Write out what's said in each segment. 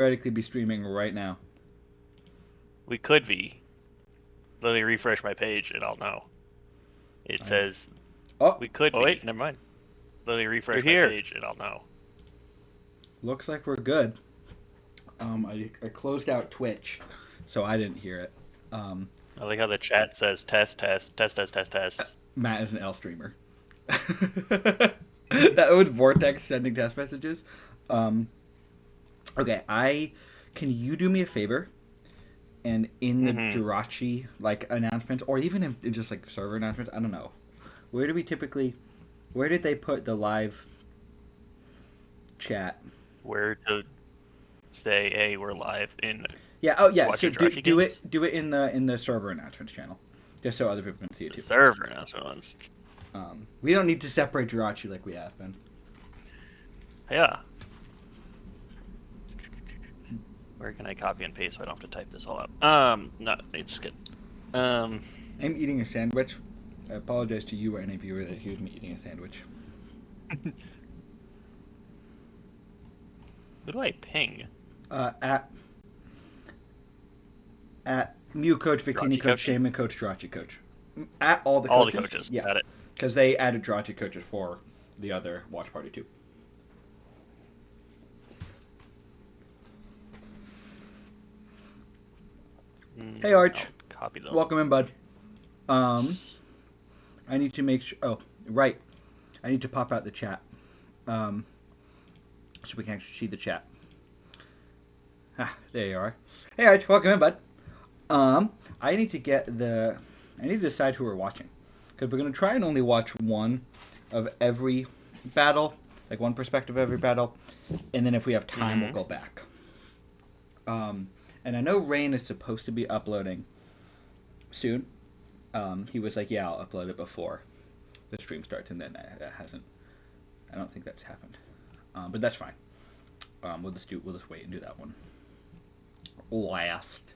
theoretically be streaming right now. We could be. Let me refresh my page and I'll know. It says we could be. Wait, never mind. Let me refresh my page and I'll know. Looks like we're good. I closed out Twitch, so I didn't hear it. I like how the chat says test, test, test, test, test, test. Matt is an L streamer. That was Vortex sending test messages. Okay, can you do me a favor? And in the Jirachi announcements, or even in just server announcements, I don't know. Where did they put the live chat? Where to say, hey, we're live in. Yeah. Oh, yeah. So do it in the server announcements channel, just so other people can see it too. Server announcements. We don't need to separate Jirachi like we have been. Yeah. Where can I copy and paste so I don't have to type this all out? No, just kidding. I'm eating a sandwich. I apologize to you or any viewer that hears me eating a sandwich. Who do I ping? At Mew Coach, Victini Coach, Shaman Coach, Jirachi Coach. At all the coaches. All the coaches. Yeah. Got it. Because they added Jirachi coaches for the other watch party too. Hey Arch. Copy them. Welcome in, bud. I need to make sure. Oh, right. I need to pop out the chat. So we can actually see the chat. Ah, there you are. Hey Arch, welcome in, bud. I need to decide who we're watching. Because we're going to try and only watch one of every battle. Like one perspective of every battle. And then if we have time, we'll go back. And I know Rain is supposed to be uploading soon. He was like, yeah, I'll upload it before the stream starts. And then that hasn't. I don't think that's happened. But that's fine. We'll just wait and do that one last.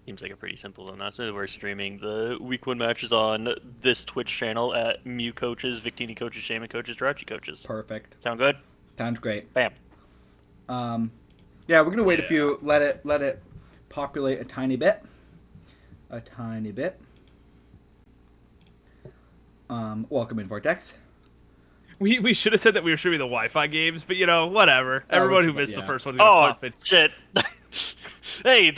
Seems like a pretty simple announcement. We're streaming the week 1 matches on this Twitch channel at Mew Coaches, Victini Coaches, Shaman Coaches, Jirachi Coaches. Perfect. Sound good? Sounds great. Bam. Yeah, we're gonna wait a few. Let it populate a tiny bit. A tiny bit. Welcome in, Vortex. We should have said that we were streaming the Wi-Fi games, but whatever. Everyone who missed the first one's gonna pop it. Shit. Hey,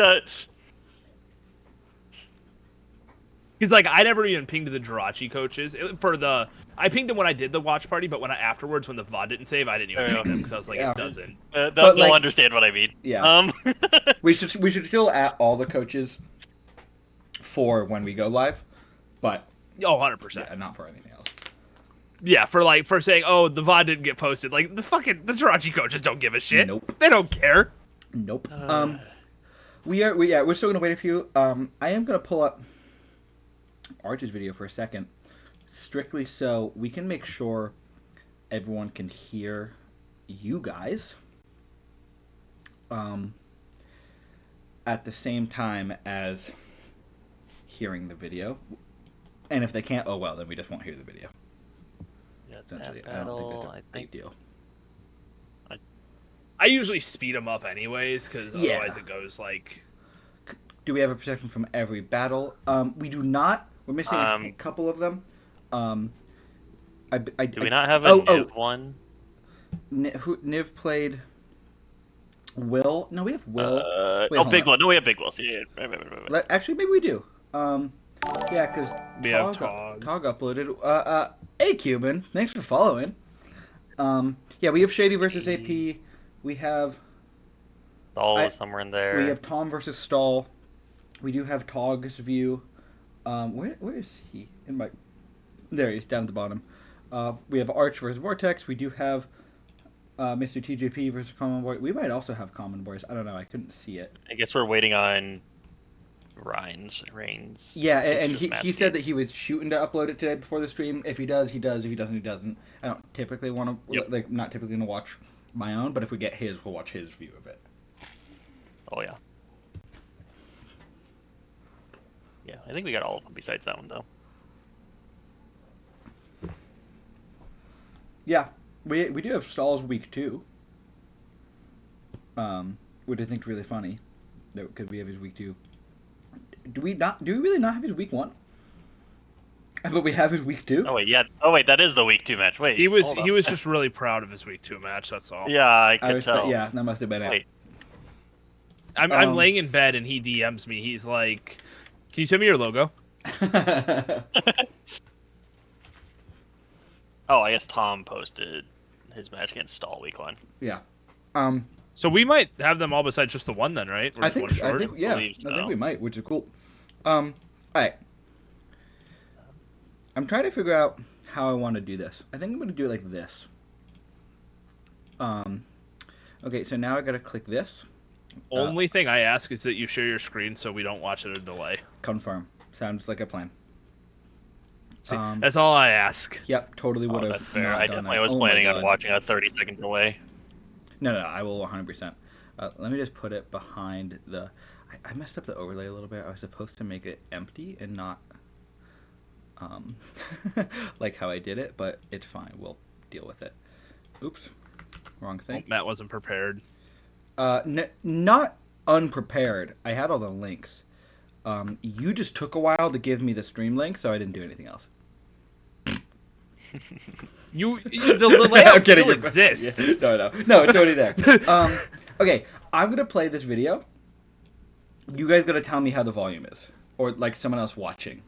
He's like, I never even pinged the Jirachi coaches I pinged him when I did the watch party, but afterwards when the VOD didn't save, I didn't even ping them because I was like, it doesn't. They'll understand what I mean. Yeah. we should still add all the coaches for when we go live, but 100%. Yeah, not for anything else. Yeah, for saying, oh, the VOD didn't get posted. Like the Jirachi coaches don't give a shit. Nope. They don't care. Nope. We're still gonna wait a few. I am gonna pull up Arch's video for a second, strictly so we can make sure everyone can hear you guys at the same time as hearing the video. And if they can't, oh well, then we just won't hear the video. Yeah, essentially, I don't think that's a big deal. I usually speed them up anyways, because otherwise it goes like... Do we have a perception from every battle? We do not. We're missing a couple of them. Do we not have a Niv one? Niv played Will. No, we have Will. Wait, Big Will. No, we have Big Will. Yeah, right. Actually, maybe we do. Yeah, because Tog uploaded. Hey, Cuban. Thanks for following. Yeah, we have Shady versus AP. We have... Stall is somewhere in there. We have Tom versus Stall. We do have Tog's view. Where is he? There he is, down at the bottom. We have Arch versus Vortex. We do have Mr. TJP versus Common Boy. We might also have Common Boys. I don't know. I couldn't see it. I guess we're waiting on Reigns. Yeah, and he said that he was shooting to upload it today before the stream. If he does, he does. If he doesn't, he doesn't. I don't typically want to, not typically going to watch my own, but if we get his, we'll watch his view of it. Oh, yeah. Yeah, I think we got all of them besides that one, though. Yeah, we do have Stalls week 2. Which I think is really funny. Because we have his week 2. Do we really not have his week 1? But we have his week 2? Oh, wait, yeah. Oh, wait, that is the week 2 match. Wait, he was just really proud of his week 2 match, that's all. Yeah, I could tell. Yeah, that must have been it. I'm laying in bed and he DMs me. He's like, "Can you send me your logo?" Oh, I guess Tom posted his match against Stall week 1. Yeah. So we might have them all besides just the one then, right? I think yeah. I think we might, which is cool. All right. I'm trying to figure out how I want to do this. I think I'm going to do it like this. Okay, so now I got to click this. Only thing I ask is that you share your screen so we don't watch it at a delay. Confirm. Sounds like a plan. See, that's all I ask. Yep, totally would have. That's fair. I definitely was planning on watching a 30-second delay. No, I will 100%. Let me just put it behind the... I messed up the overlay a little bit. I was supposed to make it empty and not... like how I did it, but it's fine. We'll deal with it. Oops. Wrong thing. Oh, Matt wasn't prepared. Not unprepared. I had all the links. You just took a while to give me the stream link, so I didn't do anything else. The layout still exists. Yeah. No, it's already there. Okay, I'm gonna play this video. You guys gotta tell me how the volume is, or like someone else watching.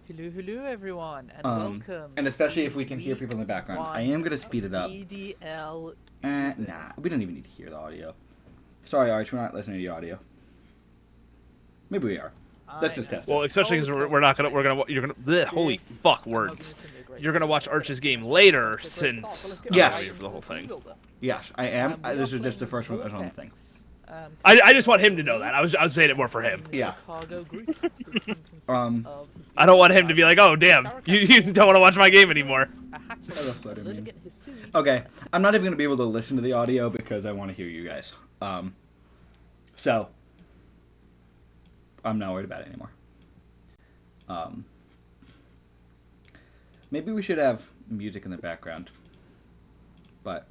Hello, everyone, and welcome. And especially if we can hear people in the background. I am gonna speed it up. VDL. Nah, we don't even need to hear the audio. Sorry, Arch, we're not listening to the audio. Maybe we are. Let's just test it. Well, especially because you're gonna bleh, holy fuck words. You're gonna watch Arch's game later since yes, I'm here for the whole thing. Yes, I am. This is just the first one on the thing. I just want him to know that. I was saying it more for him. Yeah. I don't want him to be like, oh damn, you don't want to watch my game anymore. Okay, I'm not even gonna be able to listen to the audio because I want to hear you guys. So I'm not worried about it anymore. Maybe we should have music in the background, but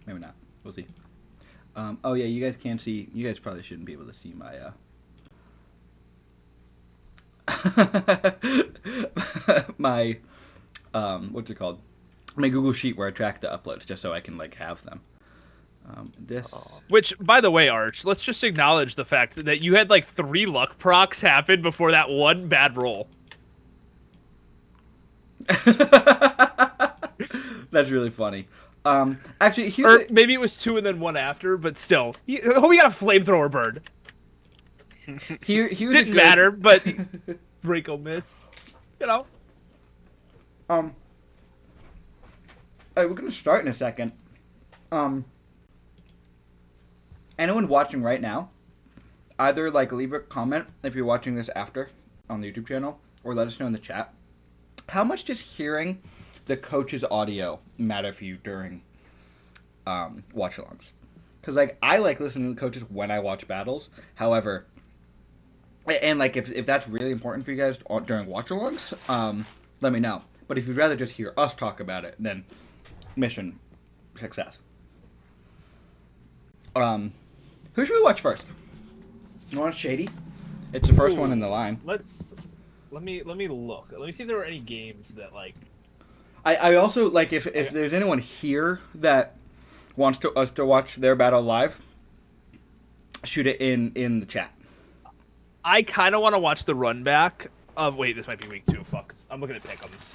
maybe not. We'll see. Oh yeah, you guys can't see. You guys probably shouldn't be able to see my my what's it called? My Google Sheet where I track the uploads, just so I can like have them. Which, by the way, Arch, let's just acknowledge the fact that you had like 3 luck procs happen before that one bad roll. That's really funny. Actually, or maybe it was 2 and then 1 after, but still, we got a flamethrower bird. Didn't matter, but Draco miss, you know. Alright, we're gonna start in a second. Anyone watching right now, either like leave a comment if you're watching this after on the YouTube channel, or let us know in the chat. How much does hearing the coach's audio matter for you during watch-alongs? Because like I like listening to the coaches when I watch battles. However, and like if that's really important for you guys during watch-alongs, let me know. But if you'd rather just hear us talk about it, then mission success. Who should we watch first? You want Shady? It's the first one in the line. Let me look. Let me see if there were any games that like. I also like if there's anyone here that wants us to watch their battle live, shoot it in the chat. I kind of want to watch the run back of. Wait, this might be week 2. Fuck, I'm looking at pick'ems.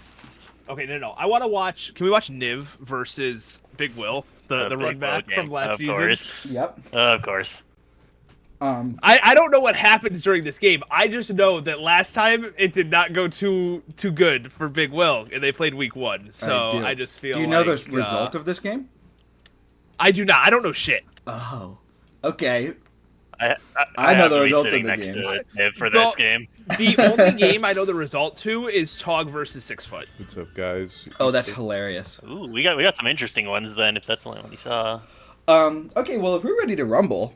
Okay, no. I want to watch. Can we watch Niv versus Big Will, the run back from last season? Of course. Yep. Of course. I don't know what happens during this game. I just know that last time it did not go too good for Big Will, and they played week 1. So I just feel. Do you know the result of this game? I do not. I don't know shit. Oh, okay. I know the result of the game. To Niv for this game. The only game I know the result to is Tog versus 6foot. What's up, guys? Oh, that's hilarious. Ooh, we got some interesting ones then. If that's the only one you saw. Okay, well, if we're ready to rumble,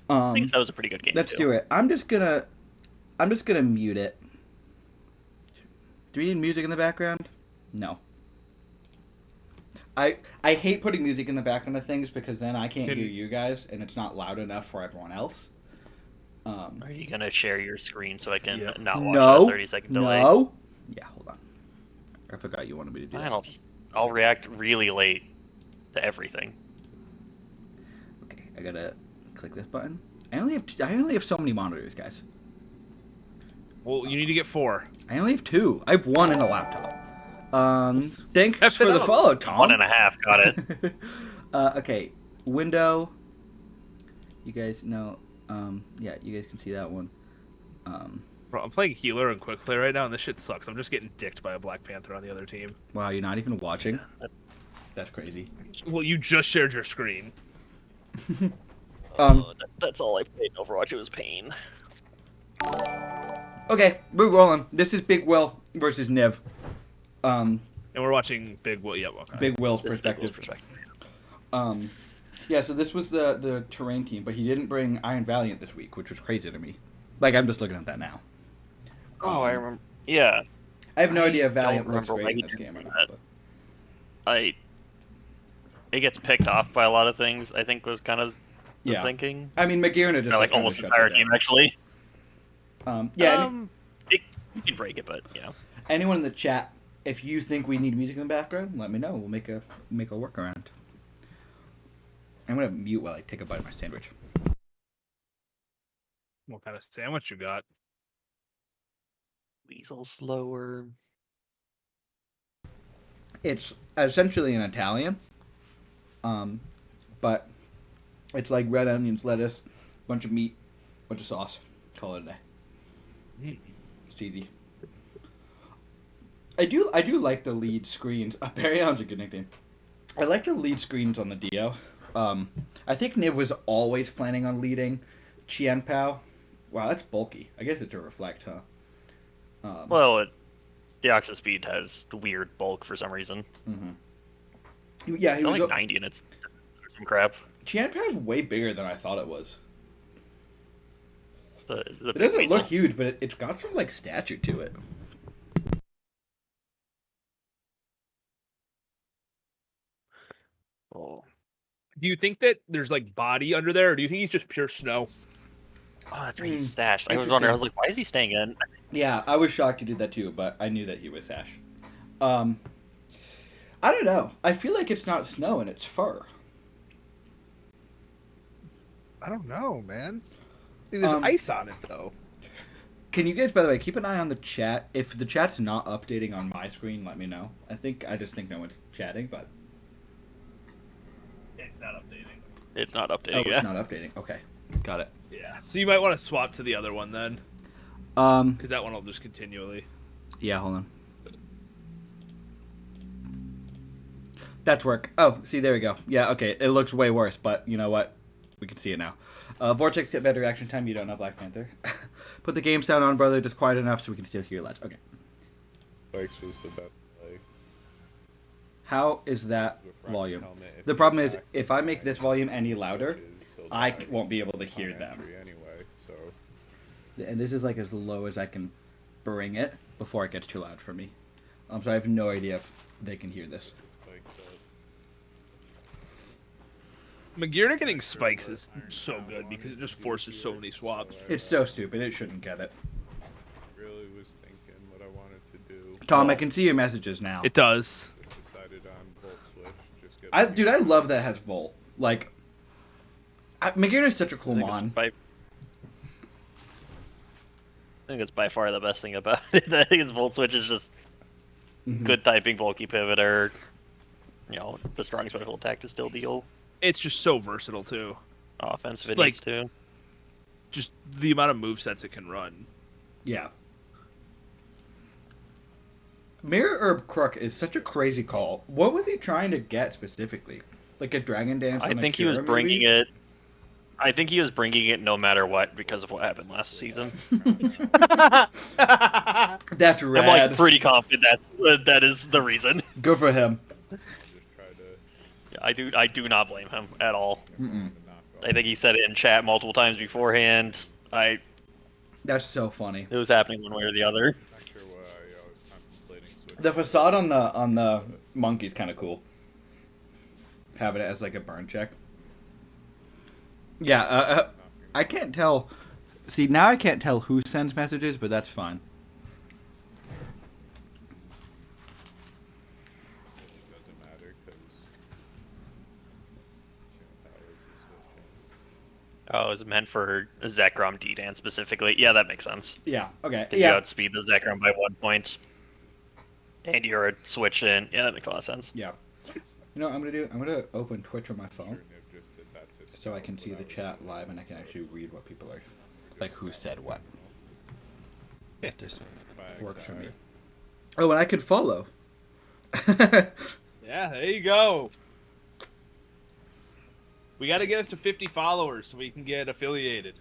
I think that was a pretty good game. Let's do it. I'm just gonna mute it. Do we need music in the background? No. I hate putting music in the background of things because then I can't hear you guys and it's not loud enough for everyone else. Are you gonna share your screen so I can not watch that 30-second delay? No. Yeah, hold on. I forgot you wanted me to do that. I'll react really late to everything. Okay, I gotta click this button. I only have so many monitors, guys. Well, you need to get 4. I only have 2. I have 1 in a laptop. Thanks for the follow, Tom. 1.5, got it. Okay, window. You guys know. Yeah, you guys can see that one. Bro, I'm playing healer and quick play right now, and this shit sucks. I'm just getting dicked by a Black Panther on the other team. Wow, you're not even watching? That's crazy. Well, you just shared your screen. That's all I played in Overwatch. It was pain. Okay, we're rolling. This is Big Will versus Niv. And we're watching Big Will. Yeah, okay. Big Will's perspective. Yeah, so this was the terrain team, but he didn't bring Iron Valiant this week, which was crazy to me. Like, I'm just looking at that now. Oh, I remember. Yeah. I have no idea if Valiant looks great in this game or not. But... It gets picked off by a lot of things, I think was kind of the thinking. I mean, Magirna just... like almost the entire team, actually. You can break it, but, you know. Anyone in the chat, if you think we need music in the background, let me know. We'll make a workaround. I'm going to mute while I take a bite of my sandwich. What kind of sandwich you got? Weasel slower. It's essentially an Italian. But it's like red onions, lettuce, bunch of meat, bunch of sauce. Call it a day. It's easy. I do like the lead screens. Barryon's a good nickname. I like the lead screens on the Dio. I think Niv was always planning on leading Chien Pao. Wow, that's bulky. I guess it's a reflect, huh? Well, the Oxa Speed has weird bulk for some reason. Mm-hmm. Yeah, it's only like 90 and it's some crap. Chien Pao's way bigger than I thought it was. It doesn't look huge, but it's got some like stature to it. Oh. Do you think that there's like body under there, or do you think he's just pure snow? Oh, that's where he's stashed. I was wondering. I was like, why is he staying in? Yeah, I was shocked he did that too, but I knew that he was stashed. I don't know. I feel like it's not snow and it's fur. I don't know, man. There's ice on it though. Can you guys, by the way, keep an eye on the chat? If the chat's not updating on my screen, let me know. I just think no one's chatting, but it's not updating. It's not updating. Oh, it's not updating. Okay, got it. Yeah. So you might want to swap to the other one then. Because that one will just continually. Yeah, hold on. That's work. Oh, see, there we go. Yeah, okay. It looks way worse, but you know what? We can see it now. Vortex, get better reaction time. You don't know Black Panther. Put the game sound on, brother. Just quiet enough so we can still hear your lads. Okay. Spikes was the best play. How is that volume? The problem is, if I make this volume any louder, I won't be able to hear them. Anyway, so. And this is like as low as I can bring it before it gets too loud for me. So I have no idea if they can hear this. Magirna getting spikes is so good because it just forces so many swaps. It's so stupid. It shouldn't get it. Really was thinking what I wanted to do. Tom, I can see your messages now. It does. Just decided on Volt Switch. Dude, I love that it has Volt. Like, Magirna's such a cool mon. I think it's by far the best thing about it. I think its Volt Switch is just good typing, bulky pivoter. You know, the strong special attack to still deal. It's just so versatile too. Offensive it like, needs too. Just the amount of movesets it can run. Yeah. Mirror Herb Crook is such a crazy call. What was he trying to get specifically? Like a Dragon Dance? I think he was bringing it. I think he was bringing it no matter what because of what happened last season. That's rad. I'm like pretty confident that is the reason. Good for him. I do not blame him at all. I think he said it in chat multiple times beforehand. That's so funny. It was happening one way or the other. Not sure why I was contemplating switching. The facade on the monkey's kind of cool. Having it as like a burn check. Yeah, I can't tell. See, now I can't tell who sends messages, but that's fine. It doesn't matter because Powers is switching. Oh, it was meant for Zekrom D-Dan specifically. Yeah, that makes sense. Yeah. Okay. Because Yeah. you outspeed the Zekrom by 1 point. And you're switched in. Yeah, that makes a lot of sense. Yeah. You know what I'm gonna do? I'm gonna open Twitch on my phone, Sure, Niv just did that to so I Stone can see the without chat live and I can actually read what people are, like who said what. It just Flags works for are- me. Oh, and I can follow. Yeah, there you go. We got to get us to 50 followers so we can get affiliated.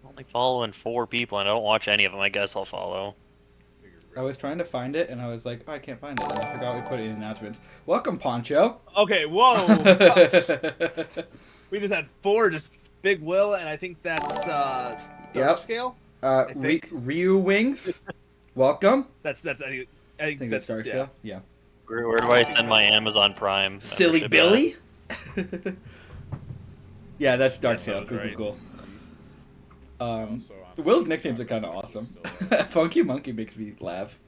I'm only following 4 people and I don't watch any of them. I guess I'll follow. I was trying to find it and I was like, oh, I can't find it. And I forgot we put it in announcements. Welcome, Poncho. Okay, whoa. We just had 4, just Big Will, and I think that's Dark Yep. Scale. Think. Ryu Wings. Welcome. That's I think I think that's Dark Scale. Yeah. Where do I send my Amazon Prime? Silly membership Billy. Yeah, that's Dark That Scale. sounds Cool, right. cool. Also, I'm Will's nicknames are kind of awesome. Funky Monkey makes me laugh.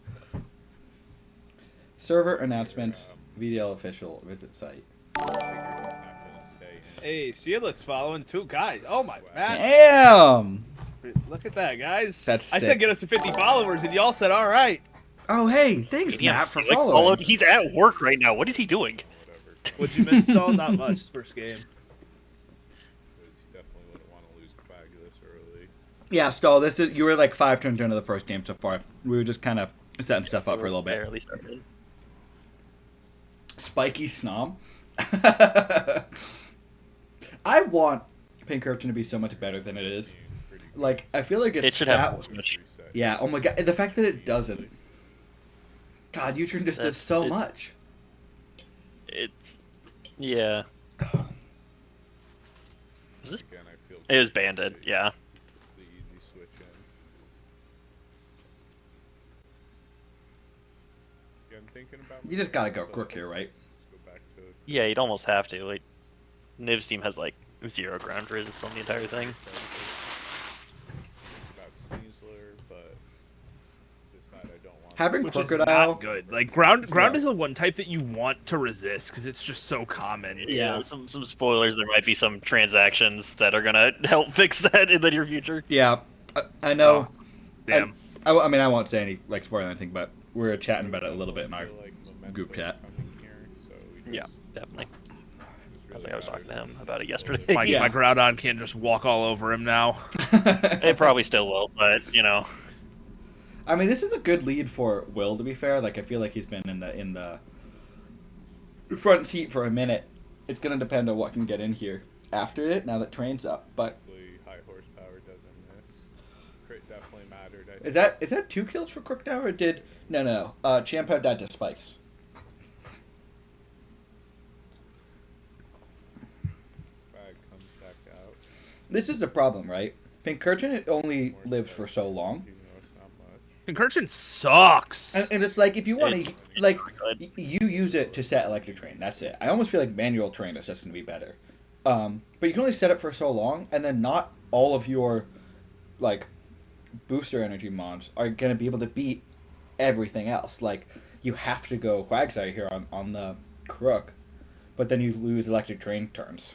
Server announcements. VDL official visit site. not gonna stay in. Hey, Sheiluk's following 2 guys. Oh my man. Damn. Look at that, guys. That's I sick. said get us to 50 followers, and y'all said all right. Oh, hey, thanks, yet. Damn, Matt, for Steelix following. He's at work right now. What is he doing? Whatever. What'd you miss, Saul? Not much first game. Because you definitely wouldn't want to lose Quag this early. Yeah, Stall, you were like 5 turns into the first game so far. We were just kind of setting stuff up for a little bit. Barely started. Spiky Snom. I want Pinkerton to be so much better than it is. Pretty good. Like, I feel like it's It should have this much. Reset. Yeah, oh my god, the fact that it doesn't. God, U-turn just does so much. It's yeah. Was this? Again, I feel It was banded. Yeah. the easy switch in. Again, thinking about You just gotta go crook here, right? Let's go back to Yeah, you'd almost have to. Like, Niv's team has like 0 ground resist on the entire thing. about Sneasler, but decide I don't want. Having Which is Crocodile. not good. Like ground Yeah. is the one type that you want to resist because it's just so common. Yeah. Some spoilers. There might be some transactions that are gonna help fix that in the near future. Yeah, I know. Damn. I mean, I won't say any like spoiler anything, but we're chatting about it a little bit in our Feel like momentum group chat. coming here, so we Yeah, just- definitely. just I really think I was matters. talking to him about it yesterday. My, Yeah. my Groudon can just walk all over him now. It probably still will, but you know. I mean, this is a good lead for Will. To be fair, like I feel like he's been in the front seat for a minute. It's gonna depend on what can get in here after it. Now that train's up, but Hopefully high horsepower doesn't miss. Crit definitely mattered. I is think. that 2 kills for Crookdown or did no? Champo died to spikes. Quag comes back out. This is the problem, right? Pinkerton only More lives for so long, even though it's not much. Concursion sucks. and it's like if you want to It's like really good. you use it to set electric train. That's it. I almost feel like manual train is just gonna be better. But you can only set it for so long, and then not all of your like booster energy mons are gonna be able to beat everything else. Like you have to go Quagsire here on the Crook, but then you lose electric train turns.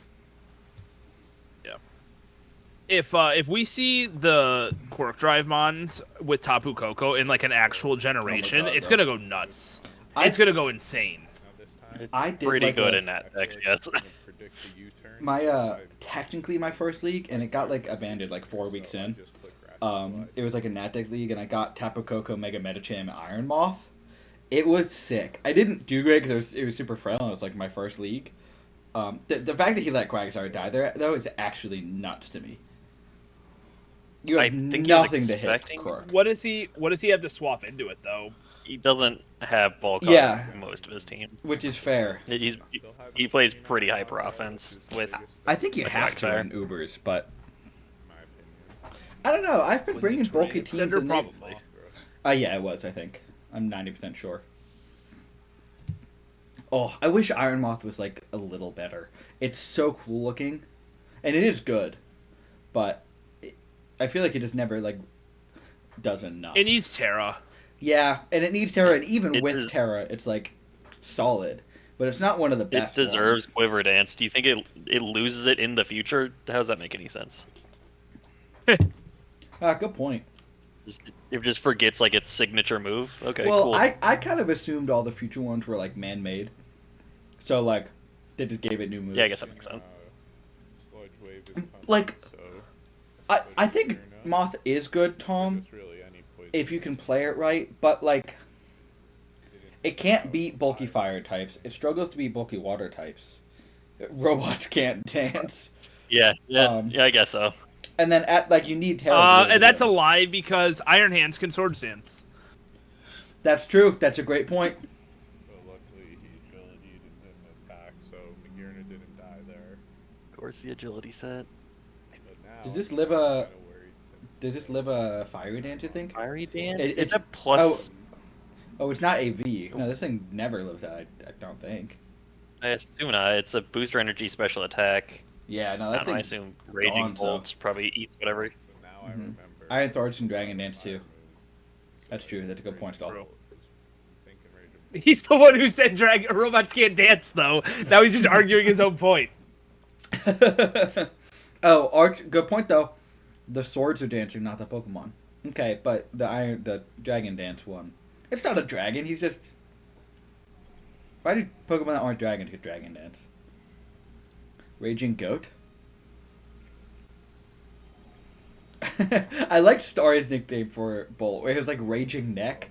If we see the Quark Drive mons with Tapu Koko in like an actual generation, God, it's bro. gonna go nuts. I- It's gonna go insane. Now this time, It's I did pretty like good a- in that I feel text, like yes. I'm gonna predict the U-turn. My technically my first league, and it got like abandoned like 4 weeks in. Just click Rapid It was like a Nat Deck league, and I got Tapu Koko, Mega Medicham, Iron Moth. It was sick. I didn't do great because it was super frail, and it was like my first league. The fact that he let Quagsire die there, though, is actually nuts to me. You I have think he was nothing to hit expecting- Crook. What does he have to swap into it though? he doesn't have bulk Yeah. on most of his team. Which is fair. He plays pretty hyper offense with. I think you with have to Wildfire. in Ubers, but My opinion. I don't know. I've been Was bringing it bulky Trade teams Extender? in. Probably. Yeah, it was. I think I'm 90% sure. Oh, I wish Iron Moth was like a little better. It's so cool looking, and it is good, but I feel like it just never like does enough. It needs Terra. Yeah, and it needs Terra, and even It with des- Terra, it's like solid, but it's not one of the It best. deserves ones. Quiver Dance. Do you think it loses it in the future? How does that make any sense? Good point. It just forgets like its signature move. Okay, Well, cool. I kind of assumed all the future ones were like man-made, so like they just gave it new moves. Yeah, I guess that makes sense. Sludge Wave is pumping, Like, so I think Moth is good, Tom, it's really any poison. if you can play it right, but like it can't beat bulky fire types. It struggles to beat bulky water types. Robots can't dance. Yeah, Um, yeah, I guess so. And then at like you need Terra. to be able to And that's a do it. lie because Iron Hands can sword dance. That's true. That's a great point. But luckily, he ability didn't attack, so Magirna didn't die there. Of course, the agility set. But now, Does this I'm live kinda a- worried since Does this live a fiery dance? You think? Fiery Dance. It's- It's a plus. Oh, it's not AV. No, this thing never lives that. I don't think. I assume not. It's a booster energy special attack. Yeah, no, I that don't know. I thing's assume Raging gone, so- Bolts probably eats whatever. So now I Mhm. remember. Iron Thorns and Dragon Dance too. moves. That's true. That's a good point, Skull. True. Thinking Rage of He's the one who said robots can't dance, though. Now he's just arguing his own point. Oh, good point though. The swords are dancing, not the Pokemon. Okay, but the Dragon Dance one. It's not a dragon. He's just. Why do Pokemon that aren't dragons get Dragon Dance? Raging Goat. I liked Starry's nickname for Bolt, where it was like Raging Neck.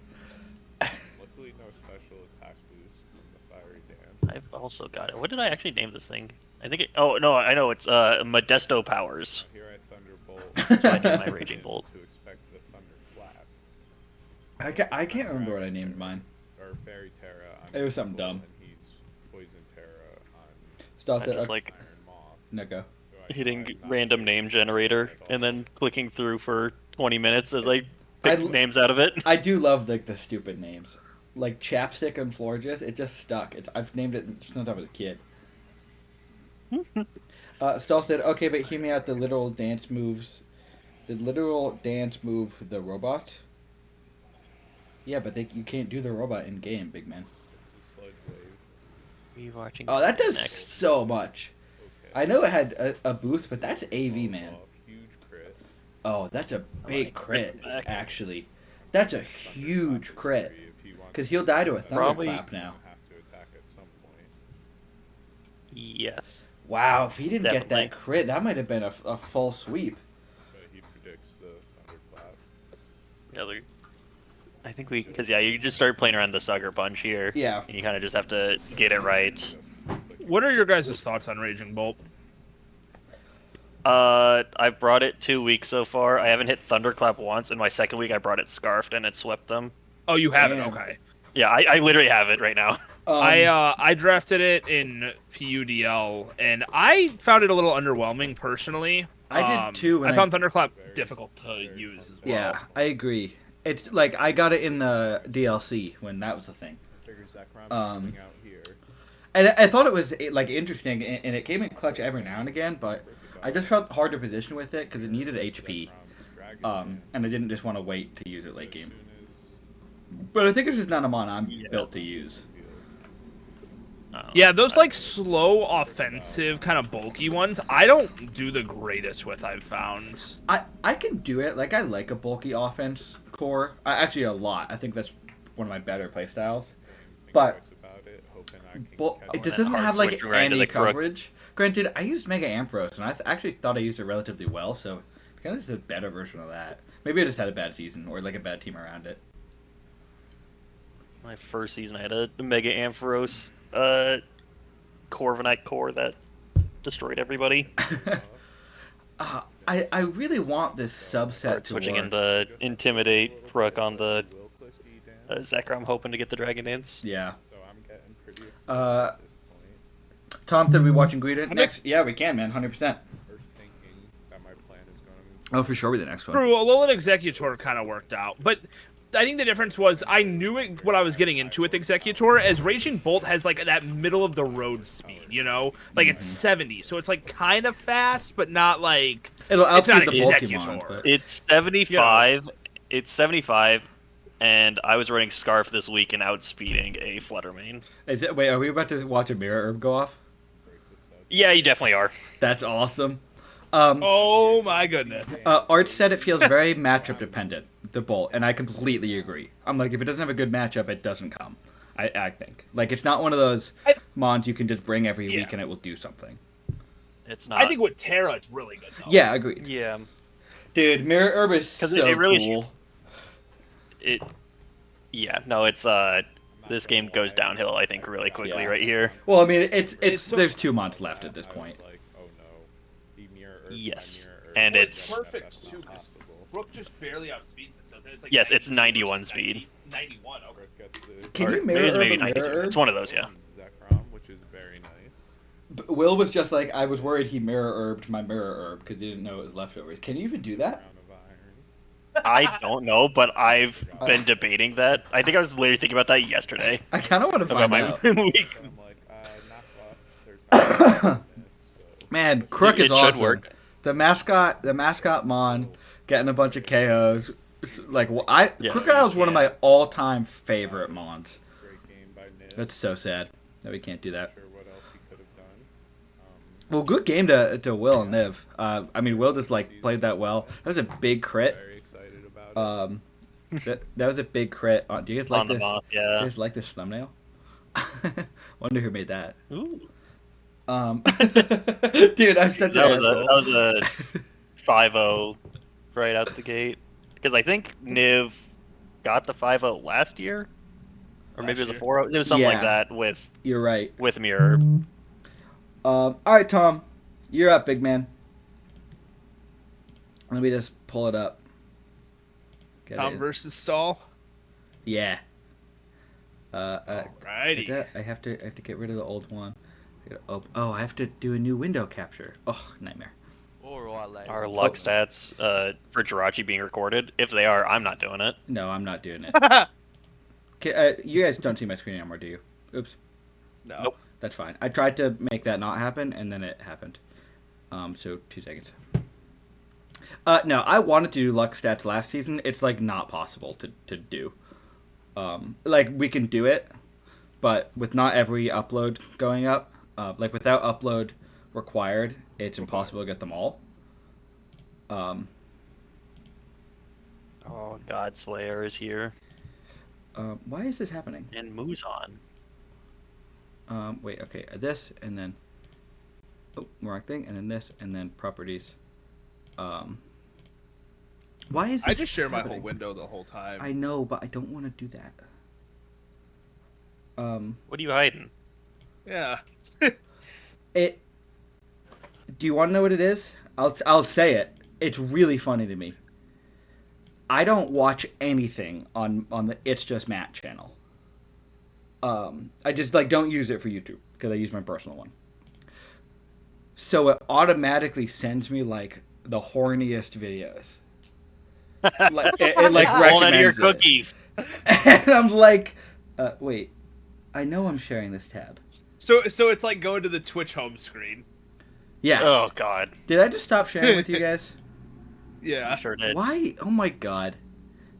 Luckily, no special attack boost from the Fiery Dance. I've also got it. What did I actually name this thing? I think it. Oh no, I know it's Modesto Powers. Here I Thunderbolt. That's why I named my Raging Bolt. To expect the Thunderclap. I can't remember what I named mine. Or Fairy Terra. It was something Thunderbolt, dumb. And he's Poison Terra on Still I said just like Iron Moth. no go. So I hitting tried not random to name use generator it at and all. then clicking through for 20 minutes as I I pick l- names out of it. I do love the stupid names, like Chapstick and Florges. It just stuck. I've named it since I was a kid. Stall said, "Okay, but hear me out. The literal dance moves, the literal dance move, the robot. Yeah, but you can't do the robot in game, big man. It's a Sludge Wave. Be watching Oh, that does next. so much. Okay. I know it had a boost, but that's AV, man. Oh, huge crit. Oh, that's a big crit, back. actually. That's a huge crit. If he wants Because he'll die to a Probably- thunderclap now. have to attack at some point. Yes. Wow, if he didn't get Definitely. that crit, that might have been a full sweep. But he predicts the Thunderclap. Yeah, I think because yeah, you just start playing around the Sucker Punch here. Yeah. And you kind of just have to get it right. What are your guys' thoughts on Raging Bolt? I've brought it 2 weeks so far. I haven't hit Thunderclap once. In my second week, I brought it Scarfed and it swept them. Oh, you haven't? Damn. Okay. Yeah, I literally have it right now. I drafted it in PUDL, and I found it a little underwhelming personally. I did too, and I found Thunderclap difficult to use as well. Yeah, I agree. It's like I got it in the DLC when that was the thing. Figures that Crown Um, out here. And I thought it was like interesting, and it came in clutch every now and again, but I just felt hard to position with it because it needed HP. And I didn't just want to wait to use it late game. But I think it's just not a mon I'm built to use. Yeah, those like slow offensive kind of bulky ones, I don't do the greatest with, I've found. I can do it. Like I like a bulky offense core. Actually, a lot. I think that's one of my better playstyles. But it just doesn't hard have like switching right into any the crook. coverage. Granted, I used Mega Ampharos, and I actually thought I used it relatively well. So it's kind of just a better version of that. Maybe I just had a bad season or like a bad team around it. My first season, I had a Mega Ampharos Corviknight core that destroyed everybody. I really want this subset Start to switching work. into Intimidate, Rook on the Zekrom hoping to get the Dragon Dance. Yeah. So I'm getting pretty excited at this point. Tom said we watching Greedent next. Yeah, we can, man. 100%. Or thinking that my plan is going to. Oh, for sure, be the next one. True, Alolan Executor kind of worked out, but I think the difference was I knew what I was getting into with Executor, as Raging Bolt has like that middle of the road speed, you know, like it's 70, so it's like kind of fast, but not like It'll it's not outspeed the Executor. Pokemon. But... It's 75. It's 75, and I was running Scarf this week and outspeeding a Fluttermane. Is it? Wait, are we about to watch a Mirror Herb go off? Yeah, you definitely are. That's awesome. Oh my goodness. Art said it feels very matchup dependent, the Bolt, and I completely agree. I'm like, if it doesn't have a good matchup, it doesn't come. I think. Like, it's not one of those mons you can just bring every week and it will do something. It's not. I think with Terra, it's really good, though. Yeah, agreed. Yeah. Dude, Mirror Herb is so it really cool. Yeah, no, it's this game goes downhill, I think, really quickly right here. Well, I mean, it's there's 2 months left at this point. Like, oh no, the Mirror Herb, Yes. my Mirror Herb And is it's perfect, too, 'cause possible. Brooke just barely outspeeds it, so it's like Yes, it's 90% 91 versus speed. 91, okay. Can Or you Mirror maybe it's Herb maybe a 92. Mirror Herb? It's one of those, yeah. Zekrom, which is very nice. Will was just like, I was worried he Mirror Herbed my Mirror Herb because he didn't know it was leftovers. Can you even do that? Crown of Iron. I don't know, but I've been debating that. I think I was literally thinking about that yesterday. I kind of want to About find my out. week. And I'm like, not what. There's not Man, Crook It is should awesome. work. The mascot Mon getting a bunch of KOs. Like, well, Yeah. Crocodile is one of my all-time favorite Mons. great game by Niv. That's so sad that we can't do that. Not sure what else he could have done. Well, good game to Will and Niv. I mean, Will just like played that well. That was a big crit. Very excited about it. That was a big crit. Do you guys like On the this? moth, Do yeah. you guys like this thumbnail? Wonder who made that. Ooh. Dude, I'm such an That asshole. was a 5-0 right out the gate. Because I think Niv got the 5-0 last year, or maybe it was a 4-0. It was something like Yeah. that with You're right. Mirror. All right, Tom, you're up, big man. Let me just pull it up. Get Tom it. versus Stall. Yeah. Alrighty. I have to get rid of the old one. Oh, I have to do a new window capture. Oh, nightmare. Our luck stats for Jirachi being recorded. If they are, I'm not doing it. No, I'm not doing it. Okay, you guys don't see my screen anymore, do you? Oops. No. Nope. That's fine. I tried to make that not happen, and then it happened. So 2 seconds. No, I wanted to do luck stats last season. It's like not possible to do. Like we can do it, but with not every upload going up, like without upload required, it's impossible to get them all. Oh, God Slayer is here. Why is this happening? And Muzan. Wait, okay, this, and then, wrong thing, and then this, and then properties. Why is this I just share my happening? whole window the whole time. I know, but I don't want to do that. What are you hiding? Yeah. Do you want to know what it is? I'll say it. It's really funny to me. I don't watch anything on the It's Just Matt channel. I just don't use it for YouTube because I use my personal one. So it automatically sends me the horniest videos. It All out of your recommends it. cookies. And I'm like, wait, I know I'm sharing this tab. So it's like going to the Twitch home screen. Yes. Oh, God. Did I just stop sharing with you guys? Yeah. Sure did. Why? Oh my god.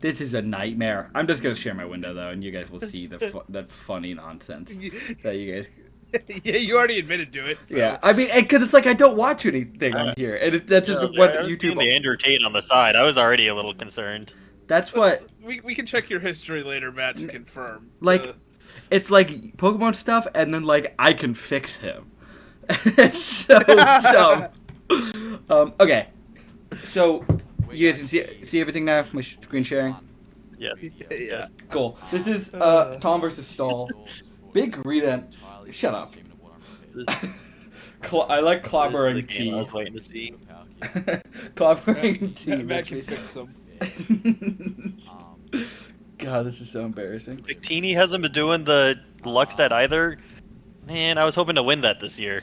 This is a nightmare. I'm just going to share my window, though, and you guys will see that funny nonsense that you guys... Yeah, you already admitted to it. So. Yeah, I mean, because it's I don't watch anything on here, and that's just what I was YouTube... seeing the Andrew Tate on the side. I was already a little concerned. That's what... We can check your history later, Matt, to confirm. It's like Pokemon stuff, and then I can fix him. It's so dumb. Okay, so you guys can see everything now. My screen sharing. Yeah. Yeah. Cool. This is Tom versus Stall. Big Greedent. Shut up. I like clobbering This is the game I T. was waiting to see. Clobbering T. Matt can fix them. God, this is so embarrassing. Victini hasn't been doing the Luxstat either. Man, I was hoping to win that this year.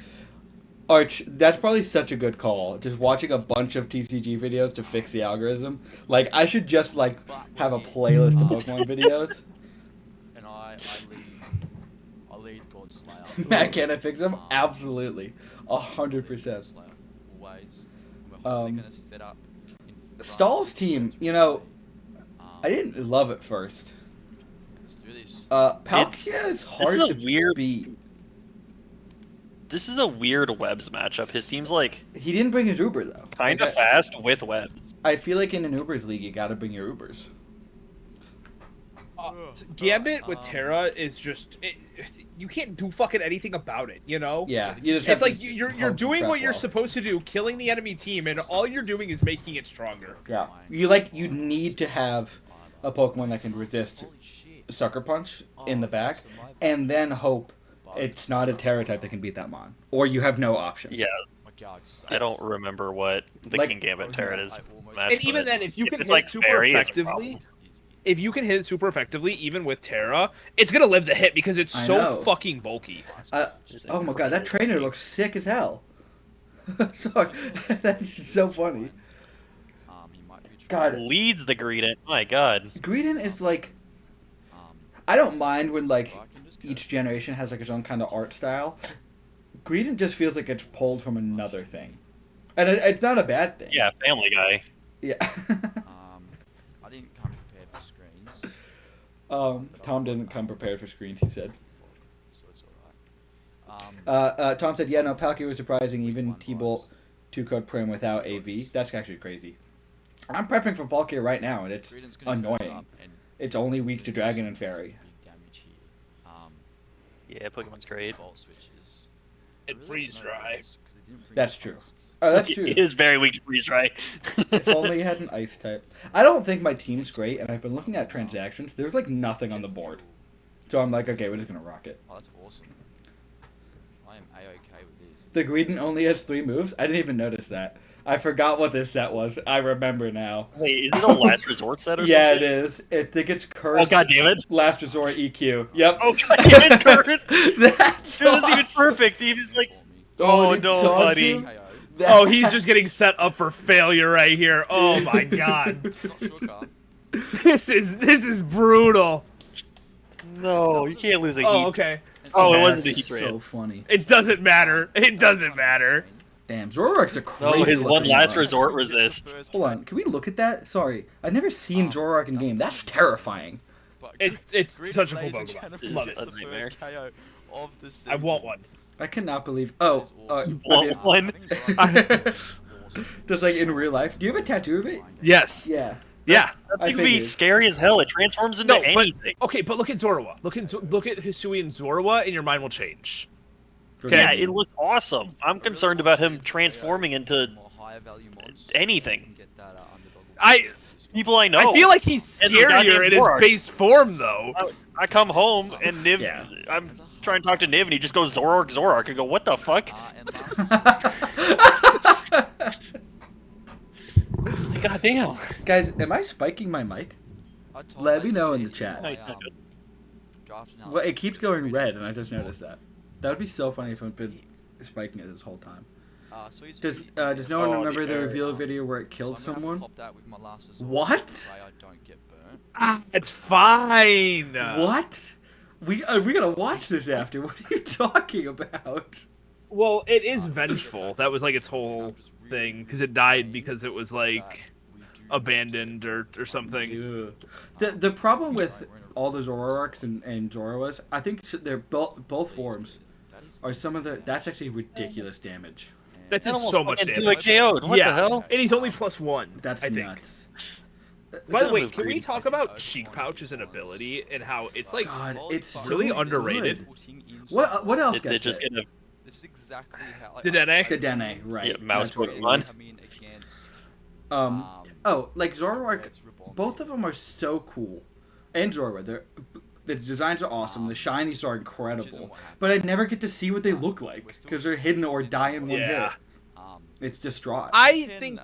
Arch, that's probably such a good call. Just watching a bunch of TCG videos to fix the algorithm. Like, I should just, like, have a playlist of Pokemon videos. And I lead Godslayer. Matt, can I fix them? Absolutely. 100%. Always. We're hopefully gonna set up Stahl's team, you know, I didn't love it first. Let's do this. Palkia is hard to beat. This is a weird Webs matchup. His team's like... He didn't bring his Uber, though. Kind of fast with Webs. I feel like in an Ubers league, you gotta bring your Ubers. Gambit with Terra is just... you can't do fucking anything about it, you know? Yeah. It's like you're doing what you're supposed to do, killing the enemy team, and all you're doing is making it stronger. Yeah. You need to have a Pokemon that can resist Sucker Punch in the back, and then hope it's not a Terra type that can beat that Mon. Or you have no option. Yeah. I don't remember what the King Gambit Terra is. And even then, if you can hit it super effectively... If you can hit it super effectively, even with Terra, it's gonna live the hit because it's so fucking bulky. Oh my god, that trainer looks sick as hell. Sorry, that's so funny. God, leads the Greedent. My god, Greedent is like, I don't mind when like each generation has like its own kind of art style. Greedent just feels like it's pulled from another thing, and it's not a bad thing. Yeah, Family Guy. Yeah. I didn't come prepared for screens. Tom didn't come prepared for screens, he said. So it's alright. Tom said, yeah, no, Palkia was surprising, even T-Bolt 2-code Prim without AV. That's actually crazy. I'm prepping for Palkia right now, and it's annoying. It's only weak to Dragon and Fairy. Yeah, Pokemon's great. And Freeze Dry. That's true. Oh, that's true. It is very weak to Freeze Dry. If only you had an Ice type. I don't think my team's great, and I've been looking at transactions. There's like nothing on the board. So I'm like, okay, we're just going to rock it. Oh, that's awesome. I am A-okay with this. The Greedent only has 3 moves? I didn't even notice that. I forgot what this set was. I remember now. Wait, is it a Last Resort set or something? Yeah, it is. I think it's Curse. Oh, god damn it. Last Resort EQ. Yep. Oh, god damn it, Curse. That's It was even perfect. He was like, oh no, buddy. Oh, he's just getting set up for failure right here. Oh my god. This is brutal. No, you can't lose a heat. Oh, okay. Oh, it wasn't the heat so rate. funny. It doesn't matter. It doesn't matter. Damn, Zoroark's a crazy No, his one looking Last one. Resort resist. Hold on, can we look at that? Sorry, I've never seen Zoroark in game. That's terrifying. It's such a cool Pokemon. Love it. A nightmare. I want one. I cannot believe. Oh, Want one? just like in real life. Do you have a tattoo of it? Yes. Yeah. Yeah. That thing would be scary as hell. It transforms into anything. Okay, but look at Zorua. Look at Hisui and Zorua, and your mind will change. Okay. Yeah, it looks awesome. I'm concerned about him transforming into anything. People I know. I feel like he's scarier in his base form, though. I come home and Niv. Yeah. I'm trying to talk to Niv, and he just goes Zoroark, Zoroark. I go, what the fuck? God damn. Guys, am I spiking my mic? Let me know in the chat. Well, it keeps going red, and I just noticed that. That would be so funny if I've been spiking it this whole time. Does no one remember the reveal video where it killed someone? What? It's fine. What? We gotta watch this after. What are you talking about? Well, it is vengeful. That was like its whole thing because it died because it was like abandoned or something. The problem with all the Zoroarks and Zoruas, I think they're both forms are some of the. That's actually ridiculous damage. That's so much damage. What the hell? And he's only +1. That's nuts. By the way, can we talk about Cheek Pouch as an ability and how it's like it's really so underrated? What else? This is exactly how. The Dene? The Dene, right? Yeah, mouse Pokemon. Oh, like Zoroark, both of them are so cool, and Zorua, the designs are awesome. The shinies are incredible, but I never get to see what they look like because they're hidden or die in one hit. It's distraught. I think,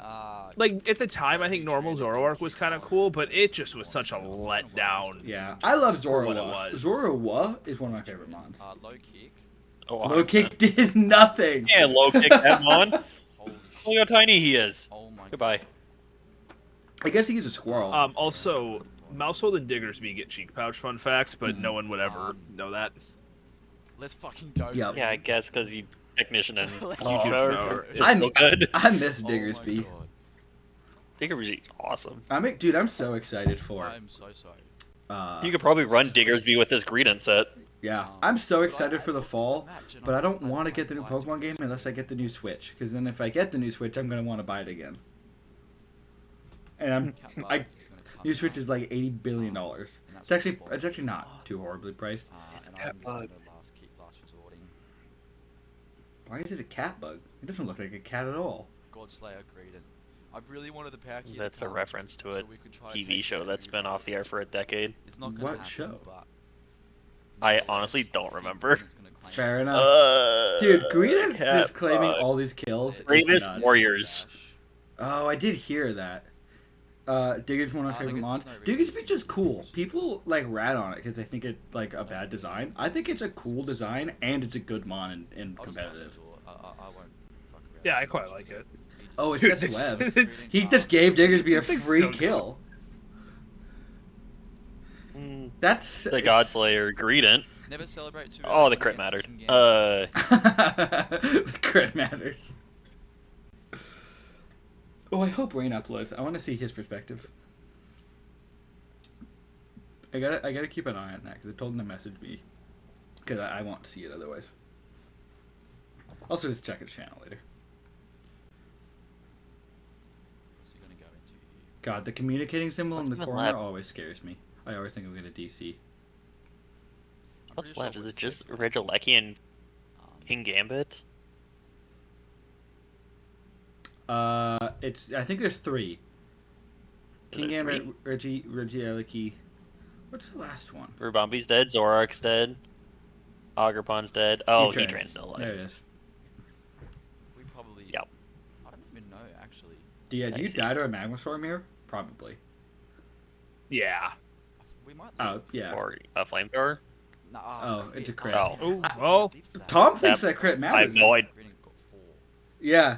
like, at the time, I think normal Zoroark was kind of cool, but it just was such a letdown. Yeah, I love For what it Zoroark. was. Zoroark is one of my favorite mons. Low kick. Oh, Low 100%. kick did nothing. Yeah, low kick that mon. Holy Look how tiny he is. Oh my Goodbye. I guess he's a squirrel. Also, Mousehold and Diggersby get cheek pouch, fun fact, but no one would ever know that. Let's fucking go. Yep. Yeah, I guess because you technician and Let's YouTube go. power is I'm- so good. I miss Oh Diggersby. my God. Diggersby, awesome. Dude, I'm so excited for. I'm so sorry. You could probably run Diggersby with this Greedent set. Yeah, I'm so excited for the fall, but I don't want to get the new Pokemon game unless I get the new Switch. Because then if I get the new Switch, I'm gonna want to buy it again. And new Switch is like $80 billion. It's actually not too horribly priced. Why is it a cat bug? It doesn't look like a cat at all. Godslayer Greedent. I really wanted the pack here. That's a reference to a TV show that's been off the air for a decade. It's not gonna What happen, show? but I honestly don't remember. Fair enough. Dude, Greedent cat is claiming bug. all these kills. It's Bravest nuts. Warriors. Oh, I did hear that. Diggersby one of my favorite mons. Diggersby just cool. People like rat on it because they think it's like a bad design. I think it's a cool design and it's a good mon in competitive. I won't fuck around. Yeah, I quite like it. Oh, it's Dude, just this- webs. He just gave Diggersby a This thing's free so kill. Mm, That's the Godslayer Greedent. Never celebrate too Oh, early the when crit it's mattered. fucking game. The crit matters. Oh, I hope Rain uploads. I want to see his perspective. I gotta keep an eye on that because I told him to message me because I want to see it otherwise. Also, just check his channel later. What's he gonna go into here? God, the communicating symbol in What's the in the corner lab? always scares me. I always think I'm gonna DC. I'm What's pretty left? sure Is what it just said, Regieleki and King Gambit? I think there's 3. King there Gambit, Regieleki. What's the last one? Rubambi's dead, Zoroark's dead, Agripon's dead. Oh, Heatran. Heatran's still alive. There it is. We probably. Yep. I don't even know actually. Do you I see. die to a Magma Storm here? Probably. Yeah. We might. Oh, yeah. Or a flamethrower. Oh, it's a crit. Oh. Oh, well. Tom thinks that crit I matters. have no idea. Greedent got 4. Yeah.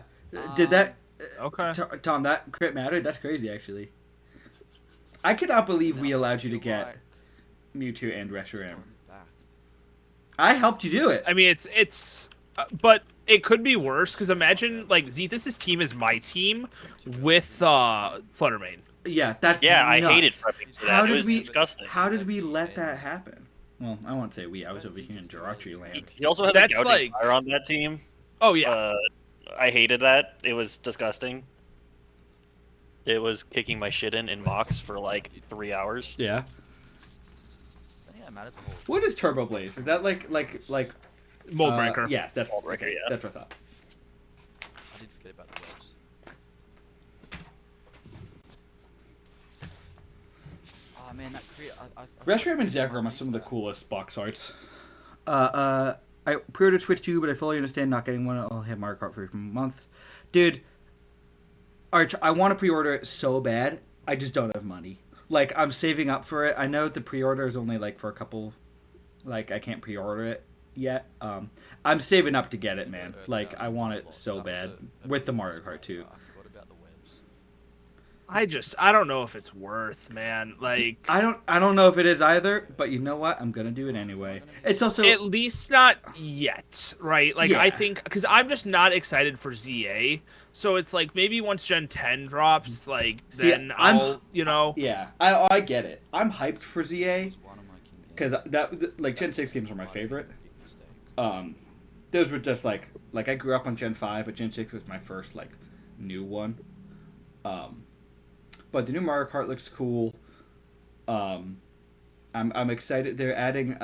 Did that... Okay. Tom, that crit mattered? That's crazy, actually. I cannot believe we allowed you to get Mewtwo and Reshiram. I helped you do it. I mean, it's, but it could be worse because imagine like Zethus' team is my team with Fluttermane. Yeah, that's Yeah, I nuts. hated prepping for that. How It did was we? disgusting. How did we let that happen? Well, I won't say we. I was over here in Jirachi land. He also had That's a gouging like- fire on that team. Oh yeah. I hated that. It was disgusting. It was kicking my shit in mocks for like 3 hours. Yeah. I think that matters a whole. What is Turbo Blaze? Is that like Mold breaker. Yeah, that's Mold breaker, yeah. That's what I thought. I did forget about the webs. Oh man, that crit. Reshiram and Zekrom are some of the coolest box arts. I pre-ordered Switch 2, but I fully understand not getting one. I'll have Mario Kart free for a month. Dude, Arch, I want to pre-order it so bad. I just don't have money. Like, I'm saving up for it. I know the pre-order is only, like, for a couple... Like, I can't pre-order it yet. I'm saving up to get it, man. Like, I want it so bad. With the Mario Kart 2. I forgot about the webs. I don't know if it's worth, man. Like, I don't know if it is either, but you know what? I'm gonna do it anyway. It's also... at least not yet, right? Like, Yeah. I think because I'm just not excited for ZA. So it's like maybe once Gen 10 drops, like See, then I'm- I'll, you know. Yeah, I get it. I'm hyped for ZA. One of my Because like Gen 6 games are my favorite. Big mistake. Those were just like I grew up on Gen 5, but Gen 6 was my first like new one. But the new Mario Kart looks cool. I'm excited. They're adding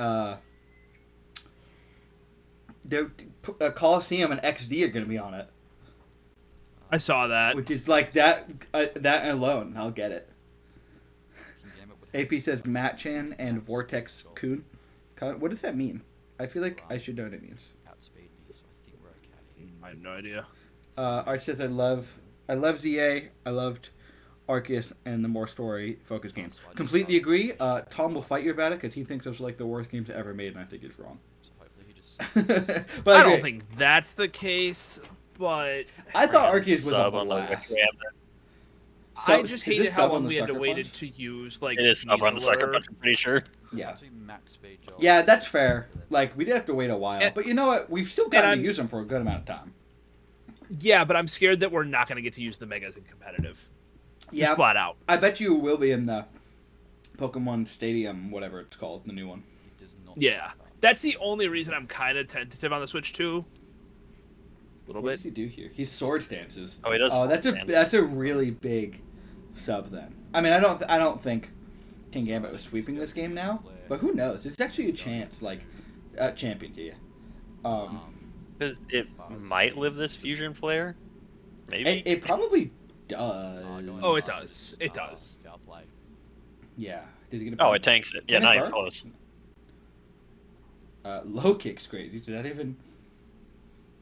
Coliseum and XD are going to be on it, I saw that. which is like that alone. I'll get it. King Gambit would have AP says Matchan and Vortex Kun. What does that mean? I feel like I should know what it means. outspeed me, so I think we're okay. I have no idea. Art says I love ZA. I loved Arceus and the more story focused games. So I just Completely saw- agree. Tom will fight you about it because he thinks those are like the worst games ever made, and I think he's wrong. So hopefully he just. But I agree. don't think that's the case, but I thought Arceus was a Sub on the blast. Ram. I just Is hated this how sub on long the we had to Sucker wait Punch? to use like It is sub on the sucker Sneasler. punch, I'm pretty sure. Yeah. Do max speed job. Yeah, that's fair. Like, we did have to wait a while. And- But you know what? We've still gotten to I'm- use them for a good amount of time. Yeah, but I'm scared that we're not going to get to use the megas in competitive. Yeah, Just flat out. I bet you will be in the Pokemon Stadium, whatever it's called, the new one. He does not Yeah, suck. that's the only reason I'm kind of tentative on the Switch too. A little What bit. does he do here? He sword stances. Oh, he does. Oh, that's a dance. really big sub then. I mean, I don't think King Gambit was sweeping this game now, but who knows? It's actually a chance, like, champion to you. Because it might live this fusion flare. Maybe. It probably does. Oh, it does. It does. Fair play. Yeah. Did he get a Oh, it tanks it. Yeah, Can it not even burn? close. Low kick's crazy. Did that even?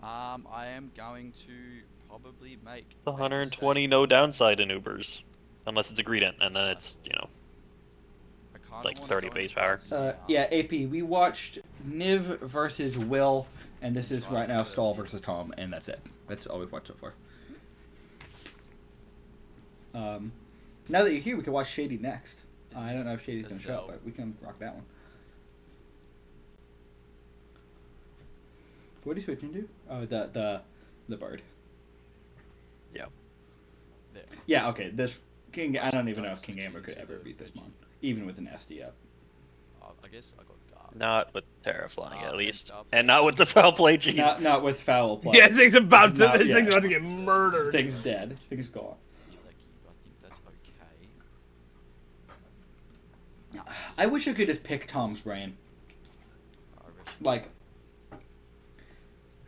I am going to probably make. The 120 no downside in Ubers. Unless it's a greedent, and then it's, like 30 base power. Yeah, AP. We watched Niv versus Will, and this is right now Stall versus Tom, and that's it. That's all we've watched so far. Now that you're here, we can watch Shady next. I don't know if Shady's gonna show up, but we can rock that one. What are you switching to? Oh, the bird. Yeah. There. Yeah. Okay. This King. I don't even know if King Amber could ever beat this mon, even with an SD up. I guess I got guard. Not with Terra flying, at least. up. And not with the foul play, jeez. Not with foul play. Yeah, this thing's about to. Not This thing's yet. about to get murdered. Thing's dead. Thing's gone. I think that's okay. I wish I could just pick Tom's brain. Like,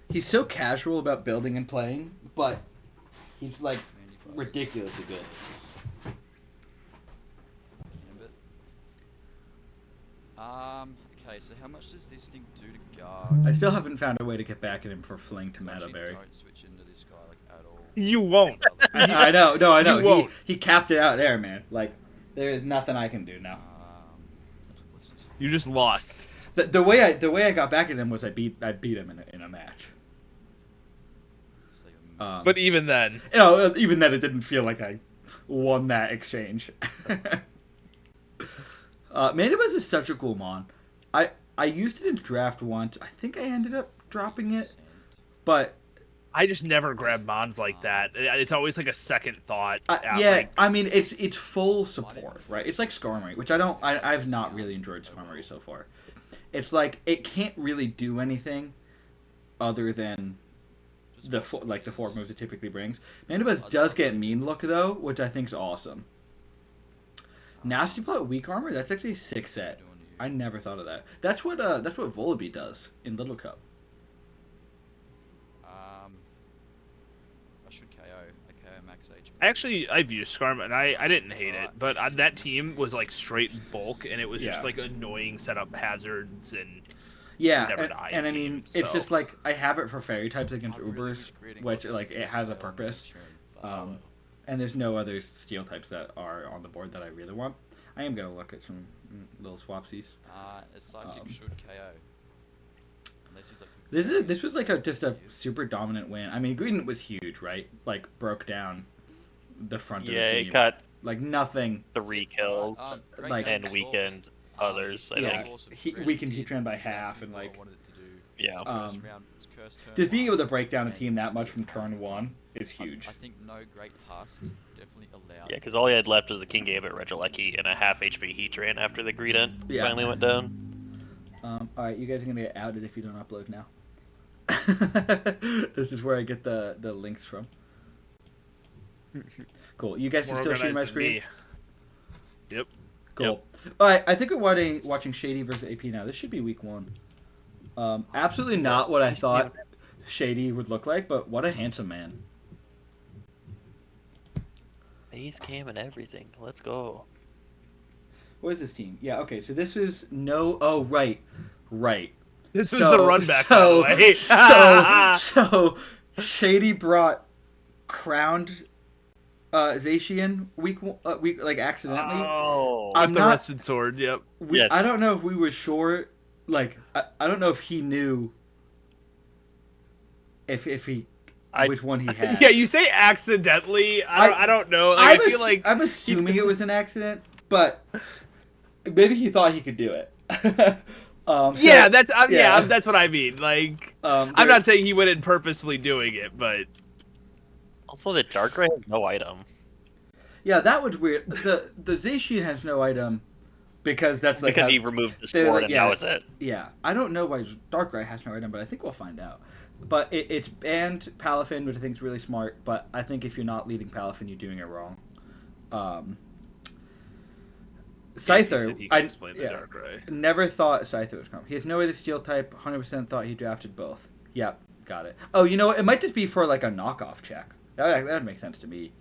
he's so casual about building and playing, but he's like ridiculously good. Okay, so how much does this thing do to guard? I still haven't found a way to get back at him for fling to So actually Mataberry. Don't switch into this guy like at all. You won't. I know, no, I know. You won't. He capped it out there, man. Like, there is nothing I can do now. What's this? You just lost. The way I got back at him was I beat him in a match. It's like a max- But even then, You know, even then it didn't feel like I won that exchange. Manibus is such a cool mon. I used it in draft once. I think I ended up dropping it, but I just never grab mons like that. It's always like a second thought. yeah, like- I mean it's full support, right? It's like Skarmory, which I've not really enjoyed Skarmory so far. It's like it can't really do anything other than the four moves it typically brings. Manibus does get mean look though, which I think is awesome. Nasty Plot weak armor, that's actually a 6 set. I never thought of that. That's what Volibee does in Little Cup. I should KO. I KO max HP. Actually, I've used Skarm, and I didn't hate it. But that team was like straight bulk, and it was just Yeah. like annoying setup hazards and. Yeah, Never and, die and I team, mean, it's so- just like I have it for fairy types against I really Ubers, wish creating which like like it has a um, purpose. insurance, but And there's no other steel types that are on the board that I really want. I am gonna look at some little swapsies. it's like um, it should KO. Unless he's like. This was like just a super dominant win. I mean, Greedent was huge, right? Like broke down the front of Yeah, the it team. got Like nothing. 3 kills Great like- game and score. weakened others, I Yeah. think. He Really weakened did Heatran by exactly half and, what I like, wanted it to do. Yeah. First round, cursed turn Just being one, able to break down a and team that just much did from KO. turn one is huge. I think no great task definitely allowed. Yeah, because all he had left was the King Gambit Regieleki and a half HP Heatran after the Greedent Yeah. finally went down. All right, you guys are gonna get outed if you don't upload now. This is where I get the links from. Cool. You guys can More still see my organized than screen. me. Yep. Cool. All right, I think we're watching Shady versus AP now. This should be week 1. Absolutely not what I thought Shady would look like, but what a handsome man. Face cam and everything. Let's go. What is this team? Yeah. Okay. So this is no. Oh, right. This is the run back, by the way. So Shady brought crowned Zacian week like accidentally. Oh, I'm with the not rusted sword. Yep. Yes. I don't know if we were sure. Like I don't know if he knew if he which one he had. Yeah, you say accidentally. I don't know. Like, I feel like I'm assuming it was an accident, but maybe he thought he could do it. Yeah, that's what I mean. Like, I'm not saying he went in purposely doing it, but Also, the Darkrai has no item. yeah, that was weird. The Zacian has no item because that's like because he removed the sword and that was it. Yeah, I don't know why Darkrai has no item, but I think we'll find out. But it's banned Palafin, which I think is really smart. But I think if you're not leading Palafin, you're doing it wrong. Scyther, never thought Scyther would come. He has no other steel type. 100% thought he drafted both. Yep, got it. Oh, you know what? It might just be for like a knockoff check. That would make sense to me.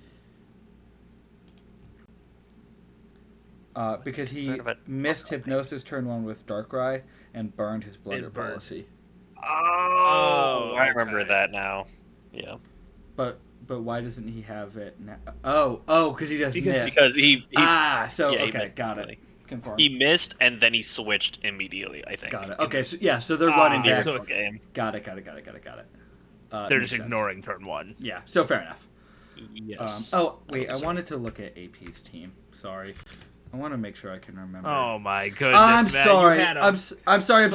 Because he missed Hypnosis turn 1 with Darkrai and burned his Blunder policy. Oh, I remember that now. Yeah. But why doesn't he have it now? Oh, because he just missed. Because he okay, got it. Confirmed. He missed and then he switched immediately, I think. Got it. Okay, so they're running back. Game. Got it. They're just ignoring turn 1. Yeah, so fair enough. Yes. Wait, I wanted to look at AP's team. Sorry. I want to make sure I can remember. Oh my goodness, I'm man. sorry. I'm sorry.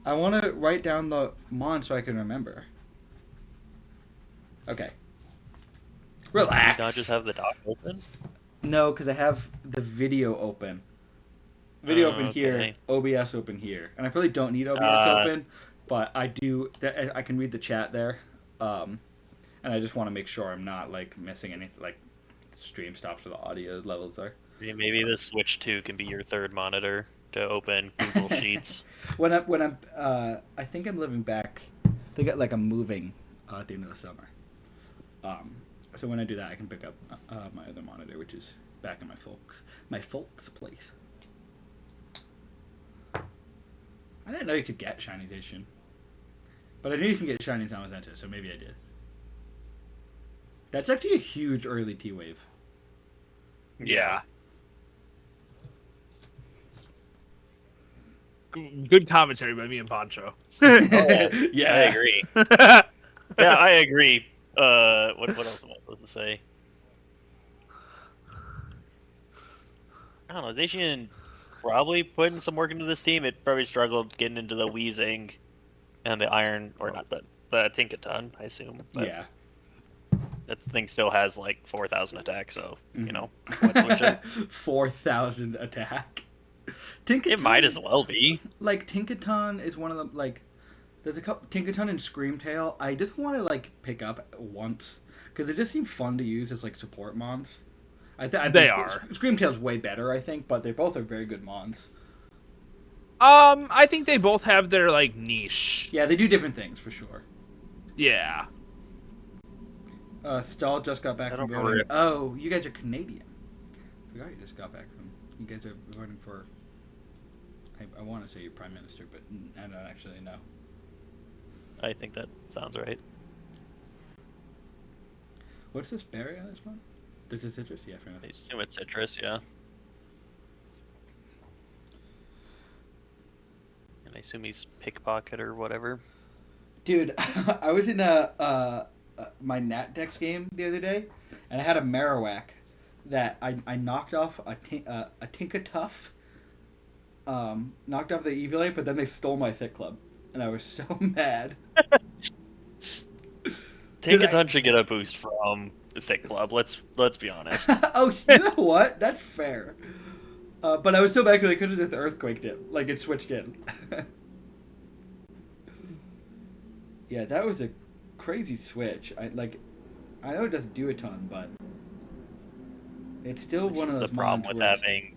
I want to write down the mon so I can remember. Okay. Relax. Did you not just have the dock open? No, because I have the video open. Video open okay. here, OBS open here. And I really don't need OBS open, but I do. I can read the chat there. And I just want to make sure I'm not like missing anything, like stream stops or the audio levels are. Maybe the Switch 2 can be your third monitor to open Google Sheets. When I'm I think I'm living back. I think like I'm moving at the end of the summer. So when I do that, I can pick up my other monitor, which is back in my folks' place. I didn't know you could get Shinization, but I knew you can get Shiny Zamazenta, so maybe I did. That's actually a huge early T wave. Yeah. Good commentary by me and Pancho. Yeah, I agree. Yeah, I agree. What else am I supposed to say? I don't know. Zacian probably putting some work into this team. It probably struggled getting into the Weezing and the Iron, or not the Tinkaton, I assume. But yeah. That thing still has like 4,000 attack, so you know. 4,000 attack. Tinkaton, it might as well be. Like Tinkaton is one of them. Like there's a couple Tinkaton and Screamtail. I just want to like pick up once because they just seem fun to use as like support mons. I think Screamtail's way better, I think, but they both are very good mons. I think they both have their like niche. Yeah, they do different things for sure. Yeah. Stahl just got back from voting. Oh, you guys are Canadian. I forgot you just got back from. You guys are voting for. I want to say your prime minister, but I don't actually know. I think that sounds right. What's this berry on this one? This is citrus? Yeah, fair enough. I assume it's citrus, yeah. And I assume he's pickpocket or whatever. Dude, I was in my Nat Dex game the other day, and I had a Marowak that I knocked off a Tinkatuff, knocked off the Eviolite, but then they stole my Thick Club, and I was so mad. Tinkaton should get a boost from the Thick Club. Let's be honest. Oh, you know what? That's fair. But I was so mad because I could have just earthquaked it, like it switched in. Yeah, that was a crazy switch. I know it doesn't do a ton, but it's still one of those. The problem with having.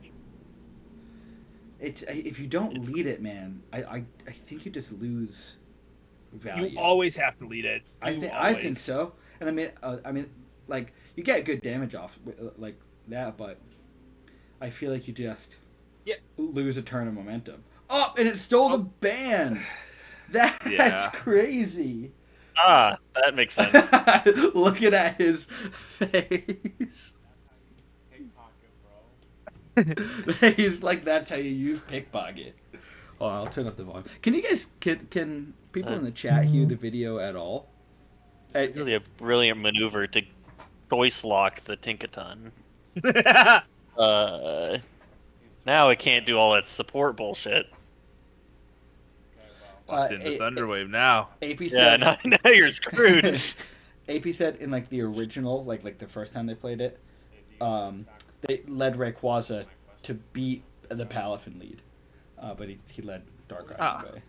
It's if you don't lead it, man. I think you just lose value. You always have to lead it. I think so. And I mean, like you get good damage off like that, but I feel like you just lose a turn of momentum. Oh, and it stole the band. That's crazy. Ah, that makes sense. Looking at his face. He's like, that's how you use pickpocket. Oh, I'll turn up the volume. Can you guys, can people in the chat hear the video at all? Really a brilliant maneuver to choice lock the Tinkaton. Now it can't do all that support bullshit. Locked into Thunderwave now. AP said, now you're screwed. AP said in like the original, like the first time they played it, they led Rayquaza to beat the Palafin lead, but he led Darkrai away.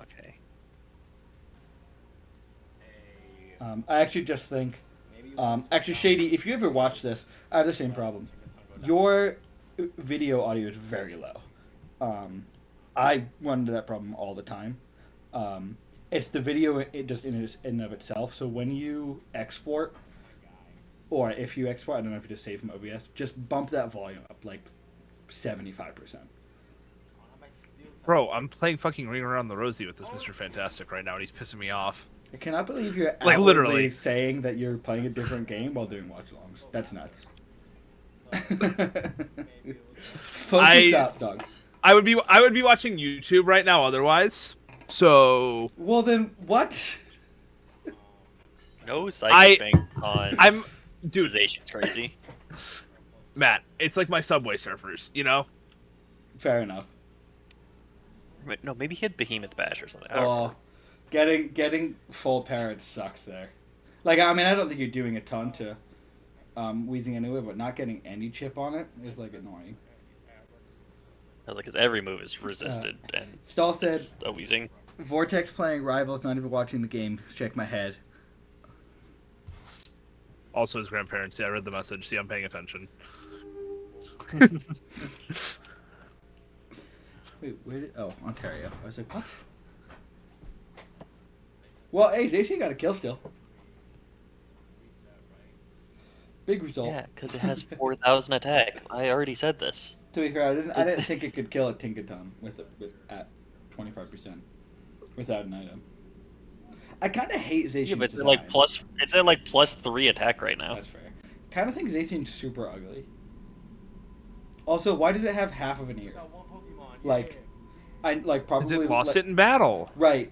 Okay. I actually just think, actually Shady, if you ever watch this, I have the same problem. Your video audio is very low. I run into that problem all the time. It's the video just in and of itself. So when you export, or if you export, I don't know if you just save from OBS, just bump that volume up like 75%. Bro, I'm playing fucking Ring Around the Rosie with this Mr. Fantastic right now, and he's pissing me off. I cannot believe you're like literally saying that you're playing a different game while doing watch-alongs. That's nuts. Focus up, dog. I would be watching YouTube right now otherwise. So well then what? No psychic on dude, Zacian's crazy. Matt, it's like my Subway Surfers, you know? Fair enough. No, maybe he had Behemoth Bash or something. Getting full parrots sucks there. Like, I mean, I don't think you're doing a ton to Weezing anyway, but not getting any chip on it is like annoying. Because every move is resisted and Stall said a Weezing. Vortex playing Rivals, not even watching the game. Check my head. Also his grandparents. Yeah, I read the message. See, I'm paying attention. Wait, where did... Oh, Ontario. I was like, what? Well, hey, JC got a kill still. Big result. Yeah, because it has 4,000 attack. I already said this. To be fair, I didn't think it could kill a Tinkaton with at 25% without an item. I kind of hate Zacian's Yeah, but it's design. at like +3 attack right now. That's fair. Kind of think Zacian's super ugly. Also, why does it have half of an ear? Like, probably. Because it lost it in battle. Right.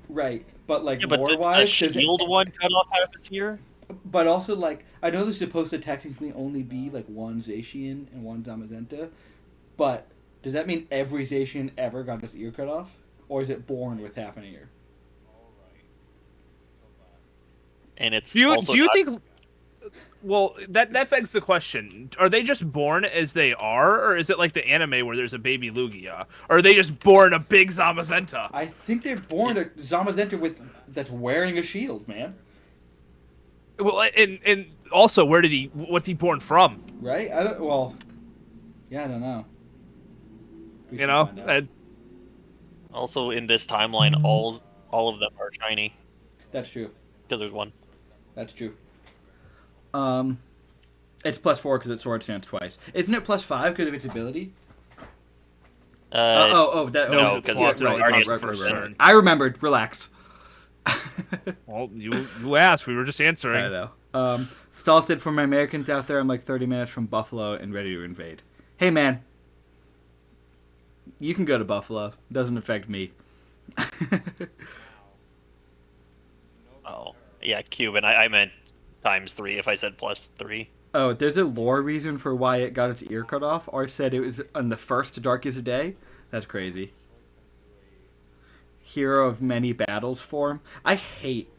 But like lore-wise, the shield one cut off half its ear. But also, like, I know this is supposed to technically only be like one Zacian and one Zamazenta, but does that mean every Zacian ever got its ear cut off, or is it born with half an ear? And it's do you think? Well, that begs the question: are they just born as they are, or is it like the anime where there's a baby Lugia? Or are they just born a big Zamazenta? I think they're born a Zamazenta that's wearing a shield, man. Well, and also, what's he born from? Right? I don't know. You know? Also, in this timeline, all of them are shiny. That's true. Because there's one. That's true. It's +4 because it's Sword Stance twice. Isn't it +5 because of its ability? No, because I remembered. Relax. Well, you asked. We were just answering. I know. Stall said, for my Americans out there, I'm like 30 minutes from Buffalo and ready to invade. Hey, man. You can go to Buffalo. Doesn't affect me. Oh, yeah, Cuban. I meant ×3 if I said +3. Oh, there's a lore reason for why it got its ear cut off. Art said it was on the first Dark as a Day. That's crazy. Hero of Many Battles form. I hate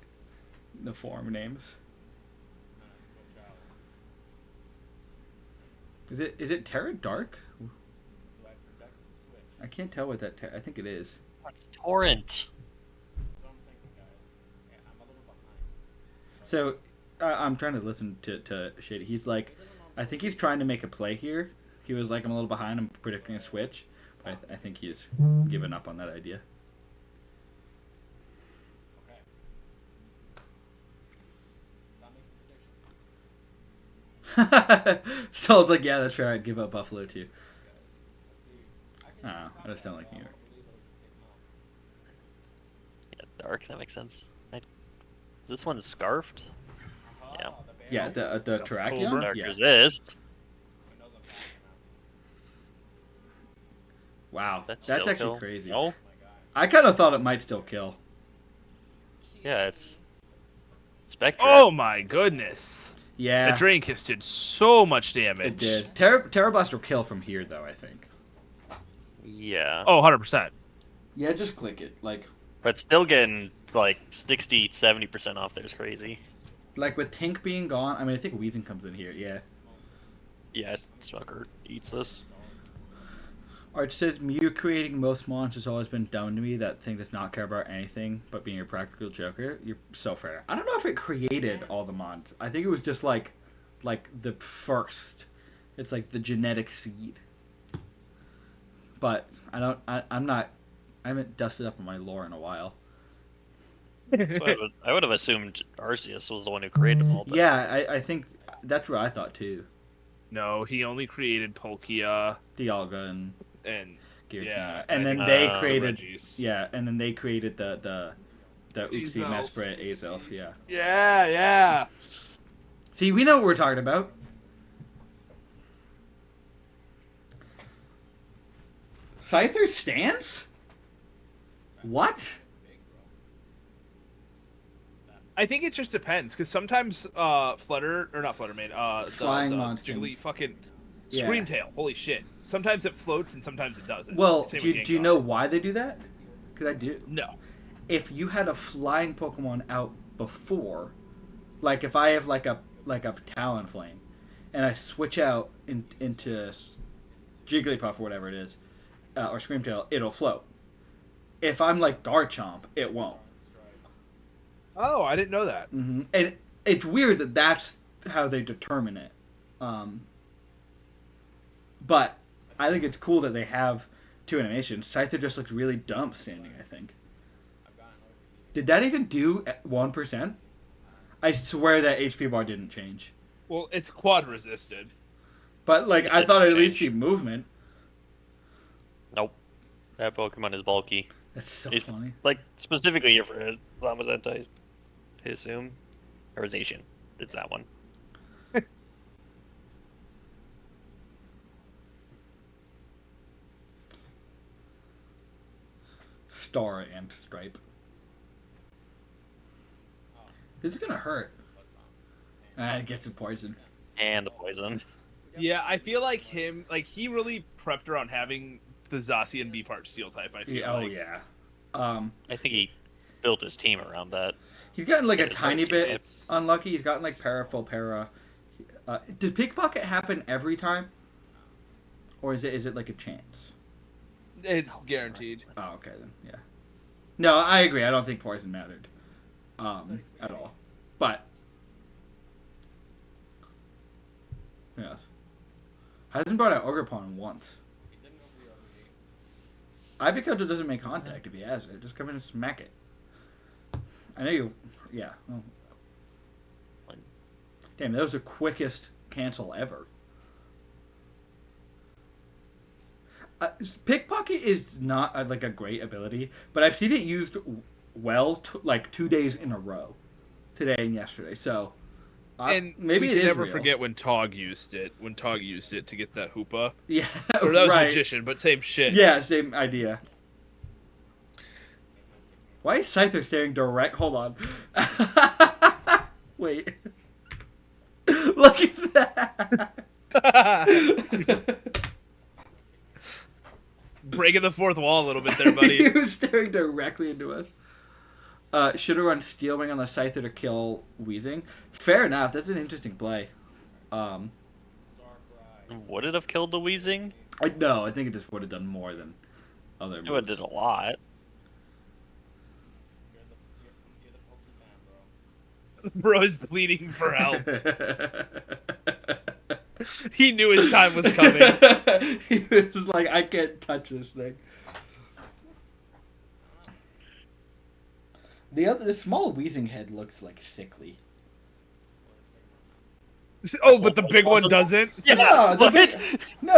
the form names. Is it Terra Dark? I can't tell what that. I think it is. That's Torrent. So, I'm trying to listen to Shady. He's like, I think he's trying to make a play here. He was like, I'm a little behind. I'm predicting a switch. But I think he's given up on that idea. So I was like, yeah, that's fair. I'd give up Buffalo too. I don't know. I just don't like New York. Yeah, dark. That makes sense. This one's scarfed. Yeah. Yeah, the Terrakion? Dark Yeah. resist. Wow, That's that's still actually kill. crazy. No? I kind of thought it might still kill. Yeah, it's Spectre. Oh my goodness. Yeah, The Drain Kiss did so much damage. it did. Terra Blast will kill from here, though, I think. Yeah. Oh, 100%. Yeah, just click it. Like Still getting like 60, 70% off there is crazy. with Tink being gone, I mean, I think Weezing comes in here, yeah. Yeah, Smoker eats this. Art says, Mew creating most mons has always been dumb to me. That thing does not care about anything but being a practical joker. You're so fair. I don't know if it created all the mons. I think it was just like the first. It's like the genetic seed. But I haven't dusted up on my lore in a while. So I would have assumed Arceus was the one who created them all. But... Yeah, I think that's what I thought too. No, he only created Palkia Dialga and Giratina. yeah, I and then think, they created Regis. and then they created the Oopsie Azelf. Mesprit Azelf, yeah. Yeah. See, we know what we're talking about. Scyther stands? What? I think it just depends, because sometimes Flutter, or not Flutter Mane, Flying the Monster. Jiggly fucking Yeah. Screamtail, holy shit. Sometimes it floats and sometimes it doesn't. Well, Same do with you Gengar. know why they do that? Because I do. No. If you had a flying Pokemon out before, like if I have like a Talonflame, and I switch out into Jigglypuff or whatever it is, or Screamtail, it'll float. If I'm like Garchomp, it won't. Oh, I didn't know that. Mm-hmm. And it's weird that that's how they determine it. But I think it's cool that they have two animations. Scyther just looks really dumb standing, I think. Did that even do 1%? I swear that HP bar didn't change. Well, it's quad resisted. But, like, I thought I'd at least see movement. Nope. That Pokemon is bulky. That's so It's funny. like specifically here for Lamazenta, I assume. Or Zacian. It's that one. Star and Stripe. This is gonna hurt. It gets the poison. And the poison. Yeah, I feel like he really prepped around having the Zacian B-part Steel type, I feel Yeah, like. oh, yeah. I think he built his team around that. He's gotten like a Yeah, tiny bit it's- unlucky. He's gotten like full para. Does pickpocket happen every time, or is it like a chance? It's guaranteed. Oh, okay then. Yeah. No, I agree. I don't think poison mattered, at all. But yes, hasn't brought out Ogerpon once. Ivy-Coat doesn't make contact if he has it. Just come in and smack it. I know you. Yeah. Oh. Damn, that was the quickest cancel ever. Pickpocket is not like a great ability, but I've seen it used well, like 2 days in a row, today and yesterday. So, And maybe we it can is never real. forget when Tog used it. When Tog used it to get that Hoopa. Yeah, Or that was right. Magician, but same shit. Yeah, same idea. Why is Scyther staring direct? Hold on. Wait. Look at that. Breaking the fourth wall a little bit there, He buddy. was staring directly into us. Should have run Steel Wing on the Scyther to kill Weezing. Fair enough. That's an interesting play. Would it have killed the Weezing? No, I think it just would have done more than other moves. It would have did a lot. Bro's bleeding for help. He knew his time was coming. He was like, I can't touch this thing. The small Weezing head looks like sickly. Oh, but the big one doesn't? No,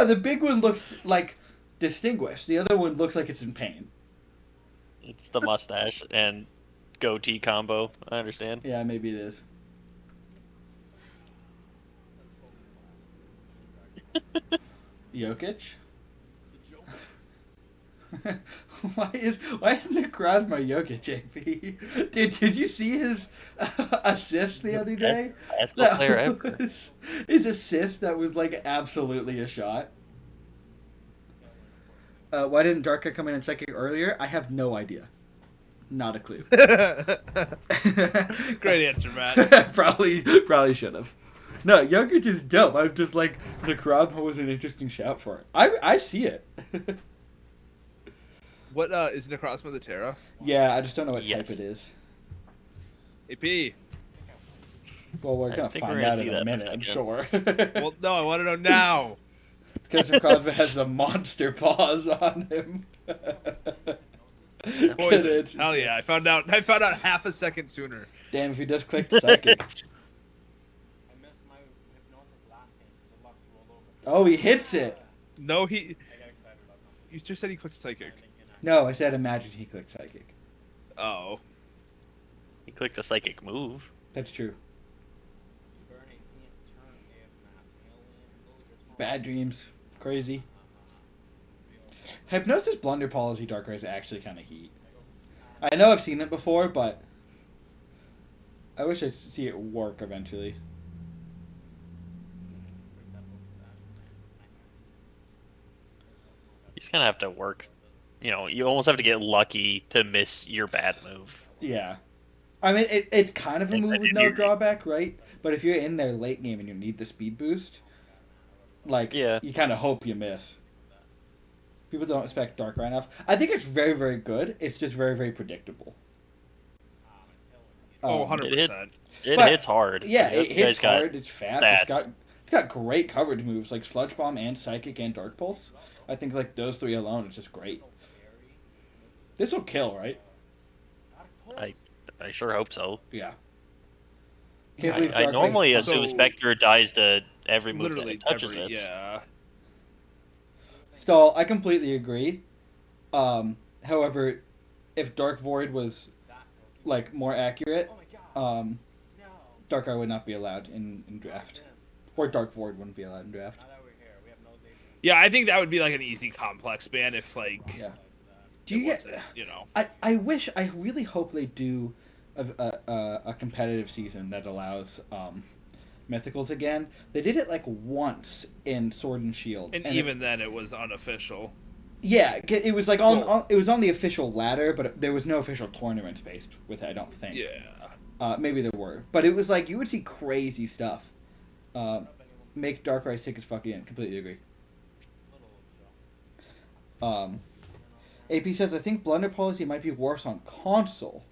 the big one looks like distinguished. The other one looks like it's in pain. It's the mustache and goatee combo. I understand. Yeah, maybe it is. Jokic? why isn't Necrozma Jokic, JP? Did you see his assist the other day? Basketball player ever. His assist that was like absolutely a shot. Why didn't Darka come in Psychic earlier? I have no idea. Not a clue. Great answer, Matt. probably should have. No, Jokic is dope. I'm just like, Necrozma was an interesting shout for it. I see it. What is Necrozma the Terra? Yeah, I just don't know what type it is. AP. Well, we're gonna find out in a minute, I'm sure. Well, no, I want to know now. Because Necrozma has the monster paws on him. Poison. Hell yeah! I found out half a second sooner. Damn, if he just clicked Psychic. Oh, he hits it. No, he. You just said he clicked Psychic. No, I said imagine he clicked Psychic. Oh. He clicked a psychic move. That's true. Bad dreams. Crazy. Hypnosis Blunder Policy Darkrai is actually kind of heat. I know I've seen it before, but I wish I see it work eventually. You just kind of have to work. You know, you almost have to get lucky to miss your bad move. Yeah. I mean, it's kind of a move with no drawback, right? But if you're in there late game and you need the speed boost, like, you kind of hope you miss. People don't expect Darkrai enough. I think it's very, very good. It's just very, very predictable. 100%. It hits hard. Yeah, it hits hard. It's fast. It's got great coverage moves like Sludge Bomb and Psychic and Dark Pulse. I think like those three alone is just great. This will kill, right? I sure hope so. Yeah. I normally assume Spectre dies to every move that it touches it. Yeah. Stall, I completely agree. However, if Dark Void was like more accurate, Darkrai would not be allowed in draft. Or Dark Void wouldn't be allowed in draft. Yeah, I think that would be like an easy complex ban if like. Yeah. Do you get? I wish. I really hope they do a competitive season that allows mythicals again. They did it like once in Sword and Shield, and even then it was unofficial. Yeah, it was like it was on the official ladder, but there was no official tournaments based with it. I don't think. Yeah. Maybe there were, but it was like you would see crazy stuff. Make Darkrai sick as fuck again. Completely agree. AP says, I think Blunder Policy might be worse on console,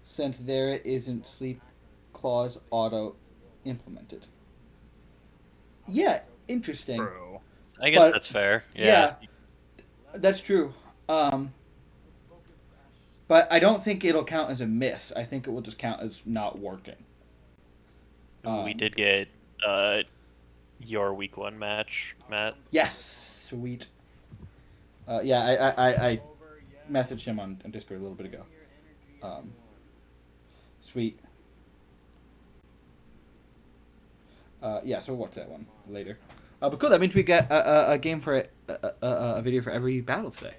since there isn't Sleep Clause auto implemented. Yeah, interesting. True. I guess that's fair. Yeah, that's true. But I don't think it'll count as a miss. I think it will just count as not working. We did get your week 1 match, Matt. Yes, sweet. I messaged him on Discord a little bit ago. Sweet. So watch that one later. But cool, that means we get a game for a video for every battle today.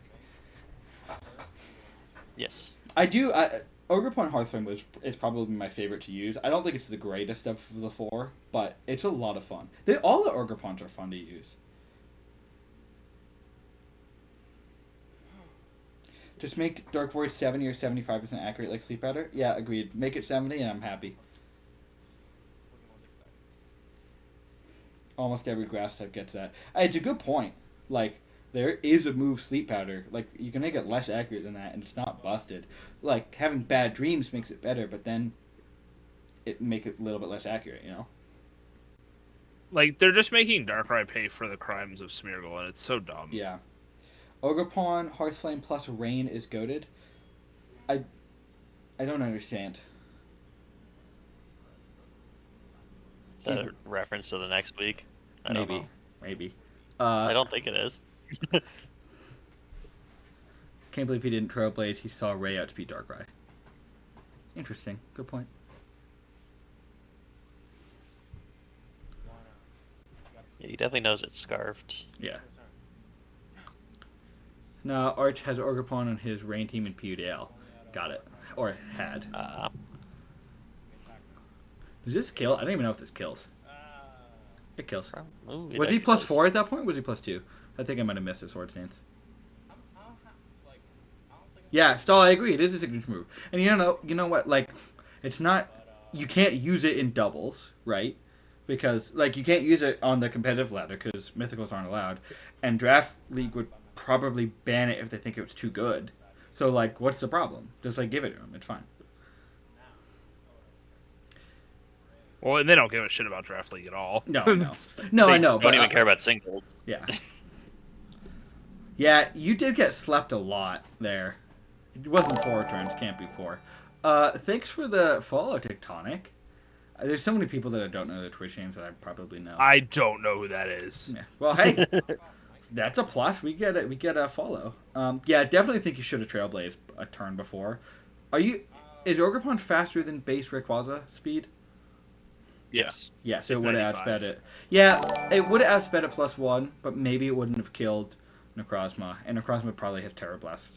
Yes. I do. Ogerpon Hearthstone is probably my favorite to use. I don't think it's the greatest of the 4, but it's a lot of fun. All the Ogerpons are fun to use. Just make Dark Void 70 or 75% accurate like Sleep Powder. Yeah, agreed. Make it 70 and I'm happy. Almost every grass type gets that. It's a good point. Like, there is a move Sleep Powder. Like, you can make it less accurate than that and it's not busted. Like, having bad dreams makes it better, but then it make it a little bit less accurate, you know? Like, they're just making Darkrai pay for the crimes of Smeargle, and it's so dumb. Yeah. Ogerpon, Hearthflame plus Rain is goated. I don't understand. Is that a reference to the next week? I don't know. Maybe. I don't think it is. Can't believe he didn't Trailblaze. He saw Ray out to beat Darkrai. Interesting. Good point. Yeah, he definitely knows it's scarfed. Yeah. No, Arch has Orgrippon on his rain team in PUDL. Got it. Or had. Does this kill? I don't even know if this kills. It kills. Ooh, Was he plus 4 at that point? Or was he plus 2? I think I might have missed his sword stance. Yeah, Stall, I agree. It is a signature move. And you know what? Like, it's not... You can't use it in doubles, right? Because, like, you can't use it on the competitive ladder because mythicals aren't allowed. And Draft League would probably ban it if they think it was too good. So, like, what's the problem? Just, like, give it to them. It's fine. Well, and they don't give a shit about Draft League at all. No, no. No, I know. They don't even care about singles. Yeah. Yeah, you did get slept a lot there. It wasn't 4 turns, can't be 4. Thanks for the follow, Tectonic. There's so many people that I don't know their Twitch names that I probably know. I don't know who that is. Yeah. Well, hey, that's a plus. We get it. We get a follow. Yeah, I definitely think you should have Trailblazed a turn before. Is Orgrippon faster than base Rayquaza speed? Yes. Yeah, so it would have outsped it. Yeah, it would have outsped it +1, but maybe it wouldn't have killed Necrozma, and Necrozma would probably have Terra Blast.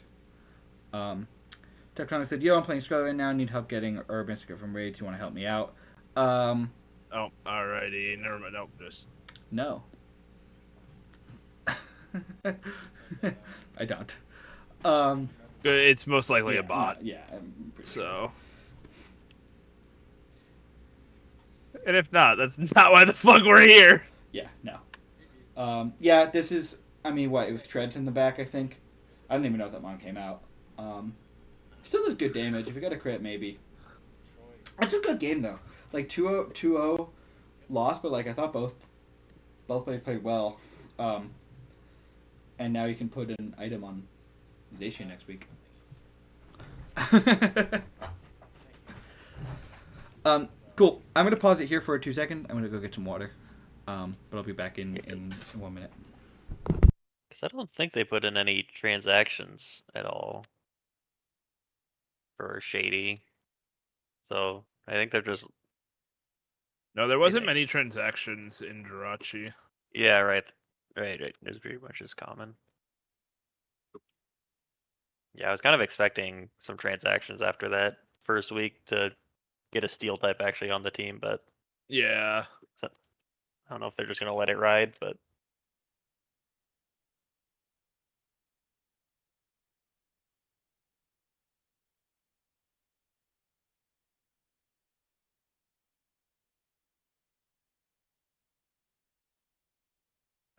Tectonic said, "Yo, I'm playing Scarlet right now. Need help getting Urban to go from raids. You want to help me out?" Oh, alrighty. Never mind. Nope, just... No. I don't. It's most likely a bot. Yeah. So... And if not, that's not why the fuck we're here. Yeah, no. Yeah, this is... I mean, what? It was Treads in the back, I think. I didn't even know if that mon came out. Still does good damage. If you got a crit, maybe. It's a good game, though. Like, 2-0 lost, but, like, I thought both players played well. And now you can put an item on Zacian next week. Cool. I'm going to pause it here for 2 seconds. I'm going to go get some water. But I'll be back in 1 minute. Because I don't think they put in any transactions at all for Shady. So I think they're just... No, there wasn't many transactions in Jirachi. Yeah, right. It's pretty much as common. Yeah, I was kind of expecting some transactions after that first week to get a steel type actually on the team, but yeah, I don't know if they're just gonna let it ride, but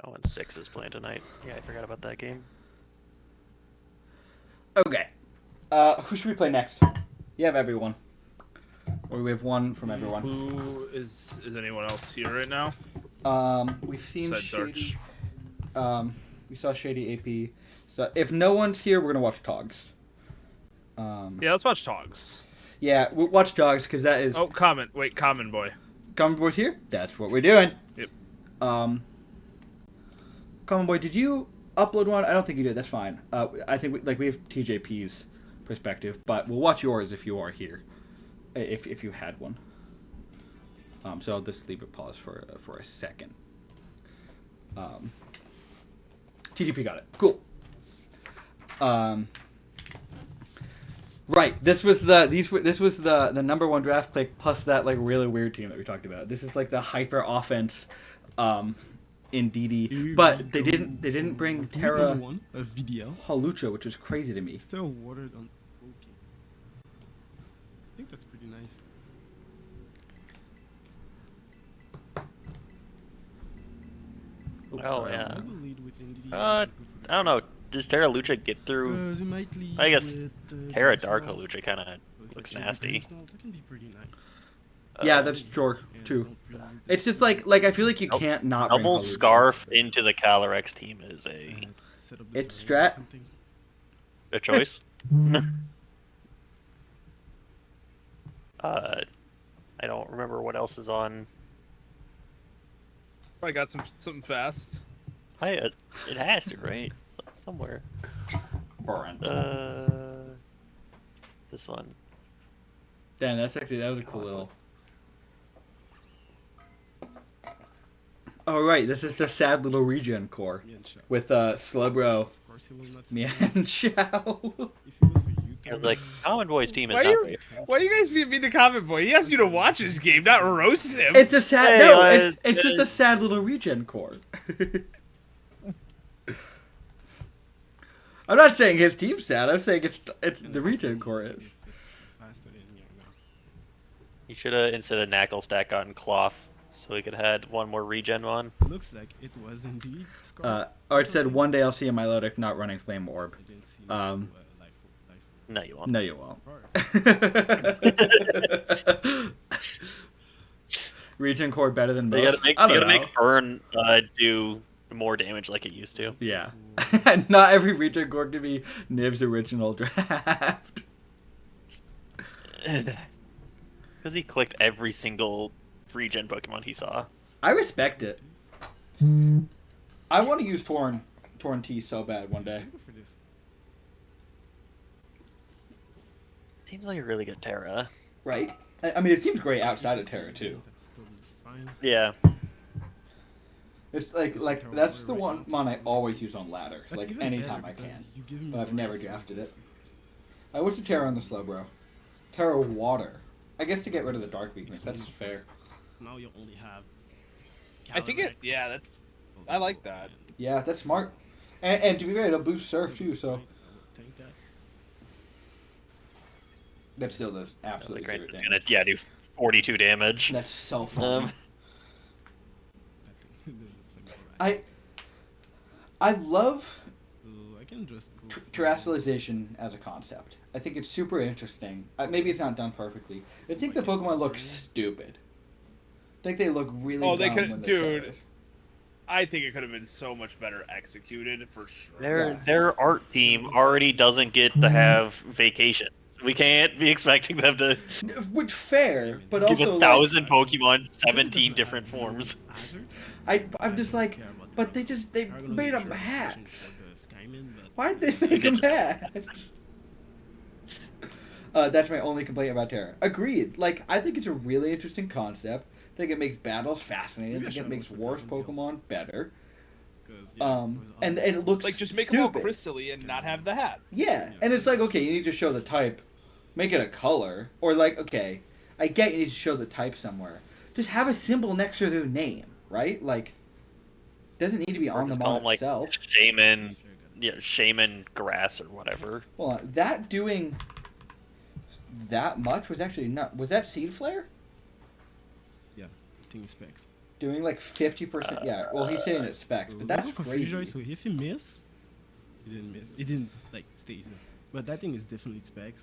oh, and 6 is playing tonight. Yeah, I forgot about that game. Okay. Who should we play next? You have everyone. Or we have one from everyone. Who is anyone else here right now? We've seen Shady. We saw Shady AP. So if no one's here, we're gonna watch Togs. Yeah, let's watch Togs. Yeah, we'll watch Togs because that is. Oh, Common Boy. Common Boy's here. That's what we're doing. Yep. Common Boy, did you upload one? I don't think you did. That's fine. I think we have TJP's perspective, but we'll watch yours if you are here. If you had one. So I'll just leave it pause for a second. TGP got it. Cool. Right. This was the number 1 draft pick plus that like really weird team that we talked about. This is like the hyper offense in DD, but they didn't bring Terra VDL Halucha, which is crazy to me. Still watered on. Okay. I think that's pretty nice. Oh yeah. I will lead with NDD. I don't know. Does Terra Lucha get through? I guess Terra Dark Halucha kind of looks nasty. That can be pretty nice. Yeah, that's Jork too. It's just like I feel like you can't not bring double Halucha. Scarf into the Calyrex team is It's strat. A choice. I don't remember what else is on. I got something fast. It has to, right? Somewhere. Burn. This one. Damn, that was a cool little. Oh right, this is the sad little regen core with Slowbro, Of course, he will not Mian Chow. If it was for you, Yeah, like Common Boy's team is Why not you- very. Why do you guys mean the comment boy? He asked you to watch his game, not roast him. It's a sad Hey, no. guys. It's just a sad little regen core. I'm not saying his team's sad. I'm saying it's the regen core is. It's faster than you know. You should have instead of knuckle stack on cloth, so we could have had one more regen one. Looks like it was indeed Scar. Or it said one day I'll see a Milotic not running Flame Orb. I didn't see um, life. No, you won't. No, you won't. Regen core better than most. You gotta make, I don't know. make burn do more damage like it used to. Yeah. Not every regen core can be Niv's original draft. Because he clicked every single regen Pokemon he saw. I respect it. I want to use Torn T so bad one day. Let's go for this. Seems like a really good Terra. Right? I mean, it seems great outside of Terra too. That's totally fine. Yeah. It's like that's the one I always use on ladder, That's like even anytime better I can. because you give me But I've the never right drafted it. sources. I went to Terra on the Slowbro. Terra Water. I guess to get rid of the dark weakness. That's fair. Now you only have. I think it. Calyrex, Yeah, that's. I like that. Yeah, that's smart. And to be fair, it'll boost Surf too, so I would take that. that still does Like, absolutely granted, zero it's gonna damage. do 42 damage. That's so fun. That thing. It looks like I love so I can just go. for- terrestrialization as a concept. I think it's super interesting. Maybe it's not done perfectly. I think the Pokemon look stupid. I think they look really. Oh, they dumb could- when they're dude. terras. I think it could have been so much better executed for sure. Their art team already doesn't get to have vacation. We can't be expecting them to Which fair, but give also 1,000 Pokemon 17 different forms. I'm just like, but they Are gonna made make them sure hats. for the Skyman, but- Why'd they make them hats? That's my only complaint about Terra. Agreed. Like, I think it's a really interesting concept. I think it makes battles fascinating. I Maybe I think it should makes look worse for Dragon Pokemon better. 'Cause, And it looks Like, just make them all stupid. crystally and not have the hat. Yeah, and it's like, okay, you need to show the type, make it a color, or like, okay, I get you need to show the type somewhere. Just have a symbol next to their name, right? Like, doesn't need to be on the Just call mon them, like, itself. Shaman, yeah, Shaman Grass or whatever. Hold on, that doing that much was actually not. Was that Seed Flare? Yeah, thing specs. Doing like 50%. Yeah, well, he's saying it specs, but that's for crazy. Freejoy, so if you miss, you didn't miss. It didn't like stay. But that thing is definitely specs.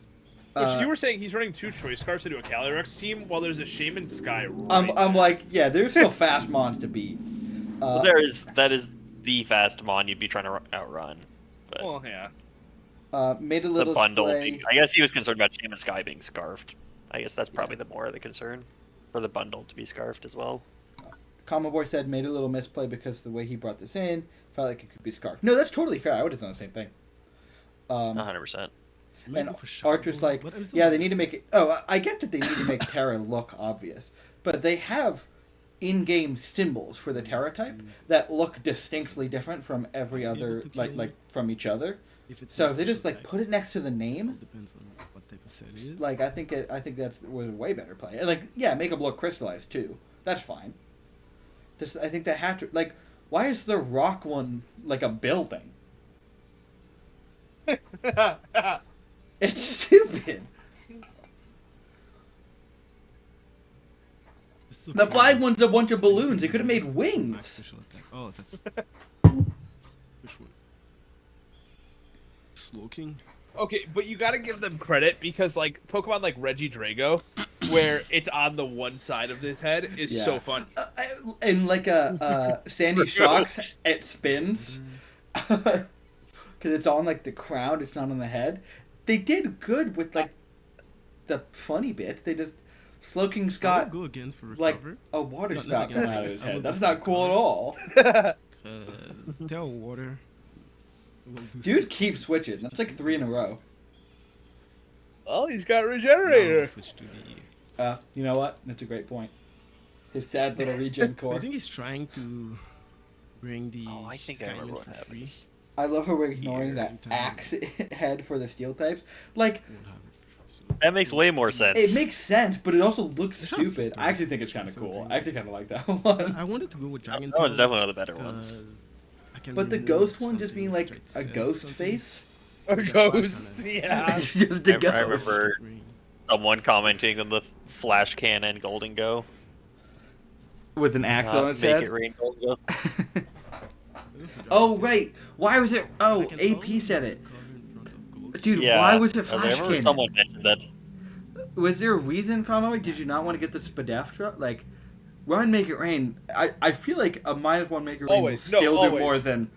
Which you were saying he's running 2 choice scarves to do a Calyrex team, while there's a Shaman Sky. Right I'm there. like, yeah, there's still fast mons to beat. Well, that is the fast mon you'd be trying to outrun. But Well, yeah. Made a the little bundle, display. I guess he was concerned about Shaman Sky being scarfed. I guess that's probably the more of the concern. For the bundle to be scarfed as well. Common Boy said made a little misplay because the way he brought this in felt like it could be scarfed. No, that's totally fair. I would have done the same thing. 100%. And Archer's like, yeah, they need to make it. Oh, I get that they need to make Terra look obvious, but they have in-game symbols for the Terra type that look distinctly different from every other, like from each other. So if they just like put it next to the name, Depends on what type of set it is. like I think that was a way better play. And like, yeah, make them look crystallized too. That's fine. Just I think they have to like. Why is the rock one like a building? It's stupid. The flag one's a bunch of balloons. They could have made wings. Oh, that's which one? Slowking. Okay, but you gotta give them credit because, like, Pokemon like Regidrago, where it's on the one side of his head, is Yeah. so fun. And like a Sandy Shocks, it spins because it's on like the crown. It's not on the head. They did good with like the funny bit. They just Slowking's got go against for like recover. a water No, spout not again. coming out of his I head. will That's go not for cool at all. Tell water. Will do Dude 60. keeps switching. That's like 3 in a row. Oh, he's got Now regenerator. I'll switch to the. You know what? That's a great point. His sad little regen I core. think he's trying to bring the. Oh, I think I remember Skyman what for free. happens. I love how we're ignoring Here, that in time. axe head for the steel types. Like, Won't have it for free, so That makes way more sense. it makes sense, but it also looks It's not stupid. I actually think it's kind of cool. I actually kind of like that one. I wanted to go with Dragon That one's Tail definitely one of the better ones. 'cause I can But the remove ghost one just something being if like I tried to a set ghost something. face. A ghost, yeah. It's just a I ghost. remember someone commenting on the Flash Cannon Golden Go. With an axe on its Make head. it rain Golden Go. Oh, right. Why was it? Oh, AP said it. Dude, Yeah, why was it I Flash remember Cannon? someone mentioned that. Was there a reason, Conway? Did you not want to get the Spadef drop? Like, run, make it rain. I feel like a -1 make it rain Always. will No, still do always. more than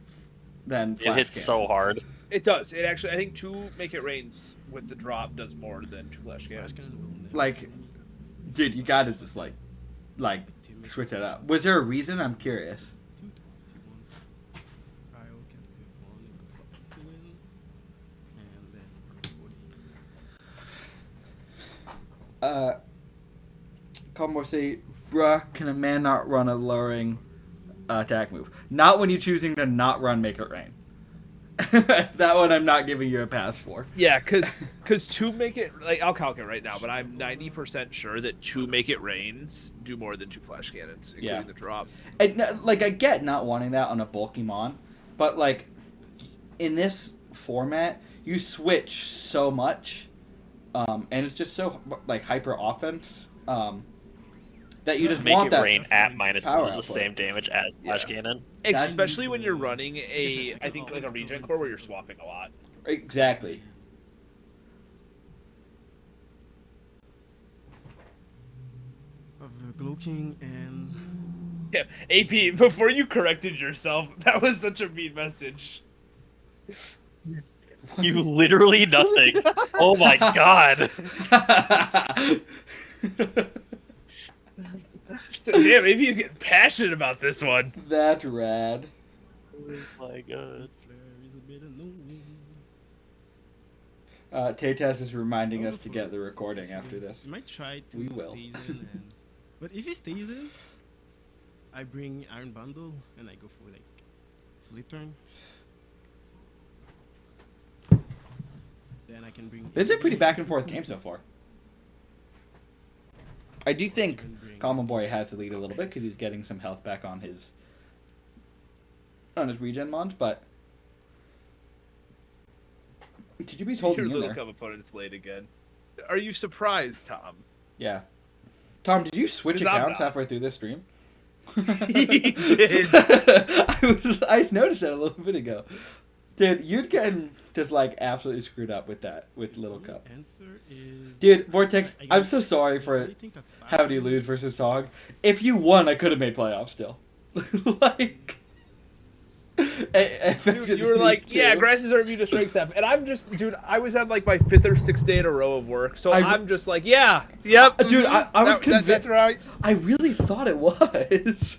It Flash hits Cannon. so hard. It does. It actually, I think 2 Make It Rains with the drop does more than 2 Flash Cannons. Like, dude, you gotta just like switch that up. Was there a reason? I'm curious. Conmore say, bruh, can a man not run a lowering attack move? Not when you're choosing to not run Make It Rain. That one I'm not giving you a pass for. Yeah, because 2 Make It, like, I'll calculate right now, but I'm 90% sure that 2 Make It Rains do more than 2 Flash Cannons, including Yeah. the drop. And, like, I get not wanting that on a bulky mon, but, like, in this format, you switch so much, and it's just so, like, hyper offense, that you just Make want it that rain at -1 is the output. same damage as Flash Yeah. Cannon. Especially when you're running I think, like a regen core where you're swapping a lot. Exactly. Of the Glow King and Yeah, AP, before you corrected yourself, that was such a mean message. You literally nothing. Oh my god. So, damn, AP is getting passionate about this one. That's rad. Oh my god. Flare is a bit annoying. Tay-Taz is reminding us to get the recording after this. I might try to We will. stays in and... But if he stays in, I bring Iron Bundle and I go for like flip turn. Then I can bring. This is a pretty back and forth game so far. I do think Common Boy has the lead a little bit because he's getting some health back on his regen mons, but TGB's holding Your in little there. cup opponent's late again. Are you surprised, Tom? Yeah. Tom, did you switch 'Cause I'm accounts not. halfway through this stream? He did. I noticed that a little bit ago. Dude, you'd getting just like absolutely screwed up with that with Little Cup. Answer is. Dude, Vortex, I I'm guess- so sorry I for really think that's fine. having you lose versus Dog. If you won, I could have made playoffs still. Like, You were like, yeah, grasses are immune to strike step, and I'm just, dude. I was at like my 5th or 6th day in a row of work, so I'm just like, yeah, yep, Dude, I was convinced. That's right. I really thought it was.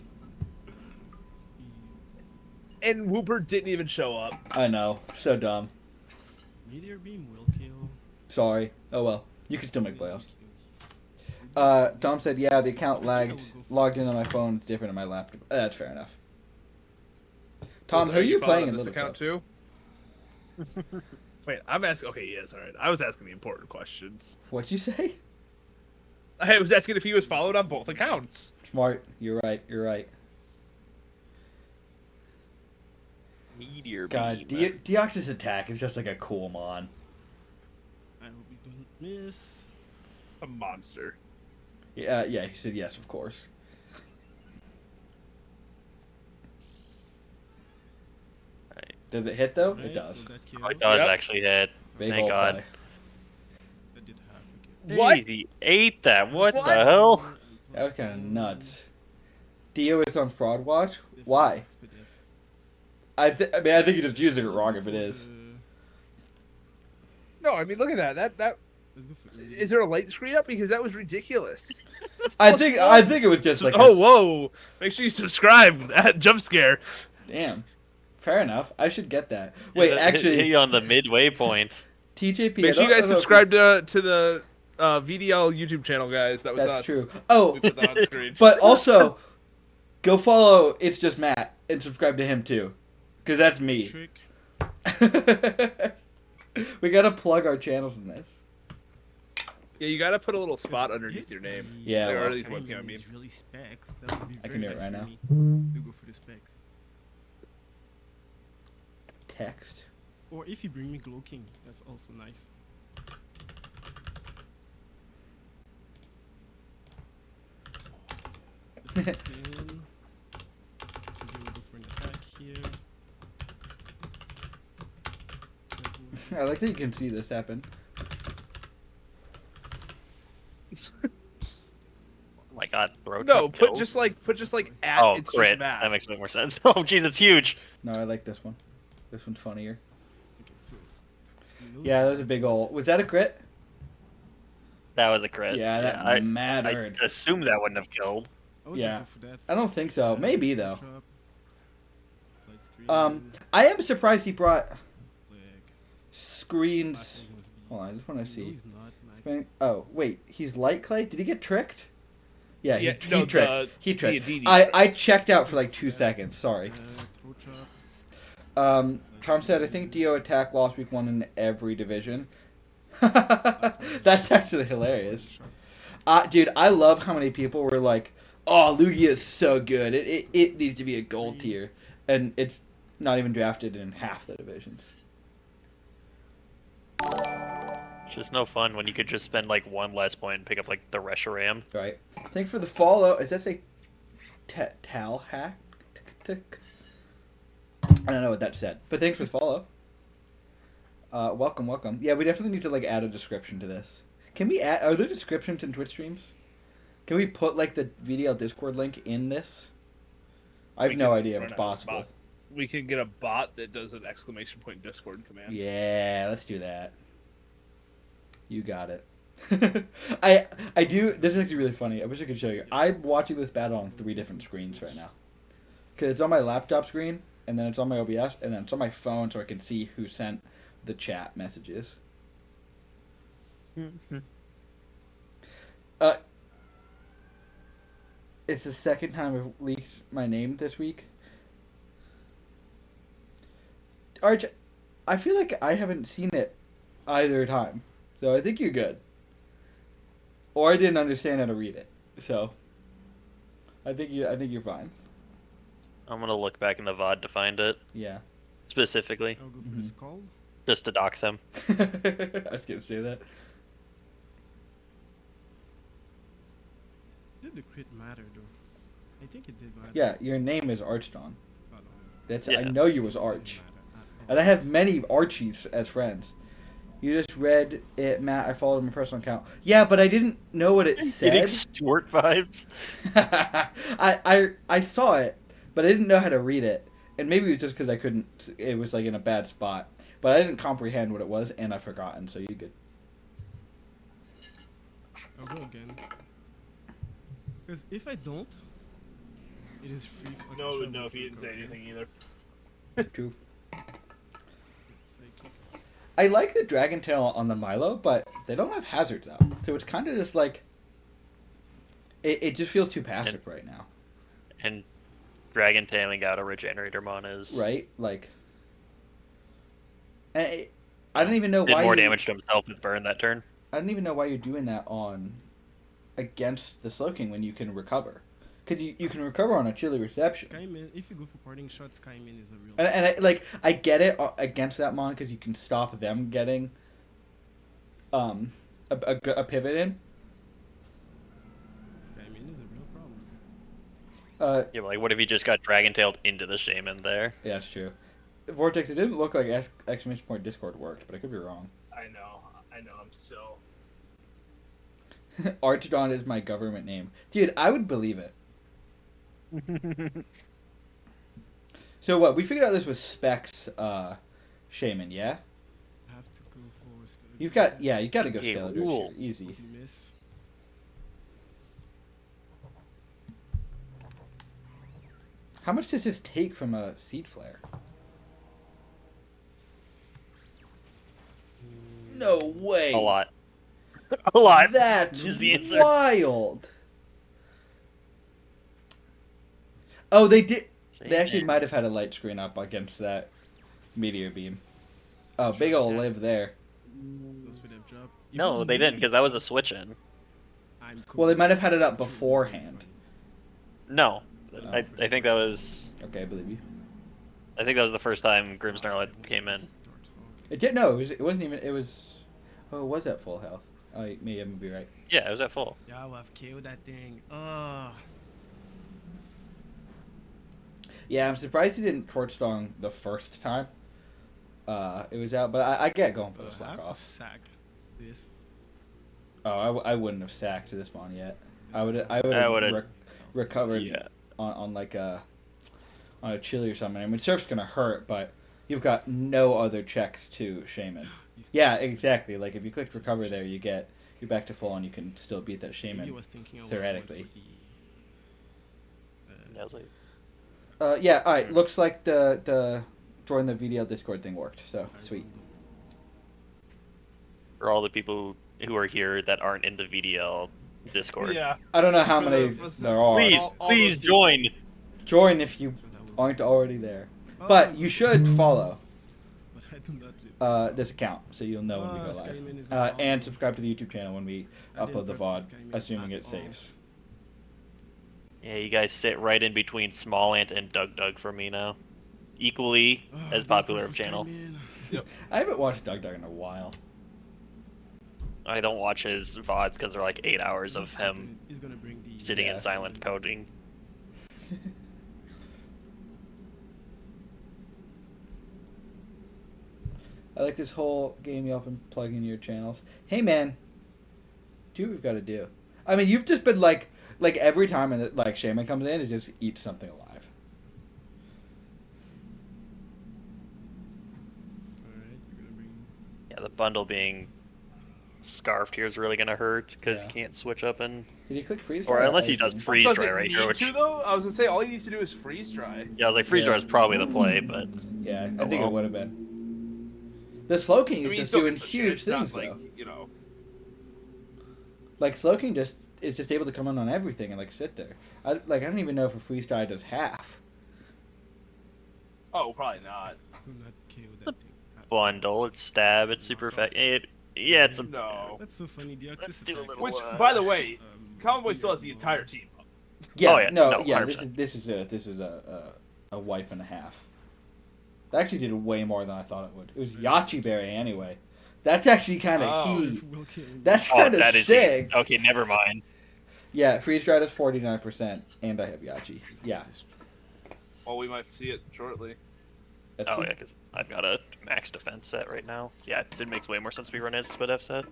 And Whooper didn't even show up. I know, so dumb. Meteor Beam will kill. Sorry. Oh well, you can still make playoffs. Tom said, yeah, the account logged in on my phone. It's different on my laptop. That's fair enough. Tom, who are you playing in this Little account Cup? too? Wait, I'm asking. Okay, yes, all right. I was asking the important questions. What'd you say? I was asking if he was followed on both accounts. Smart. You're right. You're right. Meteor God, beam. Deoxys attack is just like a cool mon. I hope we don't miss. A monster. Yeah, he said yes, of course. Does it hit though? It Right, does. will that kill? Oh, it does Yep. actually hit. Big Thank ol' God. play. That did half a kill. What? He ate that. What What? the hell? That was kind of nuts. Dio is on fraud watch. Why? I mean, I think you're just using it wrong if it is. No, I mean, look at that. That Let's go for is there a light screen up because that was ridiculous. I think it was just like. Oh, whoa! Make sure you subscribe. That jump scare. Damn. Fair enough. I should get that. Wait, Hit actually, you on the midway point. TJP. Make sure you guys subscribe to the VDL YouTube channel, guys. That was us. That's true. Oh, We put that on screen. but also, go follow It's Just Matt and subscribe to him too, because that's me. Trick. We gotta plug our channels in this. Yeah, you gotta put a little spot underneath your name. Yeah, There well, are these Skyrim webcam is memes. really specs. That would be I very can do it nice right for now. me to go for the specs. Text. Or if you bring me Glow King, that's also nice. Just stay in. Maybe we'll go for an attack here. I like that you can see this happen. Oh my god, throw No, truck put kills? just like at Oh, it's crit. just Matt. That makes way more sense. Oh, geez, that's huge. No, I like this one. This one's funnier. Okay, so no- Yeah, that was a big ol'. Was that a crit? That was a crit. Yeah, that I mattered. assume that wouldn't have killed. I would Yeah. just go for that. I don't think so. Maybe though. Chop, light screen, I am surprised he brought leg. screens. Last one was B. Hold on, I just want to No, see. he's not, Max. Oh wait, he's light clay. Did he get tricked? Yeah, Yeah, he no, tricked. He tricked. D&D I checked out for like 2 seconds. Sorry. Throw chop. Tom said, I think Dio attack lost week 1 in every division. That's actually hilarious. Dude, I love how many people were like, oh, Lugia is so good. It needs to be a gold tier. And it's not even drafted in half the divisions. It's just no fun when you could just spend like one less point and pick up like the Reshiram. Right. Thanks for the follow. Does that say Tal hack? I don't know what that said. But thanks for the follow. Welcome. Yeah, we definitely need to like add a description to this. Can we add? Are there descriptions in Twitch streams? Can we put like the VDL Discord link in this? I have no idea if it's possible. We can get a bot that does an exclamation point Discord command. Yeah, let's do that. You got it. I do. This is actually really funny. I wish I could show you. I'm watching this battle on 3 different screens right now. Because it's on my laptop screen, and then it's on my OBS, and then it's on my phone, so I can see who sent the chat messages. It's the second time I've leaked my name this week. Arch, I feel like I haven't seen it either time, so I think you're good. Or I didn't understand how to read it, so I think you're fine. I'm gonna look back in the VOD to find it Yeah. specifically, I'll go for the skull. just to dox him. I was gonna say that. Did the crit matter though? I think it did matter. Yeah, your name is Archdawn. Oh, no. That's Yeah. I know you was It didn't Arch, matter at all. and I have many Archies as friends. You just read it, Matt. I followed my personal account. Yeah, but I didn't know what it Getting said. Stuart vibes. I saw it, but I didn't know how to read it, and maybe it was just because I couldn't. It was like in a bad spot, but I didn't comprehend what it was, and I've forgotten. So you good? I'll go again. Because if I don't, it is free. Okay, No, sure, no, I'll if he didn't say go. anything either. True. Like, I like the Dragon Tail on the Milo, but they don't have hazards though, so it's kind of just like. It just feels too passive right now. And Dragon Tailing out a Regenerator Mon is Right, like. I don't even know did why. more damage to himself with burn that turn. I don't even know why you're doing that on against the Slowking when you can recover. Because you can recover on a chilly reception. Skyman, if you go for parting shot, Skyman is a real. And I get it against that mon because you can stop them getting a pivot in. Skyman is a real problem. Yeah, but like what if he just got Dragon Tailed into the Shaman there? Yeah, that's true. Vortex, it didn't look like exclamation point Discord worked, but I could be wrong. I know, I'm still. Archdawn is my government name. Dude, I would believe it. So what? We figured out this was Specs Shaman, yeah? I have to go for. You got to go Okay, Scalar cool. here. Easy. You miss. How much does this take from a Seed Flare? No way. A lot. A lot. That's is the answer. wild. Oh, they did. They actually Shaymin. might have had a light screen up against that meteor beam. Oh, big ol' live there. Those would have dropped. No, Even they didn't, me, because that was a switch in. I'm cool. Well, they might have had it up beforehand. No. Oh. I think that was... Okay, I believe you. I think that was the first time Grimsnarlet came in. It did. No, it wasn't even. It was. Oh, it was at full health. Oh, maybe I'm gonna be right. Yeah, it was at full. Yeah, I would have killed that thing. Oh. Yeah, I'm surprised he didn't Torchstone the first time. It was out, but I get going for the I slack have to off. sack this. Oh, I wouldn't have sacked this one yet. I would I have would've- recovered Yeah. on like on a chili or something. I mean, surf's gonna hurt, but you've got no other checks to Shaman. Yeah, exactly. Like if you click recover there, you're back to full, and you can still beat that Maybe Shaman. was thinking of theoretically. going for Yeah, I was like, Yeah. All right. Looks like the join the VDL Discord thing worked. So sweet. for all the people who are here that aren't in the VDL Discord. Yeah. I don't know how For many the- there are. Please, All please those people. join. Join if you aren't already there. Oh, But you should follow But I do not live. this account so you'll know when we go Skyrim is live. on. And subscribe to the YouTube channel when we I didn't upload the prefer VOD, Skyrim assuming at it all. saves. Yeah, you guys sit right in between Small Ant and Doug for me now. Equally Oh, I as didn't popular prefer of channel. Skyrim. I haven't watched Doug in a while. I don't watch his VODs because they're like 8 hours of him He's gonna bring the sitting Yeah. in silent coding. I like this whole game you often plug in your channels. Hey man, do what we've got to do. I mean, you've just been like every time like Shaman comes in, it just eats something alive. Alright, you're gonna bring. Yeah, the bundle being scarfed here is really gonna hurt because Yeah. you can't switch up and Did he click freeze? or dry? unless I he does didn't. freeze Does dry it right need here. Which to though? I was gonna say all he needs to do is freeze dry. yeah, I was like freeze Yeah. dry is probably the play, but Yeah, I Oh, think well. it would have been. The Slow King is I mean, just still doing gets a huge chance, not things like, though. you know. Like Slow King is just able to come in on everything and like sit there. I don't even know if a freeze dry does half. Oh, probably not. Do not kill that thing. bundle, it's stab, it's super effective. Yeah, it's a No. That's so funny. The Let's Axis do a attack. little, Which, by the way, Um, Cowboy still has the entire team up. Yeah, Oh, yeah. no, No, yeah. 100%. This is a wipe and a half. That actually did way more than I thought it would. It was Yachi Berry anyway. That's actually kind of Oh. heat. Will kill me. That's oh, kind of that is sick. okay. Never mind. Yeah, freeze dried is 49%, and I have Yachi. Yeah, Well, we might see it shortly. that's Oh true. yeah, because I've got a max defense set right now. Yeah, it makes way more sense to be running a split F set.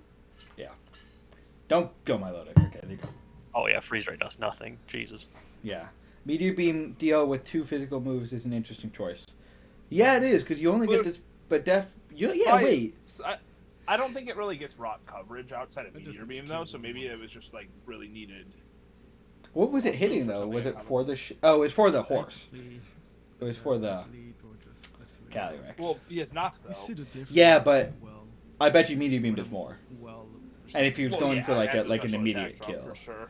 Don't go my loading. Okay, there you go. Oh yeah, freeze ray does nothing. Jesus. Yeah, Meteor Beam deal with 2 physical moves is an interesting choice. Yeah, it is because you only get But- this. But yeah, Probably- wait. I don't think it really gets rock coverage outside of That Meteor doesn't Beam kill though, so me. maybe it was just like really needed. What was it hitting for though? something Was it uncommon. for the? Oh, it's for the I horse. play It was for the athlete or just athlete. Calyrex. Well, he has knocked You though. see the difference. Yeah, but well, I bet you Meteor Beam does more. well. And if he was Well, going yeah, for like and a the like an special immediate attack drop kill, for sure.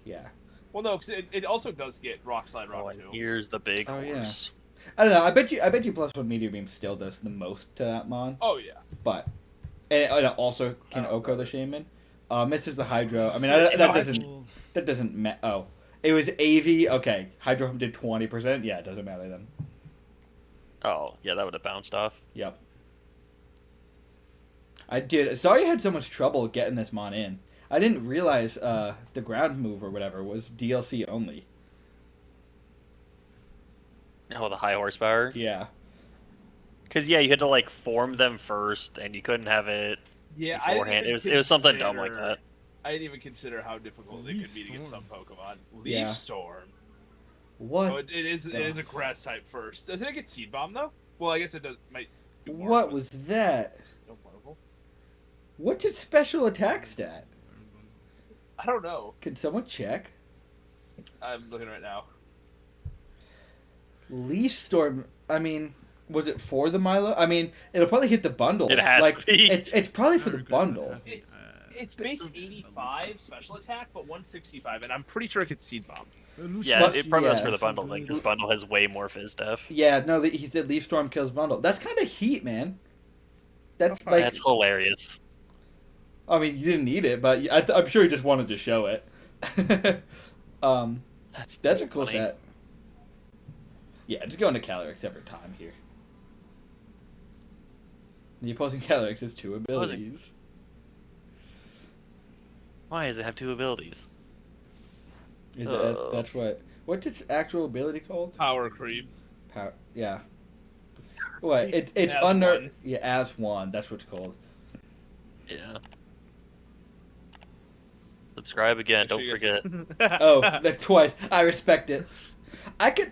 yeah. Well, no, because it also does get rock slide Oh, rock and too. here's the big Oh, yeah. horse. I don't know. I bet you plus one Meteor Beam still does the most to that mon, Oh yeah. but and it also can Oh, Oko the Shaman. Misses the Hydro. I mean, So, that no, doesn't oh, it was AV. Okay, Hydro did 20%. Yeah, it doesn't matter then. Oh yeah, that would have bounced off. Yep. Sorry, I had so much trouble getting this mon in. I didn't realize the ground move or whatever was DLC only. Oh, the high horsepower. Yeah. Because yeah, you had to like form them first, and you couldn't have it Yeah, beforehand. It was something dumb like that. I didn't even consider how difficult it Leaf could be to get some Storm. Pokemon. Leaf Yeah. Storm. What? Oh, it is a grass type first. Doesn't it get Seed Bomb though? Well, I guess it does. Might. do more, What but was that? no Marvel. What's its special attack stat? I don't know. Can someone check? I'm looking right now. Leaf Storm. I mean, Was it for the Milo? I mean, it'll probably hit the bundle. It has like, to be. It's probably for No, the we're gonna bundle. have it, It's base 85 special attack, but 165, and I'm pretty sure it could seed bomb. Yeah, it probably was yeah, for the so bundle. Like, good. this bundle has way more fizz def. Yeah, no, he said Leaf Storm kills bundle. That's kind of heat, man. That's like, That's hilarious. I mean, you didn't need it, but I'm sure he just wanted to show it. That's a cool funny. set. Yeah, just go into Calyrex every time here. The opposing Calyrex has 2 abilities. Why does it have 2 abilities? That's what. What's its actual ability called? Power creep. Power. Yeah. What? It's As under. one. Yeah, as one. That's what it's called. Yeah. Subscribe again. Don't Make sure forget. you guys- Oh, like twice. I respect it.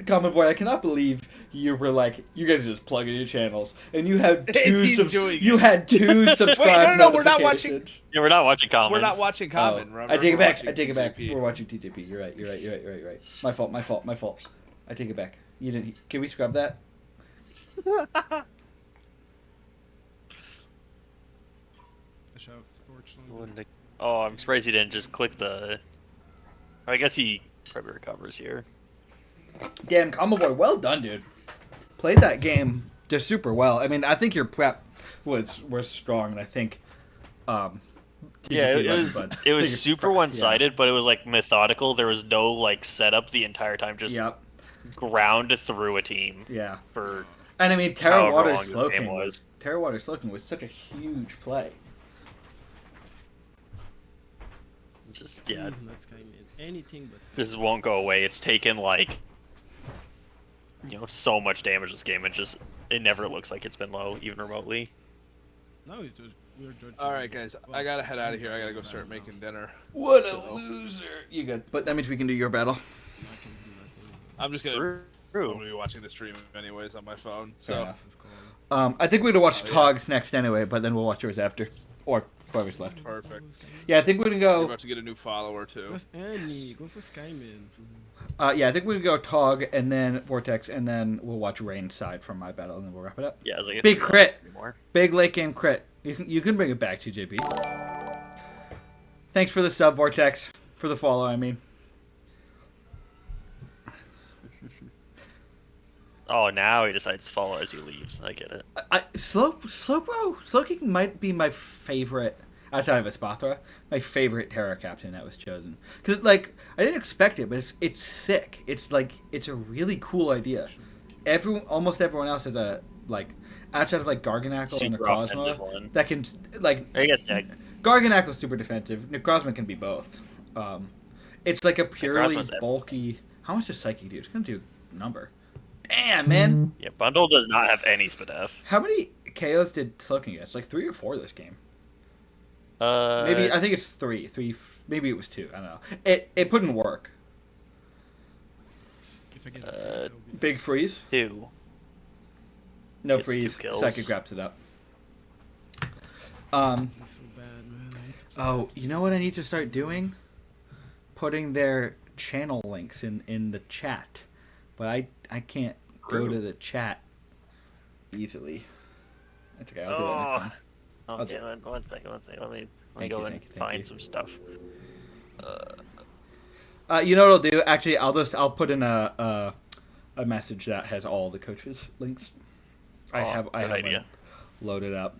Comment boy, I cannot believe you were like, you guys are just plugging your channels, and you had He's doing it. you had 2 subscribe no, we're not watching- notifications. Yeah, we're not watching comments. We're not watching common. Oh, remember? I take it We're back. watching I take it back. TJP. We're watching TJP. You're right. My fault. I take it back. You didn't. Can we scrub that? Oh, I'm surprised he didn't just click the... I guess he probably recovers here. Damn, Combo Boy, well done, dude. Played that game just super well. I mean, I think your prep was strong, and I think Yeah, TJP it was but I it was think your super prep- one-sided, but it was like methodical. There was no like setup the entire time. Just Yep. ground through a team Yeah. for And I mean, Terra However Water long this Slow game King was. Terra Water Slow King was such a huge play. just yeah. Not Skyman. Anything but Skyman. This won't go away. It's taken like so much damage this game. It never looks like it's been low even remotely. No, it's just we're judging. All right, guys, I gotta head out of here. I gotta go start making dinner. What a loser! You good? But that means we can do your battle. I'm just gonna. True. I'm gonna be watching the stream anyways on my phone. Fair So enough. Let's call him. I think we're gonna watch Oh, yeah. Togs next anyway, but then we'll watch yours after, or whoever's left. perfect. Yeah, I think we're gonna We're go. about to get a new follower too. Press any. Go for Skyman. Yeah, I think we're gonna go Tog and then Vortex, and then we'll watch Rain's side from my battle, and then we'll wrap it up. Yeah, I was like, Big crit. anymore. Big late game crit. You can bring it back, TJP. Thanks for the sub, Vortex. For the follow, I mean. Oh, now he decides to follow as he leaves. I get it. Slow King might be my favorite outside of Espathra. My favorite Terror Captain that was chosen because like I didn't expect it, but it's sick. It's like it's a really cool idea. Almost everyone else has a like outside of like Garganackle and Super offensive Necrozma one. that can like I guess yeah. Garganackle's super defensive. Necrozma can be both. It's like a purely Necrozma's bulky. How much does Psychic do? It's gonna do a number. Damn, man. Yeah, bundle does not have any spadef. How many KOs did Slow King get? It's like 3 or 4 this game. Uh, Maybe I think it's 3. Maybe it was 2. I don't know. It put in work. If I get Big freeze. 2. No Gets 2 freeze. kills. Psychic wraps it up. That's so bad, man. Oh, you know what I need to start doing? Putting their channel links in the chat. But I can't go to the chat easily. That's okay. I'll do that next time. Okay, one second. Let me Thank go you, and thank you, thank find you. some stuff. You know what I'll do? Actually, I'll put in a message that has all the coaches' links. I have good idea. one loaded up.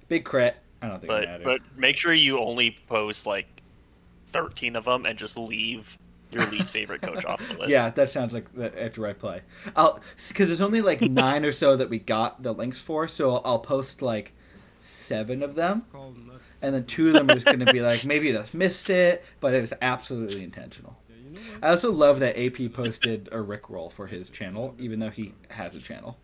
Big crit. I don't think it matters. But make sure you only post like 13 of them and just leave your least favorite coach off the list. Yeah, that sounds like after I play. Because there's only like 9 or so that we got the links for, so I'll post like 7 of them, Called not. and then 2 of them are just going to be like maybe you just missed it, but it was absolutely intentional. Yeah, you know what? I also love that AP posted a Rickroll for his channel, even though he has a channel.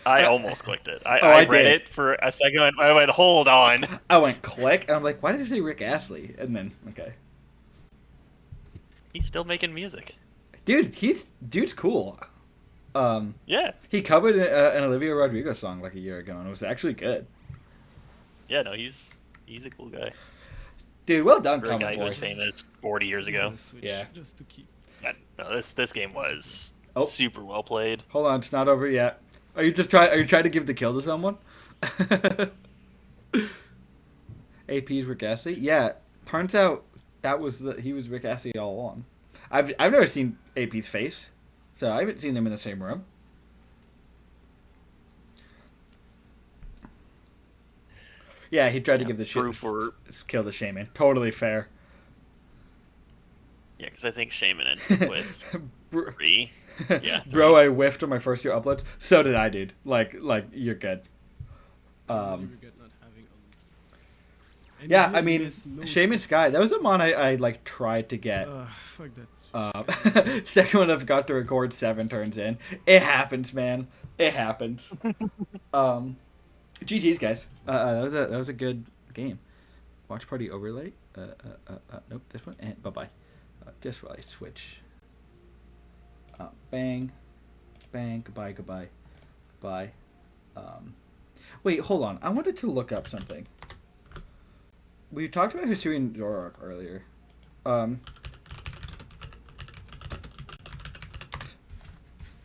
I almost clicked it. I I read did. it for a second. I went, hold on. I went click, and I'm like, why did it say Rick Astley? And then, okay. He's still making music. Dude's cool. Yeah. He covered an Olivia Rodrigo song like a year ago, and it was actually good. Yeah, no, he's a cool guy. Dude, well done, For a guy Comic who Boy. was famous 40 years He's ago. gonna switch Yeah. Just to keep. No, this game was Oh. super well played. Hold on, it's not over yet. Are you trying to give the kill to someone? AP's Rick Astley? Yeah. Turns out he was Rick Astley all along. I've never seen AP's face, so I haven't seen them in the same room. Yeah, he tried to give the kill to Shaman. Totally fair. Yeah, because I think Shaman ended with 3. Yeah, 3. Bro, I whiffed on my first year uploads. So did I, dude. Like you're good. Yeah, I mean, Shaman Sky. That was a mon I like tried to get. Fuck that. Second one I've got to record 7 turns in. It happens, man. It happens. GG's, guys. That was a good game. Watch party overlay. Nope, this one. And bye bye. Just while I switch. Bang, bang. Goodbye, goodbye, goodbye. Wait, hold on. I wanted to look up something. We talked about Hisuian Zorok earlier.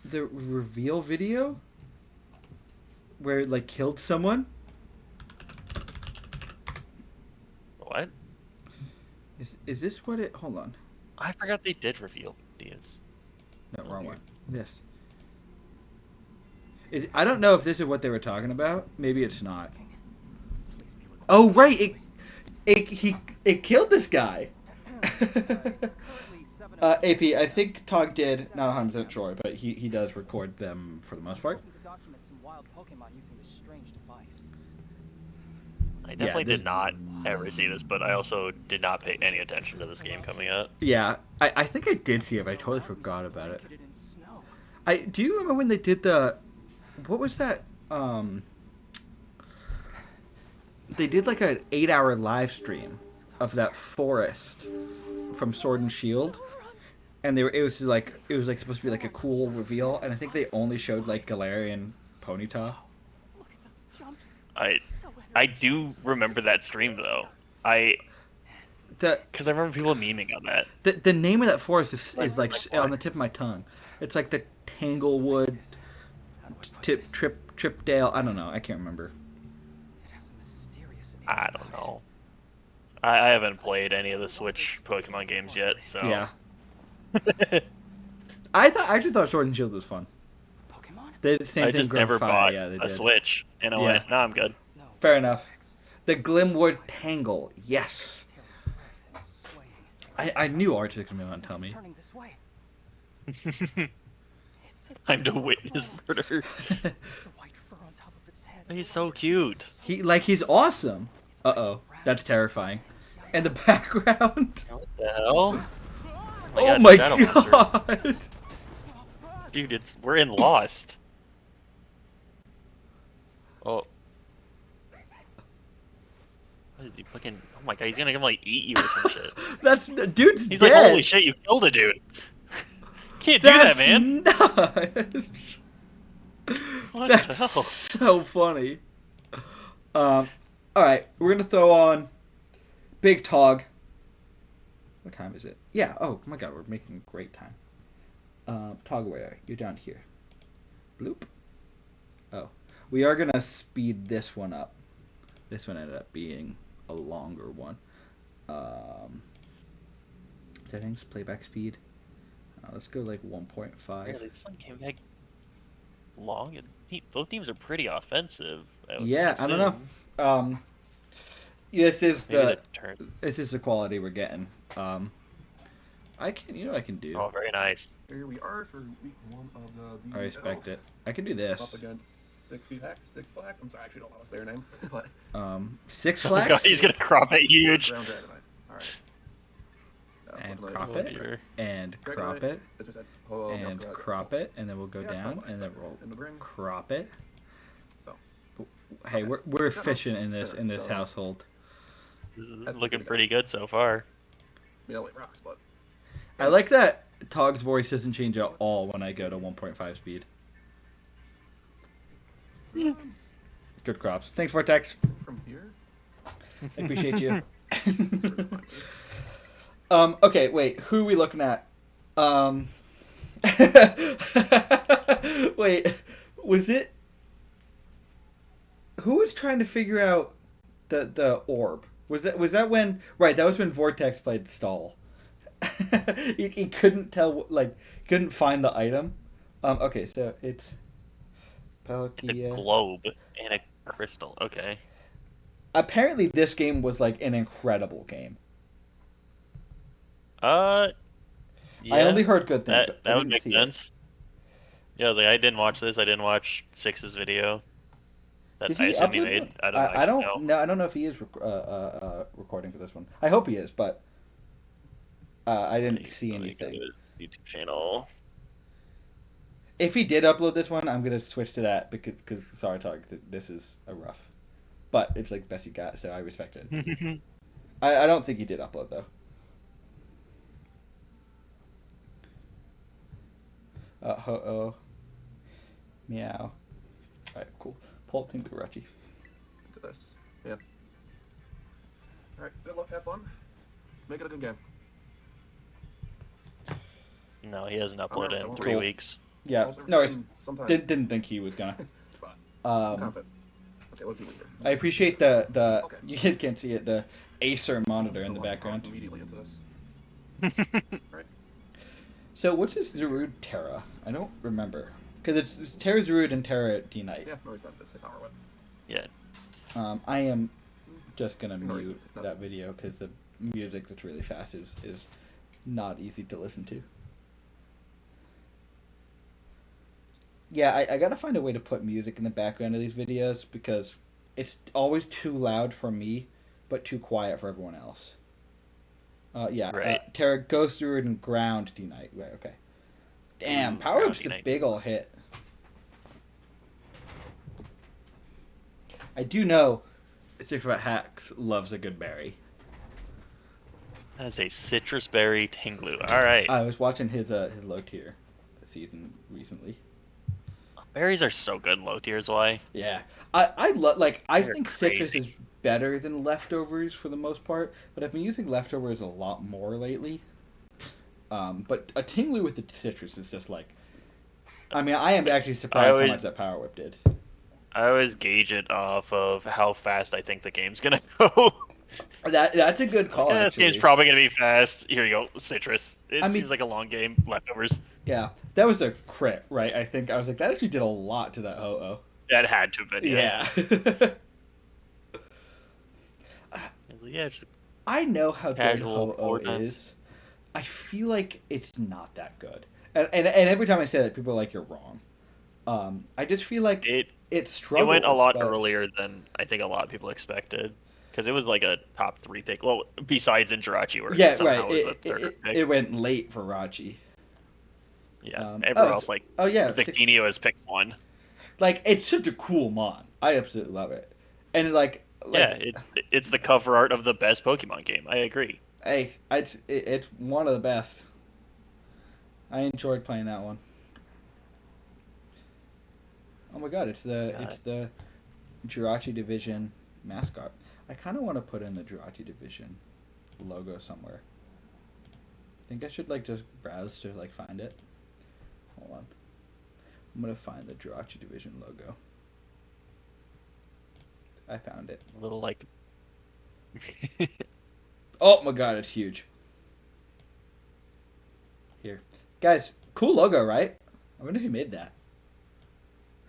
The reveal video where it like killed someone. What? Is this what it? Hold on. I forgot they did reveal videos. No, wrong one. This. I don't know if this is what they were talking about. Maybe it's not. Oh right, it killed this guy. AP, I think Tog did, not 100% sure, but he does record them for the most part. I definitely did not ever see this, but I also did not pay any attention to this game coming up. Yeah, I think I did see it, but I totally forgot about it. Do you remember when they did the, what was that? They did like an 8-hour live stream of that forest from Sword and Shield, and it was like supposed to be like a cool reveal, and I think they only showed like Galarian Ponyta. I do remember that stream though. Because I remember people memeing on that. The name of that forest is like on the tip of my tongue. It's like the Tanglewood, Tripdale. I don't know. I can't remember. I don't know. I haven't played any of the Switch Pokemon games yet, so yeah. I actually thought Sword and Shield was fun. They did the same thing. I just never bought a a Switch, and I went, no, I'm good. Fair enough. The Glimwood Tangle, yes. I knew Arctic was going to tell me. Time to witness murder. He's so cute. He's awesome. Uh-oh, that's terrifying. And the background. What the hell? Oh my god. Dude, we're in Lost. Oh. What did he fucking... Oh my god, he's gonna come like eat you or some shit. Dude's He's dead. like, holy shit, you killed a dude. Can't do that, man. Nuts. What That's the hell? So funny. Alright, we're gonna throw on Big Tog. What time is it? Yeah, oh my god, we're making great time. Tog, where are you? You're down here. Bloop. Oh. We are gonna speed this one up. This one ended up being a longer one. Settings, playback speed. Let's go like 1.5. Yeah, this one came back long, and both teams are pretty offensive. Yeah, I don't know. This is the quality we're getting. You know what I can do? Oh, very nice. Here we are for week 1 of the VDL. I respect it. I can do this. Up against Six Flags. I'm sorry, I actually don't know what's their name. But Six Oh Flags. god, he's gonna crop it huge. Round Dragonite. All right. And crop it, and crop it, and crop it, and then we'll go down, and then we'll crop it. So, hey, we're efficient in this household. This is looking pretty good so far. Rocks, but I like that Tog's voice doesn't change at all when I go to 1.5 speed. Good crops. Thanks, Vortex. From here, I appreciate you. Okay, wait. Who are we looking at? Wait, was it? Who was trying to figure out the orb? Was that when? Right, that was when Vortex played Stall. he couldn't tell, like, couldn't find the item. Okay, so it's Palkia. A globe and a crystal. Okay. Apparently, this game was like an incredible game. Yeah, I only heard good things. That would make sense. Yeah, like I didn't watch this. I didn't watch Six's video. That I assume he made. I don't know. I don't know if he is recording for this one. I hope he is, but I didn't see anything. YouTube channel. If he did upload this one, I'm gonna switch to that because sorry, Tog, this is a rough, but it's like the best you got, so I respect it. I don't think he did upload though. Ho-oh. Meow. Alright, cool. Polting Jirachi. To this. Yeah. Alright, good luck, have fun. Make it a good game. No, he hasn't uploaded in 3 weeks. Yeah, no, I didn't think he was gonna. Confident. Okay, what's he leader? I appreciate the Okay. You guys can't see it, the Acer monitor in the background. Immediately into this. Right. So what's this Zarude Terra? I don't remember. Because it's Terra Zarude and Terra D-Knight. Yeah, no, he's not this. His power whip. Yeah. I am just gonna mute that video because the music that's really fast is not easy to listen to. Yeah, I gotta find a way to put music in the background of these videos because it's always too loud for me, but too quiet for everyone else. Right. Terra Ghost Druid and Ground D-Knight. Right, okay. Damn, Power Up's a big ol' hit. I do know Six About Hacks loves a good berry. That's a citrus berry Tinglu. Alright. I was watching his low tier season recently. Berries are so good in low tiers, why? Yeah. I think crazy. citrus is better than leftovers for the most part, but I've been using leftovers a lot more lately. But a Tinglu with the citrus is just like, I mean, I am actually surprised how much that Power Whip did. I always gauge it off of how fast I think the game's gonna go. That's a good call. This game's probably gonna be fast. Here you go, citrus. It seems like a long game. Leftovers. Yeah, that was a crit, right? I think I was like, that actually did a lot to that Ho-Oh. That had to have been. Yeah. Just I know how good casual Ho-Oh is. I feel like it's not that good, and every time I say that, people are like, "You're wrong." I just feel like it struggles. It went a lot earlier than I think a lot of people expected, because it was like a top 3 pick. Well, besides in Jirachi, where it went late for Rachi. Yeah, everyone else Victini has picked 1. Like, it's such a cool mon. I absolutely love it, and yeah, it's the cover art of the best Pokemon game. I agree. Hey, it's one of the best. I enjoyed playing that one. Oh my god, it's the Jirachi Division mascot. I kind of want to put in the Jirachi Division logo somewhere. I think I should just browse to find it. Hold on. I'm gonna find the Jirachi Division logo. I found it. A little Oh my god, it's huge. Here. Guys, cool logo, right? I wonder who made that.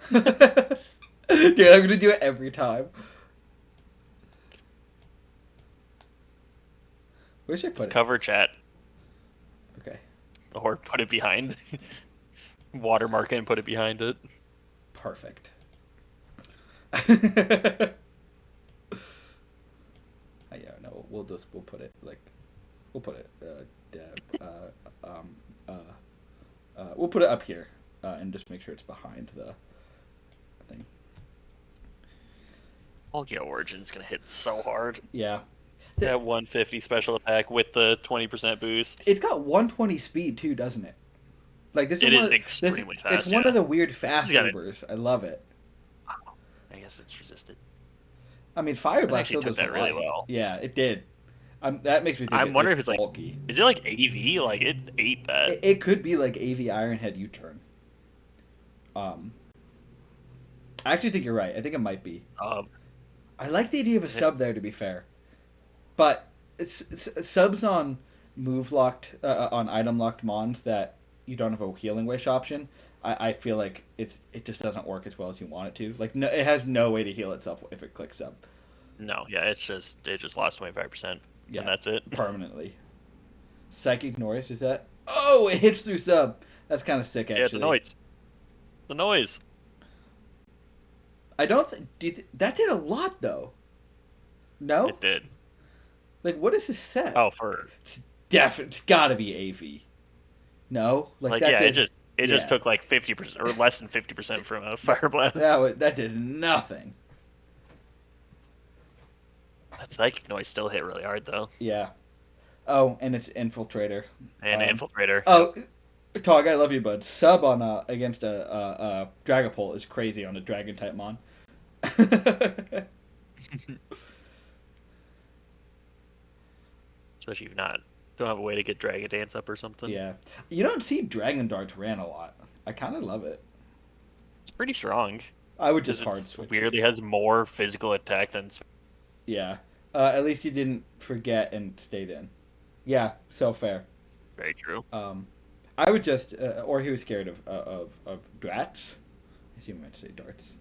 Dude, I'm gonna do it every time. Where should I put it? Cover chat. Okay. Or put it behind. Watermark it and put it behind it. Perfect. Yeah, no, we'll put it we'll put it we'll put it up here and just make sure it's behind the thing. Palkia Origin's gonna hit so hard. Yeah. That 150 special attack with the 20% boost. It's got 120 speed too, doesn't it? Like this is extremely fast. It's one of the weird fast Ubers. I love it. I guess it's resisted. I mean, Fire Blast still does that really well. Yeah, it did. That makes me think. I'm wondering if it's bulky. like, is it like AV? Like it ate that. It could be like AV Ironhead U-turn. I actually think you're right. I think it might be. I like the idea of a sub there, to be fair, but it's subs on move locked, on item locked mons that you don't have a healing wish option. I feel like it just doesn't work as well as you want it to. Like no, it has no way to heal itself if it clicks sub. No, yeah, it just lost 25%. Yeah, and that's it. Permanently. Psychic noise, is that? Oh, it hits through sub. That's kind of sick, actually. Yeah, the noise. The noise. I don't think... that did a lot, though. No? It did. Like, what is this set? Oh, for... It's gotta be AV. No? Like that yeah, did... it just took like 50% or less than 50% from a fire blast. That did nothing. That psychic noise still hit really hard, though. Yeah. Oh, and it's Infiltrator. And Infiltrator. Oh, Tog, I love you, bud. Sub on against a Dragapult is crazy on a Dragon type mon. Especially if you don't have a way to get Dragon Dance up or something. Yeah. You don't see Dragon Darts ran a lot. I kind of love it. It's pretty strong. I would just hard switch. Weirdly has more physical attack than... Yeah. At least you didn't forget and stayed in. Yeah, so fair. Very true. I would just, or he was scared of drats. I assume I meant to say darts.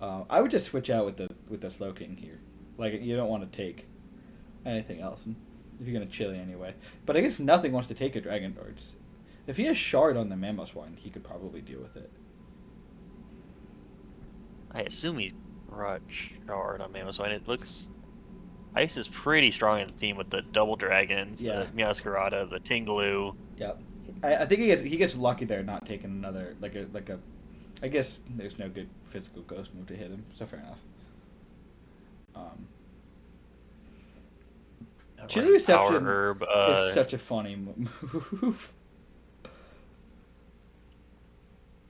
I would just switch out with the Slow King here. Like, you don't want to take anything else if you're gonna chili anyway. But I guess nothing wants to take a Dragon Darts. If he has Shard on the Mammoth one, he could probably deal with it. I assume he brought Shard on Mammoth one. It looks... Ice is pretty strong in the team with the double dragons, the Meowscarada, the Tingaloo. Yep. I think he gets lucky there, not taking another like a. I guess there's no good physical ghost move to hit him, so fair enough. Chili Reception Herb, is such a funny move.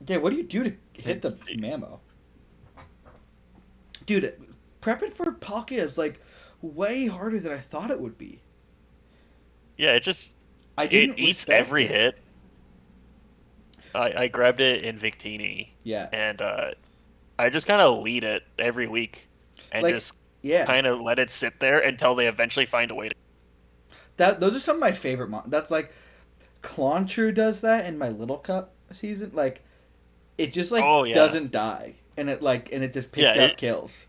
Yeah, what do you do to hit the Mammo? Dude, prepping for Palkia is like way harder than I thought it would be. Yeah, it eats every hit. I grabbed it in Victini. Yeah. And I just kind of lead it every week. And just kind of let it sit there until they eventually find a way to... Those are some of my favorite that's like... Clauncher does that in my Little Cup season. Like, it just like doesn't die. And it just picks up kills.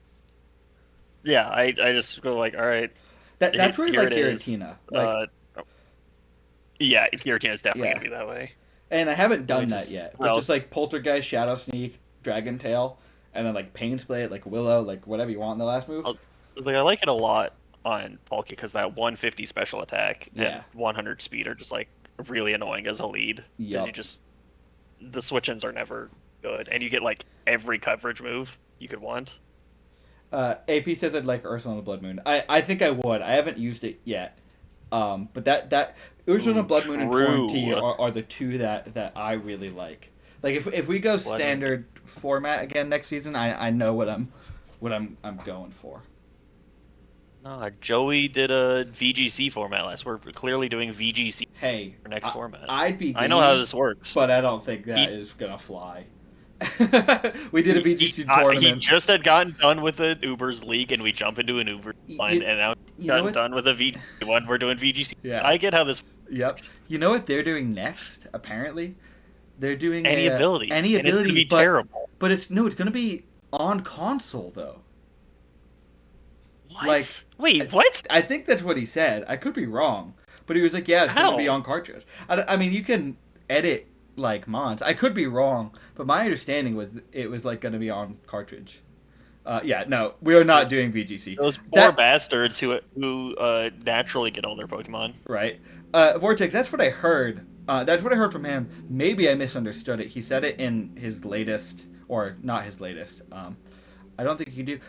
Yeah, I just go like, all right. That's where you like Giratina. Yeah, Giratina is definitely gonna be that way. And I haven't done that yet. But just like Poltergeist, Shadow Sneak, Dragon Tail, and then like Pain Split, like Willow, like whatever you want in the last move. I like it a lot on Palkia because that 150 special attack and 100 speed are just like really annoying as a lead. Because the switch-ins are never good, and you get like every coverage move you could want. AP says I'd like Ursula and the Blood Moon. I think I would. I haven't used it yet. But that Ursula and Blood Moon and Torn T are the two that I really like. Like if we go standard format again next season, I know what I'm going for. No, Joey did a VGC format last. We're clearly doing VGC for next format. I know how this works, but I don't think that is gonna fly. We did a VGC tournament. He just had gotten done with an Uber's league, and we jump into an Uber line, and now gotten done with a VGC one. We're doing VGC. Yeah, I get how this. Yep. You know what they're doing next? Apparently, they're doing any ability. And it's gonna be terrible. But it's gonna be on console though. What? Like, wait, what? I think that's what he said. I could be wrong, but he was like, "Yeah, it's gonna be on cartridge." I mean, you can edit like mods. I could be wrong, but my understanding was it was like going to be on cartridge. No, we are not doing VGC. Those poor bastards who naturally get all their Pokemon. Right. Vortex, that's what I heard. That's what I heard from him. Maybe I misunderstood it. He said it in his latest, or not his latest. I don't think you do.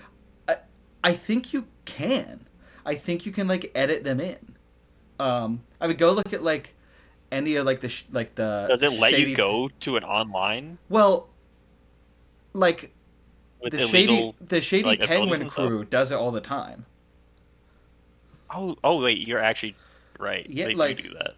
I think you can. I think you can like edit them in. I mean, go look at like any of like the Does it let you go to an online? Well, like with the shady like, Penguin crew does it all the time. Oh wait, you're actually right. Yeah, They like, do that.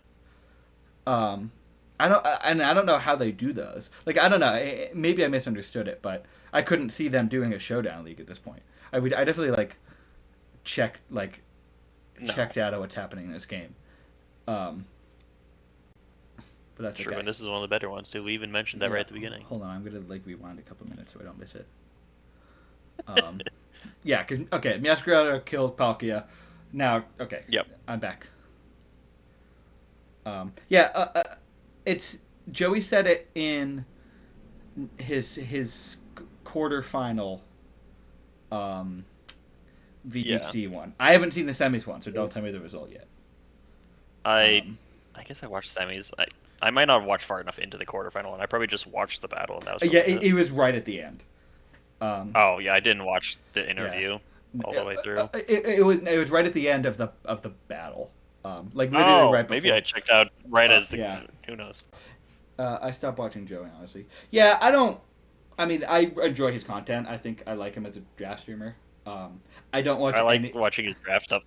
I don't know how they do those. Like, I don't know. Maybe I misunderstood it, but I couldn't see them doing a showdown league at this point. I definitely checked out of what's happening in this game. But that's True, okay. and this is one of the better ones too. We even mentioned that right at the beginning. Hold on, I'm gonna rewind a couple minutes so I don't miss it. Yeah, cause Masquerada killed Palkia. Now, okay. Yep. I'm back. It's Joey said it in his quarterfinal VGC one. I haven't seen the semis one, so don't tell me the result yet. I guess I watched semis. I might not have watched far enough into the quarterfinal, and I probably just watched the battle, and that was it was right at the end. Oh yeah, I didn't watch the interview all the way through. It was right at the end of the battle. Literally right before. Maybe I checked out right as the. Who knows? I stopped watching Joey, honestly. Yeah, I mean, I enjoy his content. I think I like him as a draft streamer. I don't watch. I like watching his draft stuff.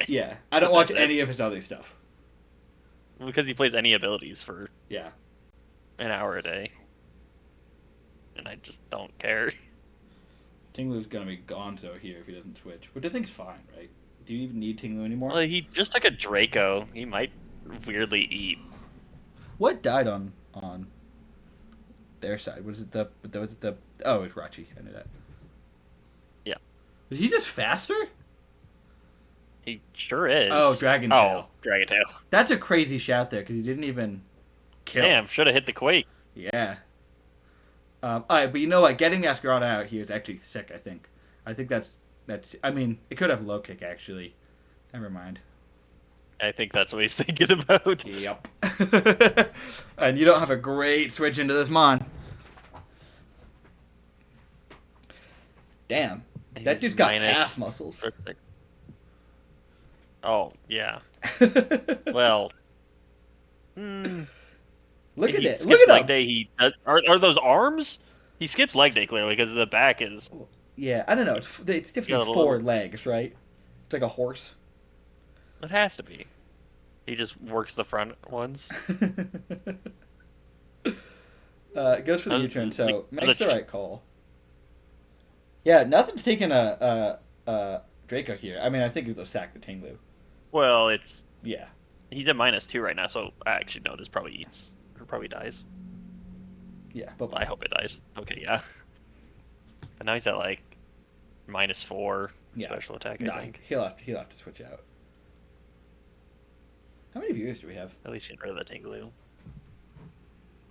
Yeah, I don't watch any of his other stuff. Because he plays any abilities for an hour a day, and I just don't care. Tinglu's gonna be gonzo here if he doesn't switch, which I think's fine, right? Do you even need Tinglu anymore? Well, he just took a Draco. He might weirdly eat. What died on their side? Was it the oh, it's Rachi. I knew that. Yeah. Is he just faster? He sure is. Oh, Dragon Tail. Oh, Dragon Tail. That's a crazy shout there because he didn't even kill. Damn, should have hit the Quake. Yeah. All right, but you know what? Getting Masquerada out here is actually sick. I think that's. I mean, it could have low kick actually. Never mind. I think that's what he's thinking about. Yep. And you don't have a great switch into this Mon. Damn. That dude's got calf muscles. Oh, yeah. Well. Look at it. Look at leg day. Are those arms? He skips leg day clearly because the back is. Yeah, I don't know. It's definitely four legs, right? It's like a horse. It has to be. He just works the front ones. Goes for the U-turn, so makes the right call. Yeah, nothing's taking a Draco here. I mean, I think he'll sack the Tinglu. Well, it's... Yeah. He did -2 right now, so I actually know this probably eats. Or probably dies. Yeah, but I hope it dies. Okay, yeah. But now he's at, like, -4 special attack, I think. He'll have to switch out. How many viewers do we have? At least get rid of the Tinglu.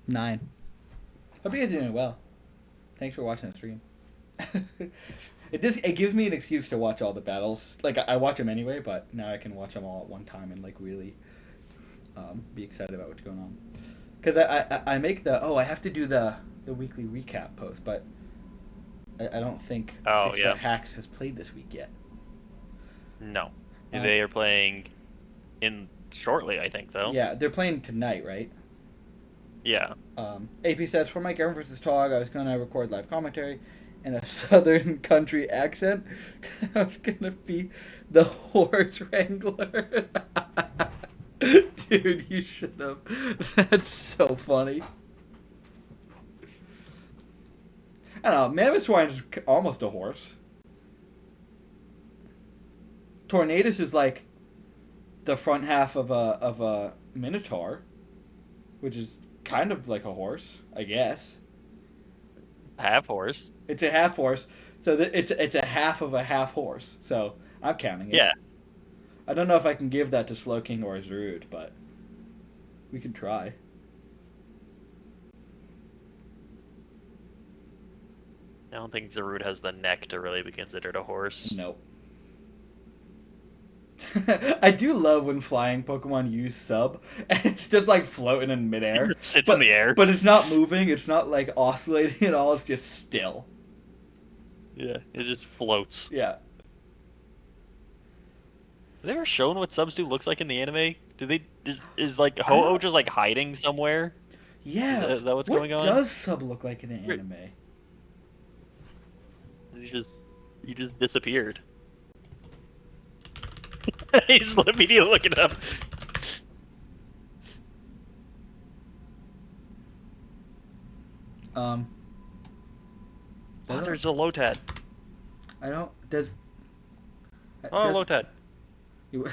9. Hope you guys are doing well. Thanks for watching the stream. It gives me an excuse to watch all the battles. Like, I watch them anyway, but now I can watch them all at one time and, like, really be excited about what's going on. Because I make I have to do the weekly recap post, but I don't think Six Foot Hacks has played this week yet. No. They are playing shortly, I think, though. Yeah, they're playing tonight, right? Yeah. AP says, for my Garen vs. Tog, I was going to record live commentary in a southern country accent. I was going to be the horse wrangler. Dude, you should have. That's so funny. I don't know, Mamoswine is almost a horse. Tornadus is like the front half of a Minotaur, which is kind of like a horse, I guess. Half horse. It's a half horse, so it's a half of a half horse. So I'm counting it. Yeah. I don't know if I can give that to Slowking or Zerud, but we can try. I don't think Zerud has the neck to really be considered a horse. Nope. I do love when flying Pokemon use sub, and it's just like floating in midair. It sits in the air. But it's not moving, it's not like oscillating at all, it's just still. Yeah, it just floats. Yeah. Have they ever shown what Substitute looks like in the anime? Is like Ho-Oh just like hiding somewhere? Yeah. Is that what's going on? What does Sub look like in the anime? You just disappeared. He's immediately looking up. Oh, there's a Lotad. I don't. Does. Lotad. You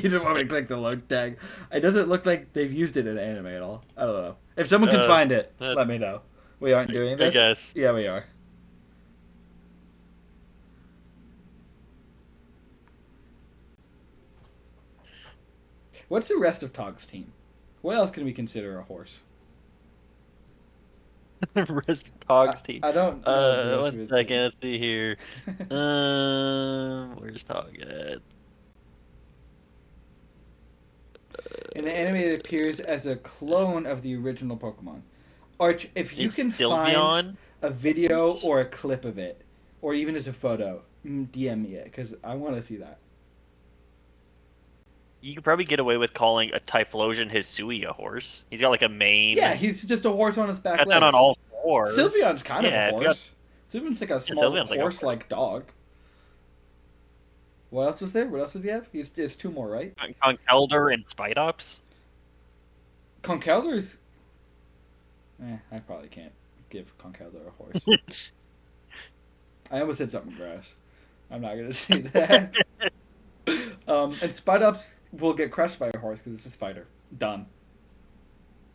just want me to click the load tag. It doesn't look like they've used it in anime at all. I don't know. If someone can find it, let me know. We aren't doing this. I guess. Yeah, we are. What's the rest of Tog's team? What else can we consider a horse? Rest of Tog's team. I don't know the rest of 1 his second, team. let's see here. Where's Tog at? In the anime, it appears as a clone of the original Pokemon. Arch, if you It's can Sylveon. find a video or a clip of it, or even as a photo, DM me it, because I want to see that. You could probably get away with calling a Typhlosion Hisui a horse. He's got like a mane. Yeah, he's just a horse on his back got legs. that on all four. Sylveon's kind of Yeah, a if you horse. Sylveon's like a small Sylveon's like a horse-like dog. What else is there? What else does he have? There's two more, right? Conkeldurr and Spidops. Conkeldurr's... I probably can't give Conkeldurr a horse. I almost said something gross. I'm not going to say that. And Spidops will get crushed by a horse because it's a spider. Done.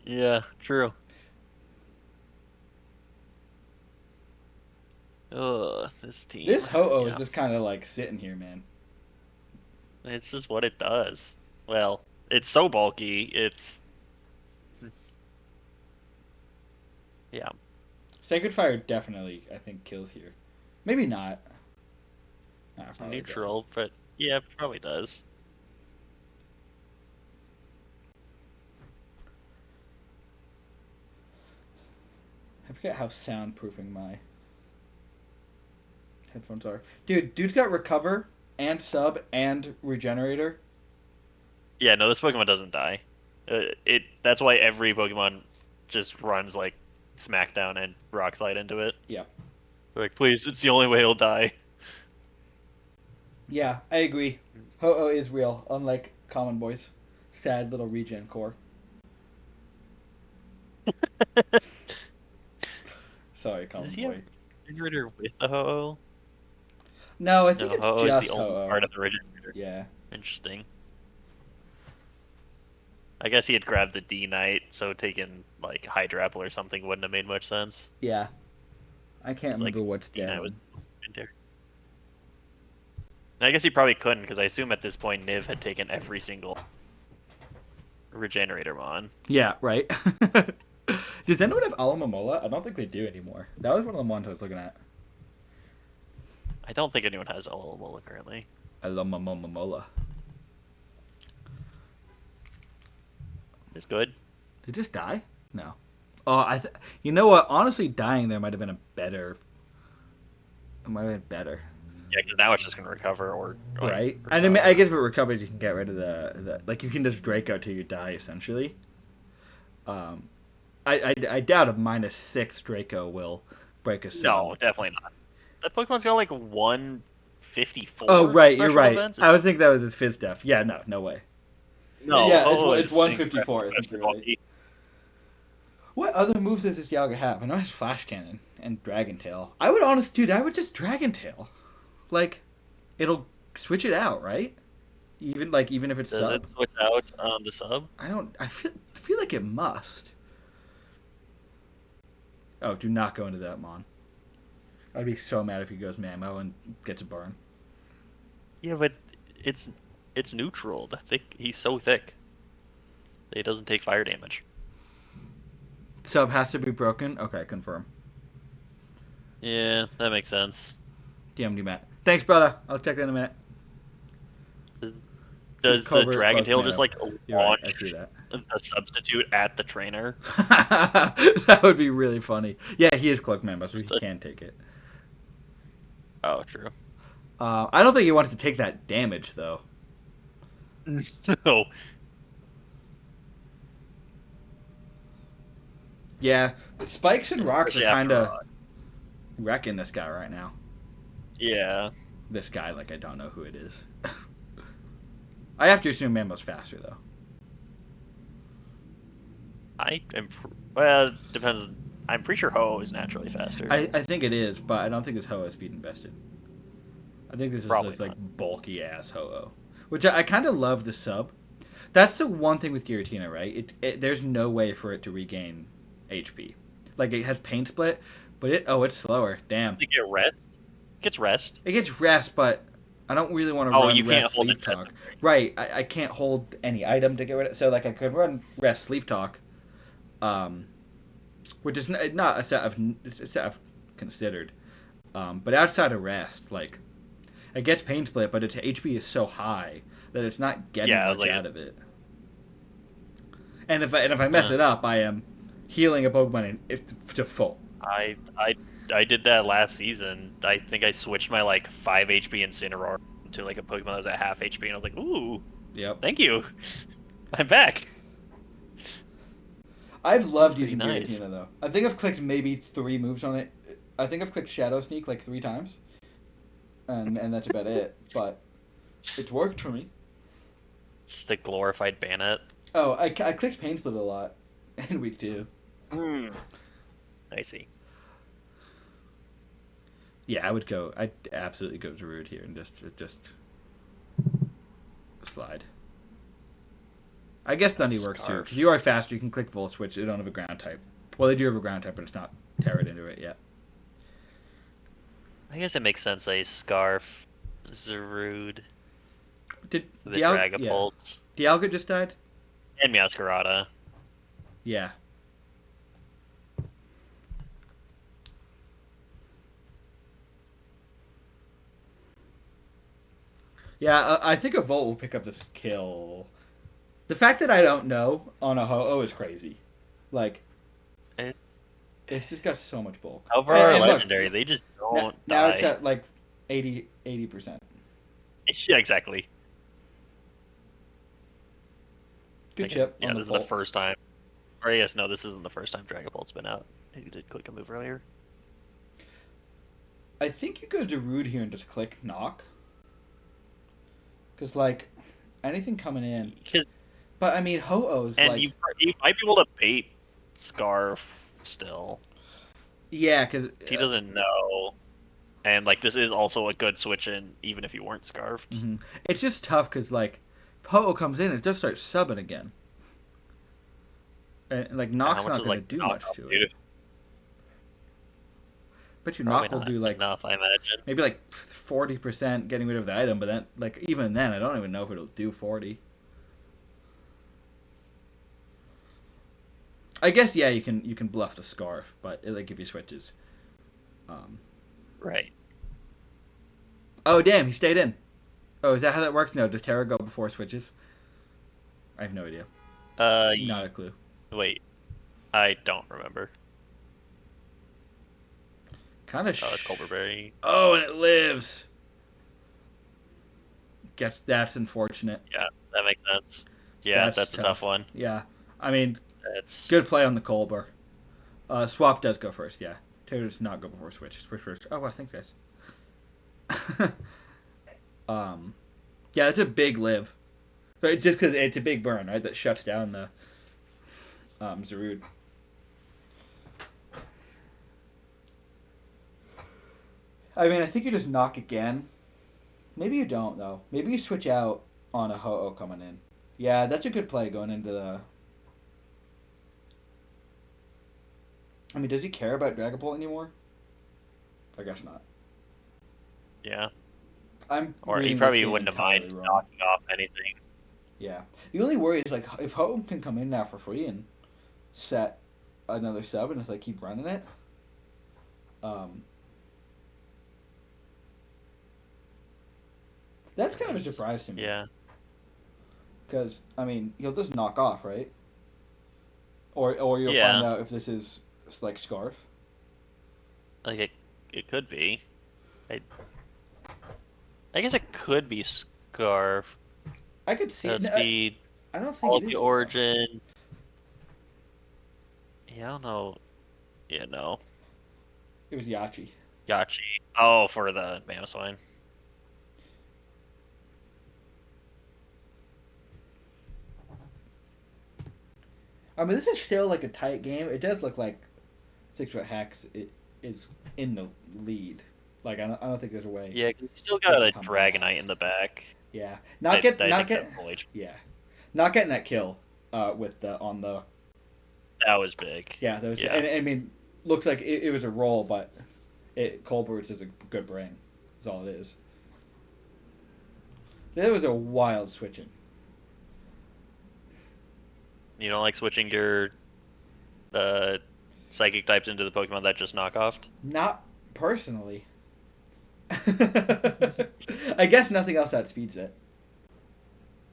Yeah, true. Ugh, this team. This Ho-Oh is Yeah. just kind of like sitting here, man. It's just what it does. Well, it's so bulky, it's... Yeah. Sacred Fire definitely, I think, kills here. Maybe not. Nah, It's probably neutral, but yeah, it probably does. I forget how soundproofing my headphones are. Dude's got Recover and Sub and Regenerator. Yeah, no, this Pokemon doesn't die. That's why every Pokemon just runs like Smackdown and Rock Slide into it. Yeah. Like, please, it's the only way he'll die. Yeah, I agree. Ho-Oh is real, unlike Common Boy's sad little regen core. Sorry, Common Does he Boy. have Regenerator with the Ho-Oh? No, I think No, it's Ho-Oh is just the only Ho-Oh. part of the Regenerator. Yeah. Interesting. I guess he had grabbed the D-Knight, so taking like Hydro Apple or something wouldn't have made much sense. Yeah. I can't It's like remember what's D-Knight dead. was in there. And I guess he probably couldn't, because I assume at this point Niv had taken every single Regenerator Mon. Yeah, right. Does anyone have Alamomola? I don't think they do anymore. That was one of the ones I was looking at. I don't think anyone has Alomomola currently. Alamomola. It's good. Did it just die? No. Oh, you know what? Honestly, dying there might have been a better. It might have been better. Yeah, because now it's just going to recover or Right. or And I mean, something. I guess if it recovers, you can get rid of the like you can just Draco till you die essentially. I doubt a -6 Draco will break a sub. No, definitely not. That Pokemon's got like 154. Oh right, you're special right. events. I was thinking that was his Fizz Def. Yeah, no way. No, Yeah, oh, it's 154, I think special you're right. ability. What other moves does this Dialga have? I know it has Flash Cannon and Dragon Tail. I would just Dragon Tail. Like, it'll switch it out, right? Even if it's Does sub. it switch out on the sub? I feel like it must. Oh, do not go into that, Mon. I'd be so mad if he goes Mamo and gets a burn. Yeah, but it's neutral. He's so thick that he doesn't take fire damage. Sub has to be broken? Okay, confirm. Yeah, that makes sense. DMD Matt. Thanks, brother. I'll check that in a minute. Does the Covert Dragon cloak Tail mana. just like You're right, I launch see that. a substitute at the trainer? That would be really funny. Yeah, he is Cloak Mamba, so he can take it. Oh, true. I don't think he wants to take that damage, though. No. Yeah, the spikes and rocks are Especially kind after of wrecking this guy right now. Yeah. This guy, like, I don't know who it is. I have to assume Mammo's faster though. Well, it depends. I'm pretty sure Ho is naturally faster. I think it is, but I don't think this Ho-Oh speed invested. I think this is Probably just like not. bulky ass Ho-Oh, which I kind of love the sub. That's the one thing with Giratina, right? There's no way for it to regain HP. Like it has pain split, but it's slower. Damn. It get rest. It gets rest. It gets rest, but I don't really want to Oh, run you can't rest hold sleep it talk. necessary. Right, I can't hold any item to get rid of. So like I could run rest sleep talk, which is not a set I've considered. But outside of rest, like it gets pain split, but its HP is so high that it's not getting much out of it. And if I mess it up, I am healing a Pokemon to full. I did that last season. I think I switched my like 5 HP Incineroar to like a Pokemon that was at half HP, and I was like, ooh, yep, thank you, I'm back. I've loved using nice. Giratina though. I think I've clicked maybe 3 moves on it. I think I've clicked Shadow Sneak like 3 times, and that's about it. But it's worked for me. Just a glorified Bannet. Oh, I clicked Pain Split a lot in week 2. I see. Yeah, I'd absolutely go Zarude here and just slide. I guess Dundee works too. If you are faster, you can click Volt Switch. They don't have a ground type. Well, they do have a ground type, but it's not teared into it yet. I guess it makes sense. A Scarf, Zarude, Did the Dragapult, Dialga just died? and Meowscarada. Yeah. Yeah, I think a Volt will pick up this kill. The fact that I don't know on a Ho-Oh is crazy. Like, it's just got so much bulk. However, legendary, they just don't die. Now it's at like 80%. Yeah, exactly. Good chip. Yeah, this is the first time. Or yes, no, this isn't the first time Dragapult's been out. You did click a move earlier. I think you go to Rude here and just click Knock. Because, like, anything coming in. But, I mean, Ho-Oh's and like... you might be able to bait Scarf still. Yeah, because... he doesn't know. And, like, this is also a good switch in, even if you weren't Scarfed. Mm-hmm. It's just tough because, like, if Ho-Oh comes in, it just starts subbing again. And, like, Knock's not going to do much to it. But your Knock will do, like... enough, I imagine. Maybe, like, 40% getting rid of the item, but then, like, even then, I don't even know if it'll do 40. I guess, yeah, you can bluff the Scarf, but it'll give you switches. Right. Oh, damn, he stayed in. Oh, is that how that works? No, does Terra go before switches? I have no idea. Not a clue. Wait. I don't remember. Kind of. Oh, it's Colberberry. Oh, and it lives. Guess that's unfortunate. Yeah, that makes sense. Yeah, that's a tough one. Yeah, I mean, it's good play on the Colbur. Swap does go first. Yeah, Terra does not go before switch. Switch first. Oh, well, thanks, guys. Yeah, it's a big live. But just because it's a big burn, right? That shuts down the Zarude. I mean, I think you just Knock again. Maybe you don't, though. Maybe you switch out on a Ho-Oh coming in. Yeah, that's a good play going into the... I mean, does he care about Dragapult anymore? I guess not. Yeah. Or he probably wouldn't have minded knocking off anything. Yeah. The only worry is, like, if Ho-Oh can come in now for free and set another sub and just, like, keep running it... That's kind of a surprise to me. Yeah. Because, I mean, he'll just knock off, right? Or you'll find out if this is, like, Scarf. Like, it could be. I guess it could be Scarf. I could see it. I don't think all it is. The origin. Yeah, I don't know. Yeah, no. It was Yachi. Yachi. Oh, for the Mamoswine. I mean, this is still like a tight game. It does look like 6-foot Hex is in the lead. Like I don't think there's a way. Yeah, you still got a Come Dragonite back. in the back. Yeah, Not getting not getting that kill with the on the. That was big. Yeah, that was. Yeah. And I mean, looks like it was a roll, but Colbert's is a good bring. That's all it is. That was a wild switching. You don't like switching your psychic types into the Pokemon that just knock off? Not personally. I guess nothing else outspeeds it.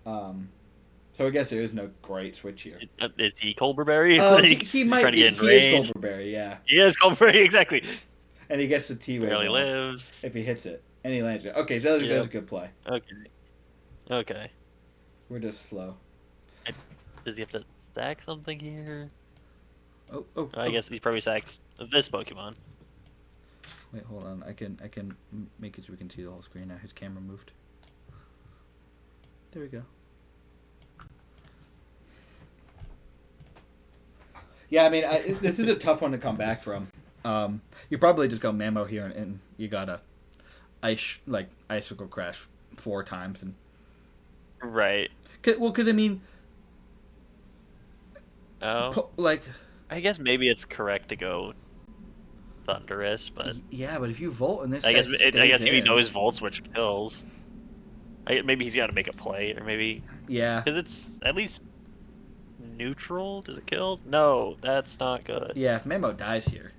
So I guess there is no great switch here. Is he Colberberry? He might trying be. to get in He range? is Colberberry, yeah. He is Colberberry, exactly. And he gets the T-Wave Barely off lives. if he hits it. And he lands it. Okay, so that was a good play. Okay. We're just slow. Does he have to stack something here? I guess he probably stacks this Pokemon. Wait, hold on. I can make it so we can see the whole screen now. His camera moved. There we go. Yeah, I mean, this is a tough one to come back from. You probably just go Mamo here, and you gotta Icicle Crash 4 times, and right. Because I mean, I guess maybe it's correct to go Thunderous, but yeah, but if you Volt and this, I guess if he in. knows Volt Switch kills, maybe he's got to make a play, or maybe because it's at least neutral. Does it kill? No, that's not good. Yeah, if Memo dies here,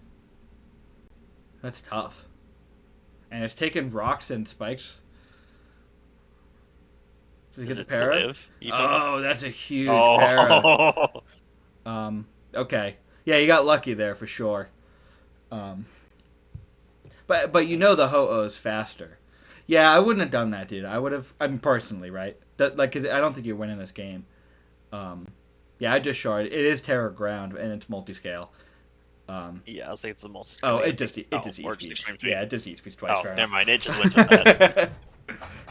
that's tough. And it's taking rocks and spikes. Does he get the para? Oh, that's a huge para. Okay. Yeah, you got lucky there for sure. But you know the Ho-Oh is faster. Yeah, I wouldn't have done that, dude. I would have. I mean, personally, right? Because I don't think you're winning this game. Yeah, I just shard. It is Terra Ground and it's multi-scale. Yeah, I'll say it's the multi-scale. Oh, it just eats speeds. Yeah, it just eats speeds twice. Oh, never mind. It just wins with that.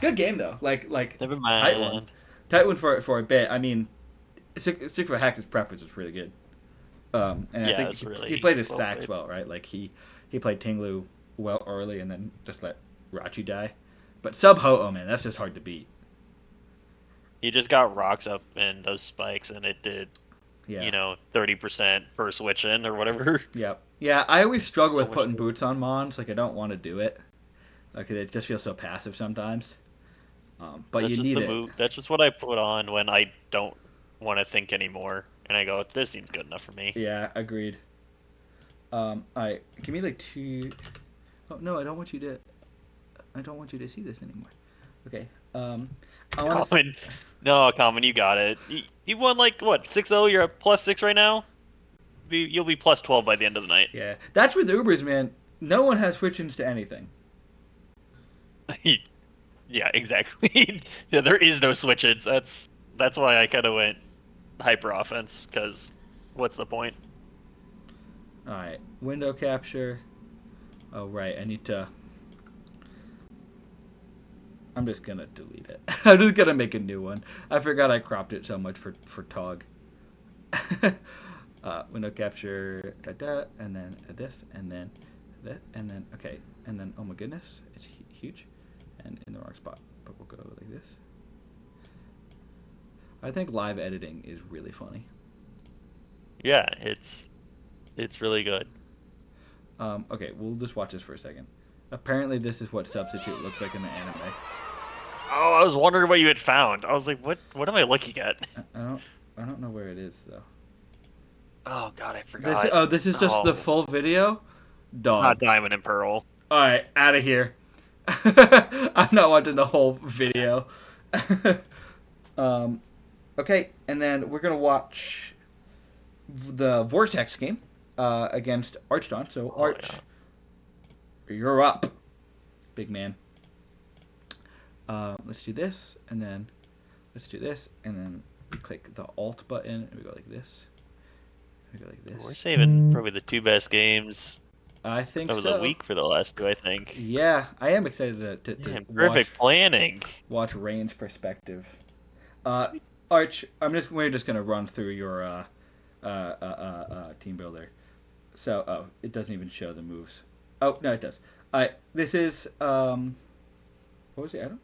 Good game though. Like never mind. Tight one for a bit. I mean, 6-foot Hex's preference is really good. And I think he played his stacks well, right? Like he played Tinglu well early and then just let Jirachi die. But sub Ho-Oh, man, that's just hard to beat. He just got rocks up and those spikes, and it did, 30% per switch in or whatever. Yep. Yeah, I always struggle with putting boots on Mons. Like, I don't want to do it. Like, it just feels so passive sometimes. But you need it. That's just what I put on when I don't want to think anymore. And I go, this seems good enough for me. Yeah, agreed. Alright, give me like 2... Oh, no, I don't want you to see this anymore. Okay. Common, you got it. You won like what, 6-0? You're at +6 right now. You'll be +12 by the end of the night. Yeah, that's with Ubers, man. No one has switch-ins to anything. Yeah, exactly. Yeah, there is no switch-ins. That's why I kind of went hyper offense. Because what's the point? All right, window capture. Oh right, I need to. I'm just gonna delete it. I'm just gonna make a new one. I forgot I cropped it so much for Tog. Window capture that, and then this, and then that, and then okay, and then oh my goodness, it's huge, and in the wrong spot. But we'll go like this. I think live editing is really funny. Yeah, it's really good. Okay, we'll just watch this for a second. Apparently, this is what Substitute looks like in the anime. Oh, I was wondering what you had found. I was like, what am I looking at? I don't know where it is though. Oh god, I forgot. This is just the full video? Dog. Not Diamond and Pearl. Alright, out of here. I'm not watching the whole video. Okay, and then we're gonna watch the Vortex game against Archdon. So Arch, you're up, big man. Let's do this, and then let's do this, and then we click the Alt button, and we go like this. We go like this. We're saving probably the 2 best games. I think over so. the week for the last 2, I think. Yeah, I am excited to perfect planning. Watch range perspective. Arch, we're just gonna run through your team builder. So, oh, it doesn't even show the moves. Oh, no, it does. This is, what was the item?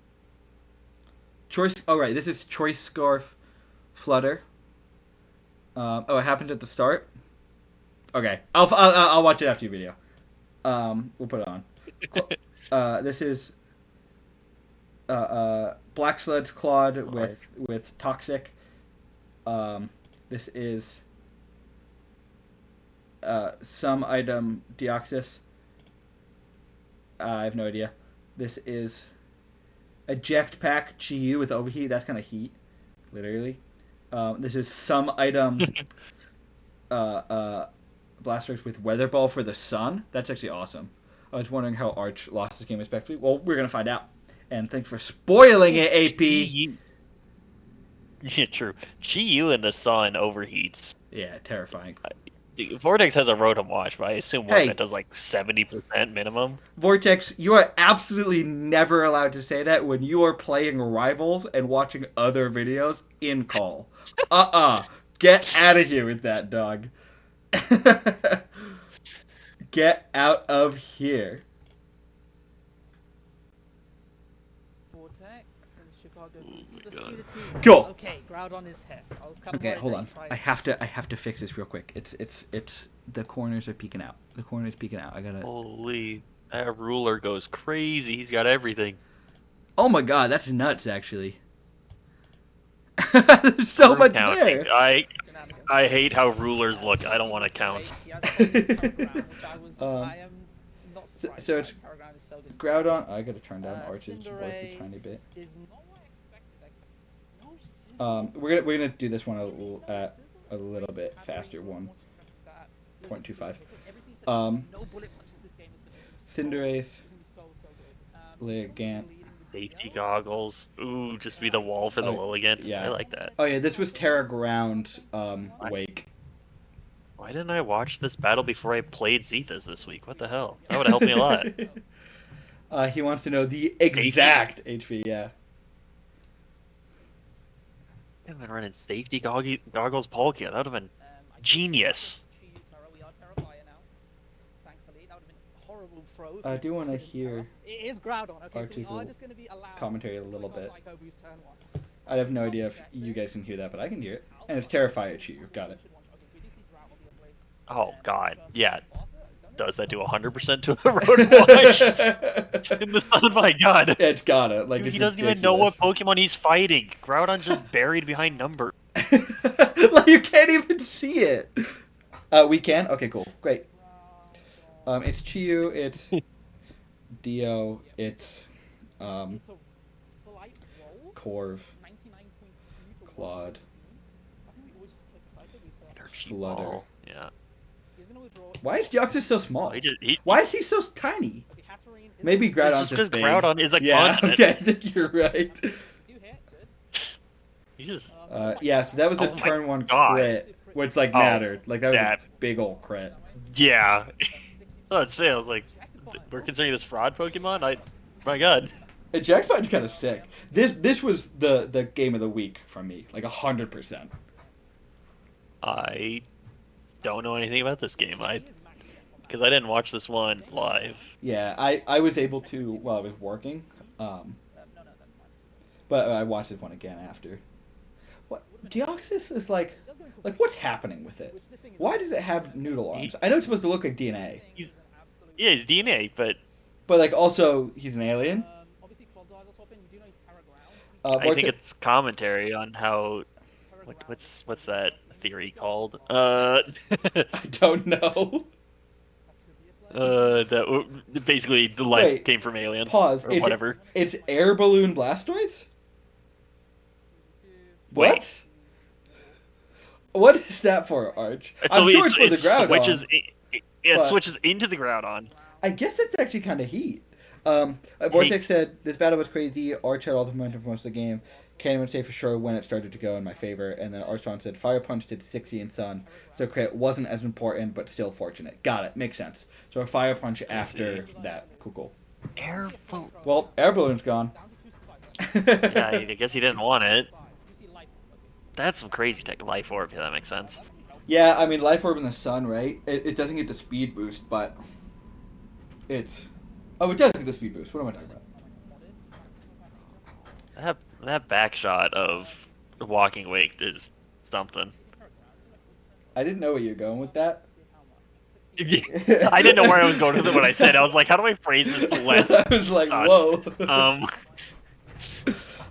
Choice, oh, right, this is Choice Scarf Flutter. Oh, it happened at the start? Okay, I'll watch it after your video. We'll put it on. This is, Black Sludge Clawed with Toxic. This is, some item Deoxys. I have no idea. This is Eject Pack Chi-Yu with Overheat. That's kind of heat, literally. This is some item Blasters with Weather Ball for the Sun. That's actually awesome. I was wondering how Arch lost this game respectfully. Well, we're going to find out. And thanks for spoiling it, AP. Yeah, true. Chi-Yu in the Sun overheats. Yeah, terrifying. Vortex has a Rotom watch, but I assume one that does like 70% minimum. Vortex, you are absolutely never allowed to say that when you are playing Rivals and watching other videos in call. Get out of here with that, dog. Get out of here. Vortex and Chicago. Cool. Okay, Groudon is here. Okay, hold on. I have to fix this real quick. It's the corners are peeking out. The corner's peeking out. I gotta. Holy, that ruler goes crazy. He's got everything. Oh my god, that's nuts, actually. There's so much there. I hate how rulers look. I don't want to count. So it's Groudon. I gotta turn down Arch's voice a tiny bit. We're gonna do this one a little bit faster. 1.25. Cinderace, Ligant. Safety goggles. Ooh, just be the wall for the Lilligant. Yeah, I like that. Oh yeah, this was Terra Ground Wake. Why didn't I watch this battle before I played Zethas this week? What the hell? That would have helped me a lot. He wants to know the exact HP. Yeah. I've been running safety goggles Palkia. That would have been genius. I do want to hear Arch's commentary a little bit. I have no idea if you guys can hear that, but I can hear it. And it's Terrifier Chi-Yu. Got it. Oh, God. Yeah. Does that do 100% to a Rotom Watch? In the sun, my God. It's got it. Like, dude, he doesn't even know what Pokemon he's fighting. Groudon's just buried behind number. Like, you can't even see it. We can? Okay, cool. Great. It's Chi-Yu, it's Dio, it's Corv, Claude, Flutter. Yeah. Why is Deoxys so small? Why is he so tiny? Maybe Groudon's just big. Groudon is a continent. Okay, I think you're right. He just... yeah, so that was a turn 1 crit, which, like, mattered. Like, that was a big ol' crit. Yeah. Oh, it's failed. Like, we're considering this fraud Pokemon? My God. Jackpot's kind of sick. This was the game of the week for me. Like, 100%. I don't know anything about this game. Because I didn't watch this one live. Yeah, I was able to while I was working. But I watched this one again after. What? Deoxys is like what's happening with it? Why does it have noodle arms? I know it's supposed to look like DNA. He's DNA, but like also he's an alien. I think it's commentary on how what's that theory called? I don't know. That basically the life came from aliens. Pause. Or whatever. It's air balloon Blastoise. What? What is that for, Arch? I'm sure it's for the Groudon. It switches into the Groudon. I guess it's actually kind of heat. Vortex said, this battle was crazy. Arch had all the momentum for most of the game. Can't even say for sure when it started to go in my favor. And then Archon said, Fire Punch did 60 in Sun. So crit wasn't as important, but still fortunate. Got it. Makes sense. So a Fire Punch after that. Cool. Air Balloon. Well, Air Balloon's gone. Yeah, I guess he didn't want it. That's some crazy tech. Life Orb, yeah, that makes sense. Yeah, I mean, Life Orb in the Sun, right? It doesn't get the speed boost, but it's... Oh, it does get the speed boost. What am I talking about? That back shot of Walking Wake is something. I didn't know where you're going with that. I didn't know where I was going with it when I said it. I was like, how do I phrase this less I was like, sus? whoa.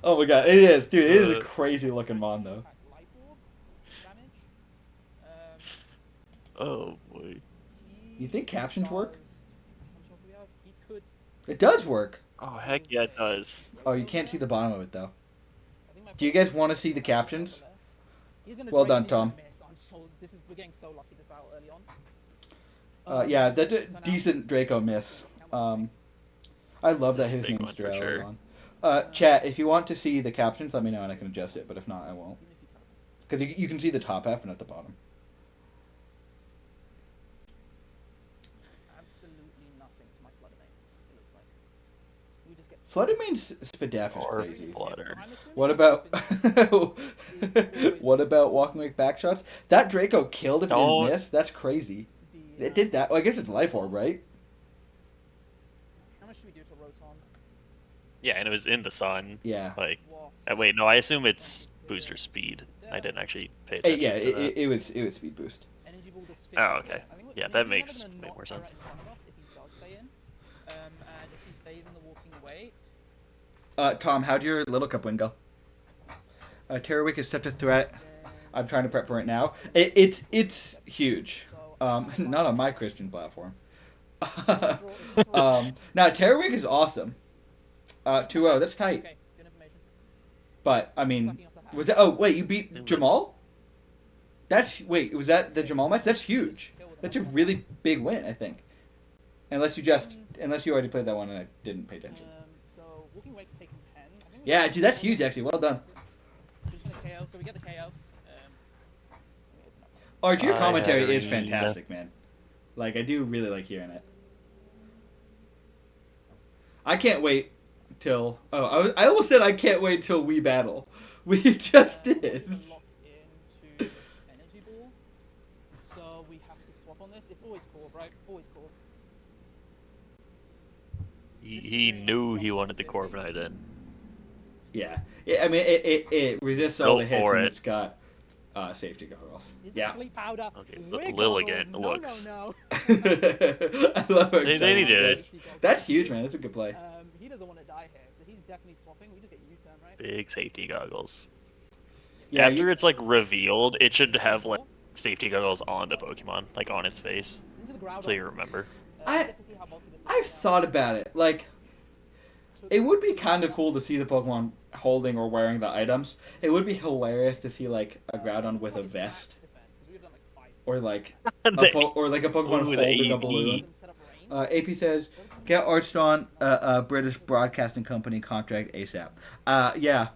Oh my god, it is. Dude, it is a crazy looking mon, though. Oh, boy. You think captions work? It does work. Oh, heck yeah, it does. Oh, you can't see the bottom of it, though. Do you guys want to see the captions? Well done, Tom. We're getting so lucky this battle early on. Yeah, that's a decent Draco miss. I love that his Big name's one for sure. on. Chat, if you want to see the captions, let me know and I can adjust it, but if not, I won't. Because you can see the top half and at the bottom. Absolutely nothing to my Fluttermane, it looks like. We just get Fluttermane's Spadaf is Or crazy. Flutter. What about what about Walking Wake backshots? That Draco killed if it didn't miss. That's crazy. It did that. Well, I guess it's Life Orb, right? How much should we do to Rotom? Yeah, and it was in the sun. Yeah. Like, wait, no, I assume it's booster speed. I didn't actually pay attention Yeah, to that. it was speed boost. Energy Ball does Oh, okay. 50. I think Yeah, we're that never makes gonna way not more Terra sense. in front of us if he does stay in. And if he stays in the walking away. Tom, how'd your Little Cup win go? Terrawick is such a threat. I'm trying to prep for it now. It's huge. Not on my Christian platform. Now, Terrawick is awesome. 2-0, that's tight. Okay, good information. But, I mean, was it... Oh, wait, you beat Jamal? Wait, was that the Jamal match? That's huge. That's a really big win, I think. Unless you already played that one and I didn't pay attention. So, Walking Wake's taken 10. Yeah, dude, that's huge, actually. Well done. We're just gonna KO, so we get the KO. Arch, your commentary is Irene. fantastic, man. Like, I do really like hearing it. I can't wait till... Oh, I almost said I can't wait till we battle. We just did. Locked into Energy Ball. So, we have to swap on this. It's always cool, right? Always cool. He knew he wanted the Corviknight in. Yeah. I mean, it resists all Go the hits for and it. it's got safety goggles. Is Yeah. this sleep powder? Okay, We're Lilligant goggles. looks. No. I love how They excited did he it. is. That's huge, man. That's a good play. He doesn't want to die here, so he's definitely swapping. We just get U-turn, right? Big safety goggles. Yeah, After it's like revealed, it should have like safety goggles on the Pokemon, like on its face, Into the Groudon. so you remember. Get to see how bulky this is I've now. thought about it. Like, it would be kind of cool to see the Pokemon holding or wearing the items. It would be hilarious to see like a Groudon with a vest, or like a Pokemon Ooh, the holding a AV. balloon. AP says, "Get Archstone a British Broadcasting Company contract ASAP." Yeah,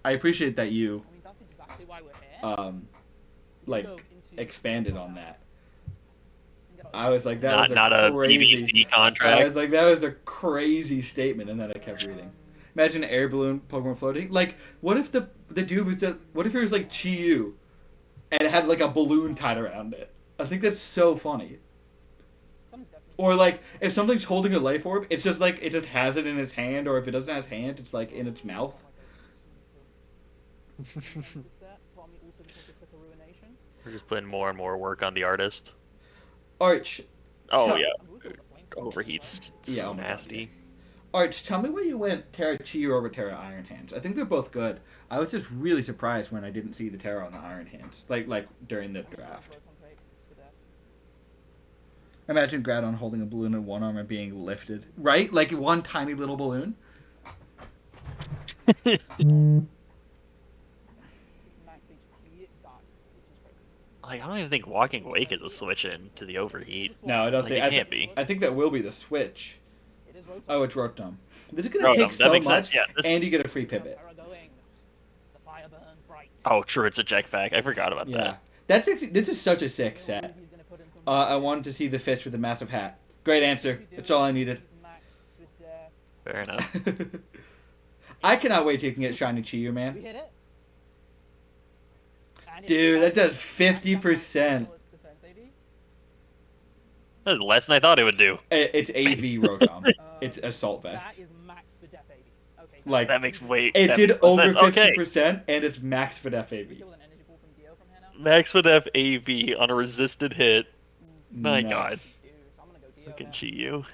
I appreciate that you I mean, that's exactly why we're here. like Go into expanded on Groudon. that. I was like, that was Not a crazy. PVC I contract. was like, that was a crazy statement, and then I kept reading. Imagine an air balloon Pokemon floating. Like, what if the dude was what if it was like Chi-Yu, and it had like a balloon tied around it? I think that's so funny. Something's definitely Or like, if something's holding a life orb, it's just like it just has it in its hand, or if it doesn't have its hand, it's like in its mouth. We're just putting more and more work on the artist. Arch, Oh Tell- yeah, overheats. So Yeah, oh my God, nasty. Arch, tell me why you went Terra Chi-Yu over Terra Iron Hands. I think they're both good. I was just really surprised when I didn't see the Terra on the Iron Hands, like during the draft. Imagine Groudon holding a balloon in one arm and being lifted, right? Like one tiny little balloon. Like, I don't even think Walking Wake is a switch in to the overheat. No, I don't Like, think. it can't be. I think that will be the switch. It is Rotom. Oh, it's Rotom. This is gonna Rotom, take that so makes much, sense, yeah, this- and you get a free pivot. Terra going. The fire burns bright. Oh, true, it's a jetpack. I forgot about Yeah, that. this is such a sick set. He's gonna put in some I wanted to see the fish with the massive hat. Great answer. That's all I needed. He's maxed with death. Fair enough. I cannot wait till you can get shiny Chi-Yu, We man. hit it. Dude, that does 50%. Defense AD. That's less than I thought it would do. It's AV Rotom. It's Assault Vest. That is max for Def AD. Okay. Like, That makes way. it that did makes more over sense. Okay. 50%, and it's max for Def AV. Kill with an energy ball from Dio from here now. Max with FAV on a resisted hit. My Nuts. God. Dude, so I'm gonna go Dio. Fucking here. cheat you.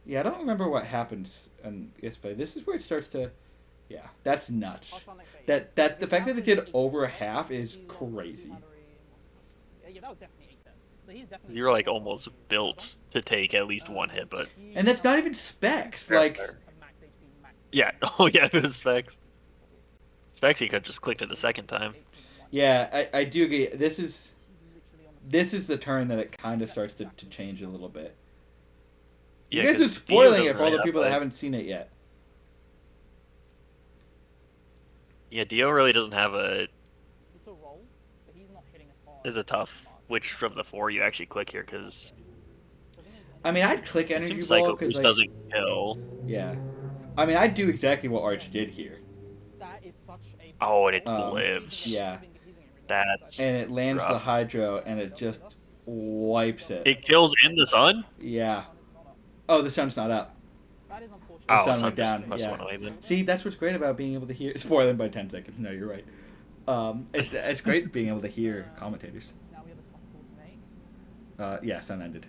Yeah, I don't remember what happens in Ispa. This is where it starts to... Yeah, that's nuts. Ultrasonic phase. The fact that it did His over average half is is crazy. Yeah, that was definitely 8 turns. So he's definitely. You're like almost built to take at least one hit, but And that's not even specs. Fair, Like, fair. Max HP, max. yeah. Oh yeah, it was Specs. Specs he could just clicked it the second time. yeah, I do agree. This is He's literally on the the turn that it kind of starts to change a little bit. Yeah, You guys are 'cause spoiling Dio it for all the doesn't people that really have haven't seen it yet. Yeah, Dio really doesn't have a It's a roll, but he's not hitting as hard. is a tough which of the four you actually click here because I mean, I'd click I Energy assume Ball Psycho because, Boost like, doesn't kill. yeah. I mean, I'd do exactly what Arch did here. That is such a. Oh, and it Um, lives. yeah. That's And it lands the rough. Hydro, and it just wipes it. It kills in the sun. Yeah. Oh, the sun's not up. That is unfortunate. The Oh, sun sun went down. must Yeah. went away then. See, that's what's great about being able to hear. Spoiling by 10 seconds. No, you're right. It's great being able to hear commentators. Now we have a tough call to make. Yeah, sun ended.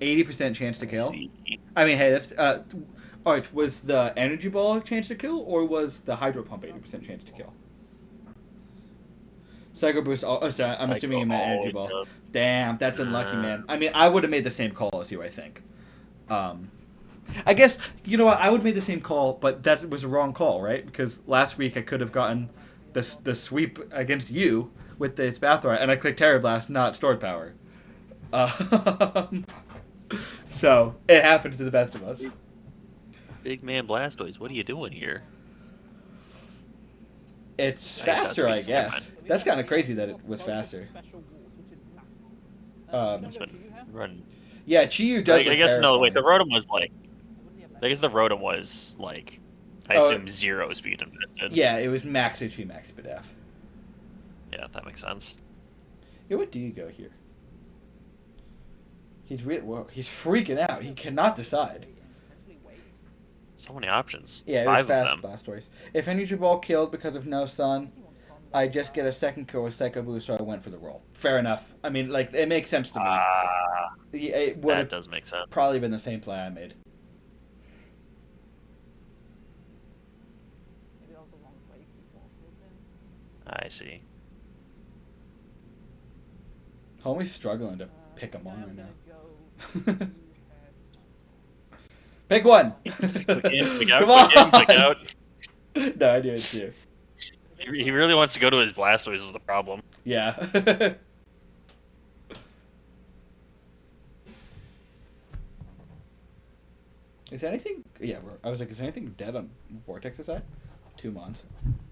Leading 80% chance to kill. See. I mean, hey, that's Arch, was the Energy Ball chance to kill, or was the Hydro Pump 80% chance to kill? Psycho Boost. Oh, sorry, I'm assuming you meant Energy Ball. always Damn, that's unlucky, man. I mean, I would have made the same call as you, I think. I guess, you know what, I would have made the same call, but that was a wrong call, right? Because last week I could have gotten the sweep against you with this Bathrock, and I clicked Terror Blast, not Stored Power. So, it happens to the best of us. Big man Blastoise, what are you doing here? It's Nice, faster, that's I sweet. guess. That's kind of crazy that it was faster. Special walls, which is massive. That's been Chiyu here? Run. Yeah, Chiyu does I look guess no. Wait, the terrifying. Rotom was like. What does he have I left? guess the Rotom was like. I Oh, assume 0 speed invested. Yeah, it was max HP, max Spadef. Yeah, that makes sense. Yeah, what do you go here? He's he's freaking out. He cannot decide. Potentially wait. So many options. Yeah, it was 5 fast of them. Blastoise. If Energy Ball killed because of no sun, He wants sun. I just get a second kill with Psycho Boost, so I went for the roll. Fair enough. I mean, like, it makes sense to me. It would That have does make sense. probably been the same play I made. Maybe that was the wrong play. Keep Blastoise in. I see. Homie's struggling to pick him Now on I'm right gonna now. go Pick one! Click in, click out, Come click in, click on! out. No, I do it too. He really wants to go to his Blastoise is the problem. Yeah. Is anything? Yeah, I was like, is anything dead on Vortex's side? 2 months,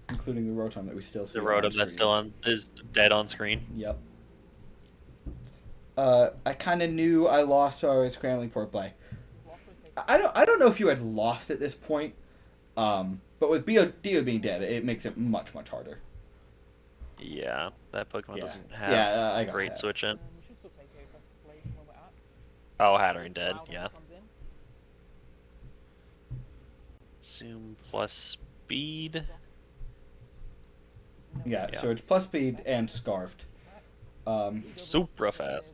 including the Rotom that we still see. The on Rotom that's screen. still on is dead on screen. Yep. I kind of knew I lost, so I was scrambling for a play. I don't know if you had lost at this point, but with Dio being dead, it makes it much harder. Yeah, that Pokemon Yeah. doesn't have Yeah, I got great that. switch in. We should still take care of Precipice Blades when we're at. Oh, Hattering dead. Now when Yeah. it comes in. Zoom plus speed. Yeah, Yeah. so it's plus speed and scarfed. Super fast.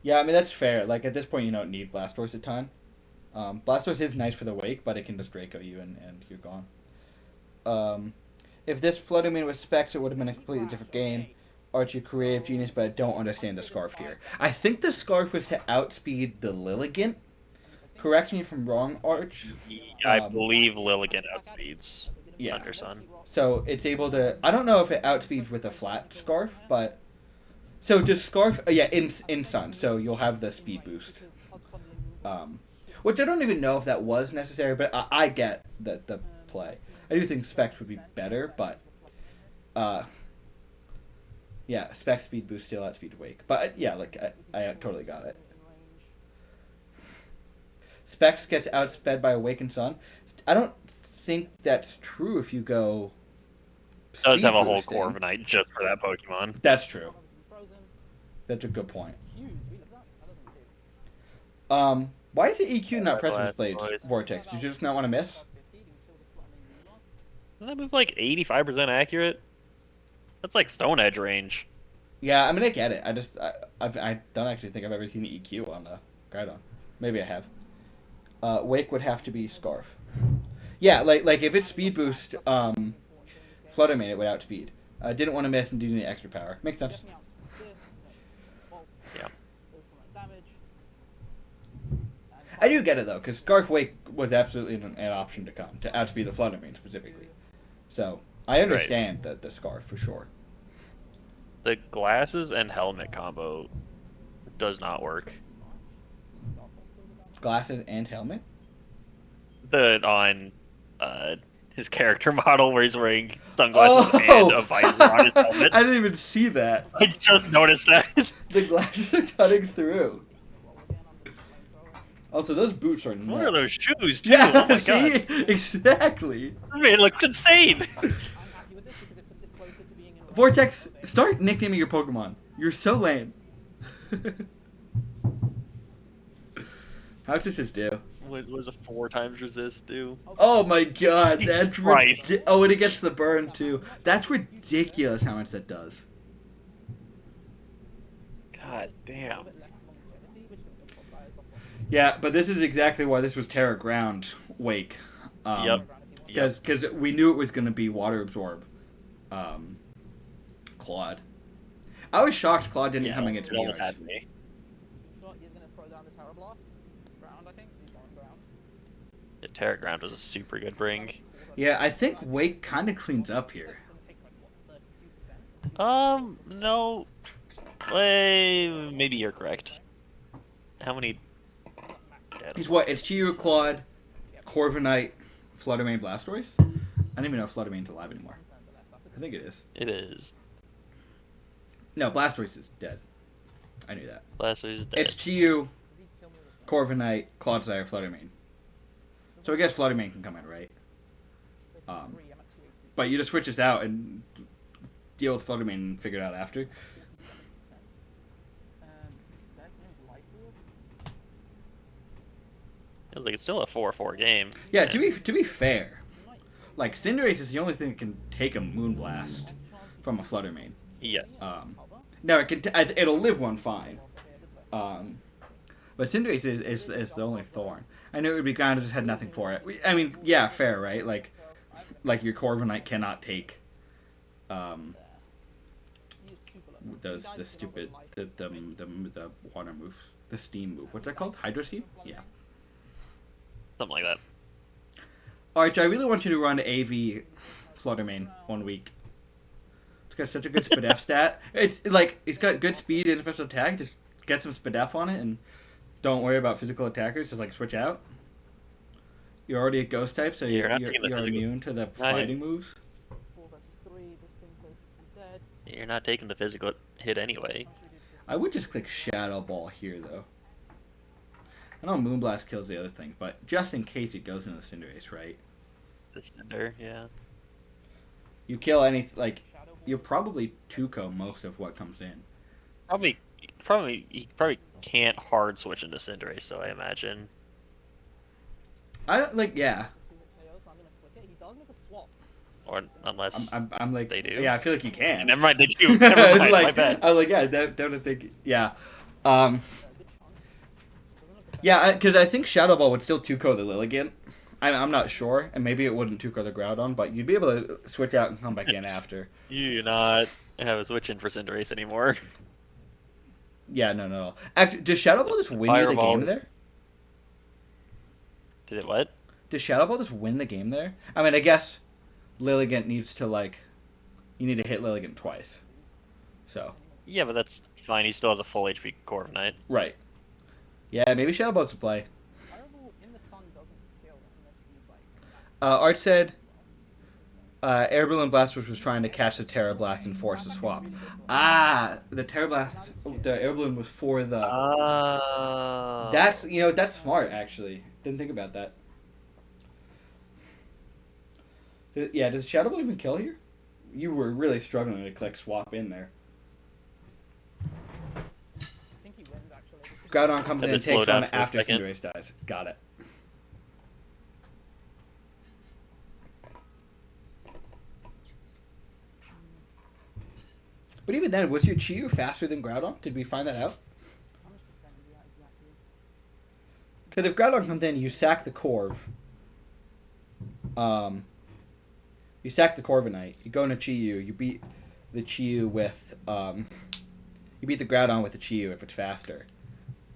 Yeah, I mean that's fair. Like at this point, you don't need Blastoise a ton. Blastoise is nice for the wake, but it can just Draco you and you're gone. If this flooded me with specs, it would have been a completely different game. Archie, creative genius, but I don't understand the scarf here. I think the scarf was to outspeed the Lilligant. Correct me if I'm wrong, Arch. I believe Lilligant outspeeds Yeah. Undersun. So it's able to. I don't know if it outspeeds with a flat scarf, but so just scarf. Yeah, in sun. So you'll have the speed boost. Which I don't even know if that was necessary, but I get the play. I do think specs would be better, but yeah, spec speed boost still outspeed wake. But yeah, like I totally got it. Specs gets outsped by Awakened Sun. I don't think that's true if you go does have a whole boosting. Corviknight just for that Pokemon. That's true. Obviously frozen. That's a good point. Huge. Do we live that? I don't think we do. Why is the EQ not pressing Blast blades? noise. Vortex, did you just not want to miss? 50, you can kill the flattening Moonblast. Doesn't that move like 85% accurate? That's like Stone Edge range. Yeah, I mean, I get it. I don't actually think I've ever seen the EQ on the Groudon. Maybe I have. Wake would have to be Scarf. Yeah, like if it's speed boost, Flutter Mane it would outspeed. Didn't want to miss and do the extra power. Makes sense. Definitely outspeed this. Well, Yeah. there's some damage. I do get it though, because Scarf Wake was absolutely an option to come to outspeed the Flutter Mane specifically. So I understand the Scarf for sure. The glasses and helmet combo does not work. Glasses and helmet. On his character model where he's wearing sunglasses and a visor on his helmet. I didn't even see that. I just noticed that. The glasses are cutting through. Also, those boots are nuts. What are those shoes, too? Yeah, Oh my see? god. Exactly. This man looks insane. I'm happy with this because it puts it closer to being in Vortex, start nicknaming your Pokemon. You're so lame. How does this do? What was a 4 times resist do? Oh my god, Jesus that's Christ. oh, and it gets the burn too. That's ridiculous how much that does. God damn. Yeah, but this is exactly why this was Terra Ground Wake. Yep. Because we knew it was going to be Water Absorb. Claude. I was shocked Claude didn't come against it almost me. had me. Shot, he's gonna throw down the Terra Blast. Ground, I think. He's going ground. Yeah, Terra Ground was a super good bring. Yeah, I think Wake kind of cleans up here. Gonna take like what, 32%? No. Maybe you're correct. How many? He's what? It's Chiyu, Claude, Corviknight, Flutter Mane, Blastoise? I don't even know if Flutter Mane's alive anymore. I think it is. It is. No, Blastoise is dead. I knew that. Blastoise is dead. It's Chiyu, Does he kill me with a flash? Corviknight, Clodsire, Flutter Mane. So I guess Flutter Mane can come in, right? 53, I'm at 280. But you just switch this out and deal with Flutter Mane and figure it out after. 47%. Specs moves Life Orb. Feels like it's still a 4-4 game. Yeah, to be fair, like Cinderace is the only thing that can take a Moonblast from a Flutter Mane. Yes. No, it can. It'll live one fine. But Cinderace is the only thorn. I knew it would be ground, just had nothing for it. I mean, yeah, fair, right? Like your Corviknight cannot take the stupid the water move, the steam move. What's that called? Hydro Steam? Yeah. Something like that. Arch, I really want you to run AV Flutter Mane 1 week. It's got such a good Spadef stat. It's like it's got good speed and special attack. Just get some Spadef on it and don't worry about physical attackers. Just like switch out. You're already a ghost type, so you're immune to the fighting moves. 4 versus 3, this thing's basically dead. You're not taking the physical hit anyway. I would just click Shadow Ball here though. I know Moonblast kills the other thing, but just in case it goes into Cinderace, right? The Cinder, yeah. You kill any you're probably 2-ko most of what comes in. He probably can't hard switch into Cinderace, so I imagine. I don't yeah. 2-hit KO, so I'm gonna click it. He does make a swap. Or unless I'm like they do. Yeah, I feel like you can. Never mind, they do. Never mind, my bad. I was like, yeah, don't think yeah. Yeah, because I think Shadow Ball would still 2-ko the Lilligant. I'm not sure, and maybe it wouldn't 2-ko the Groudon, but you'd be able to switch out and come back in after. You do not have a switch in for Cinderace anymore. Yeah, no. Actually, does Shadow Ball just win you the Fireball. game there? Did it what? Does Shadow Ball just win the game there? I mean, I guess Lilligant needs to, you need to hit Lilligant twice. So. Yeah, but that's fine. He still has a full HP Corviknight. Right. Yeah, maybe Shadow Ball's to play. Fireball in the sun doesn't kill unless he's like. Art said Air Balloon Blastoise was trying to catch the Terra Blast and force the swap. The Terra Blast, the Air Balloon was for the... That's smart, actually. Didn't think about that. Yeah, does Shadow Ball even kill here? You were really struggling to click swap in there. I think he wins actually. Groudon comes in and slow takes down one for a after second. Cinderace dies. Got it. But even then, was your Chi-Yu faster than Groudon? Did we find that out? How much percent is he at exactly? Because if Groudon comes in, you sack the Corv. You sack the Corviknight. You go into Chi-Yu. You beat the Chi-Yu with you beat the Groudon with the Chi-Yu if it's faster.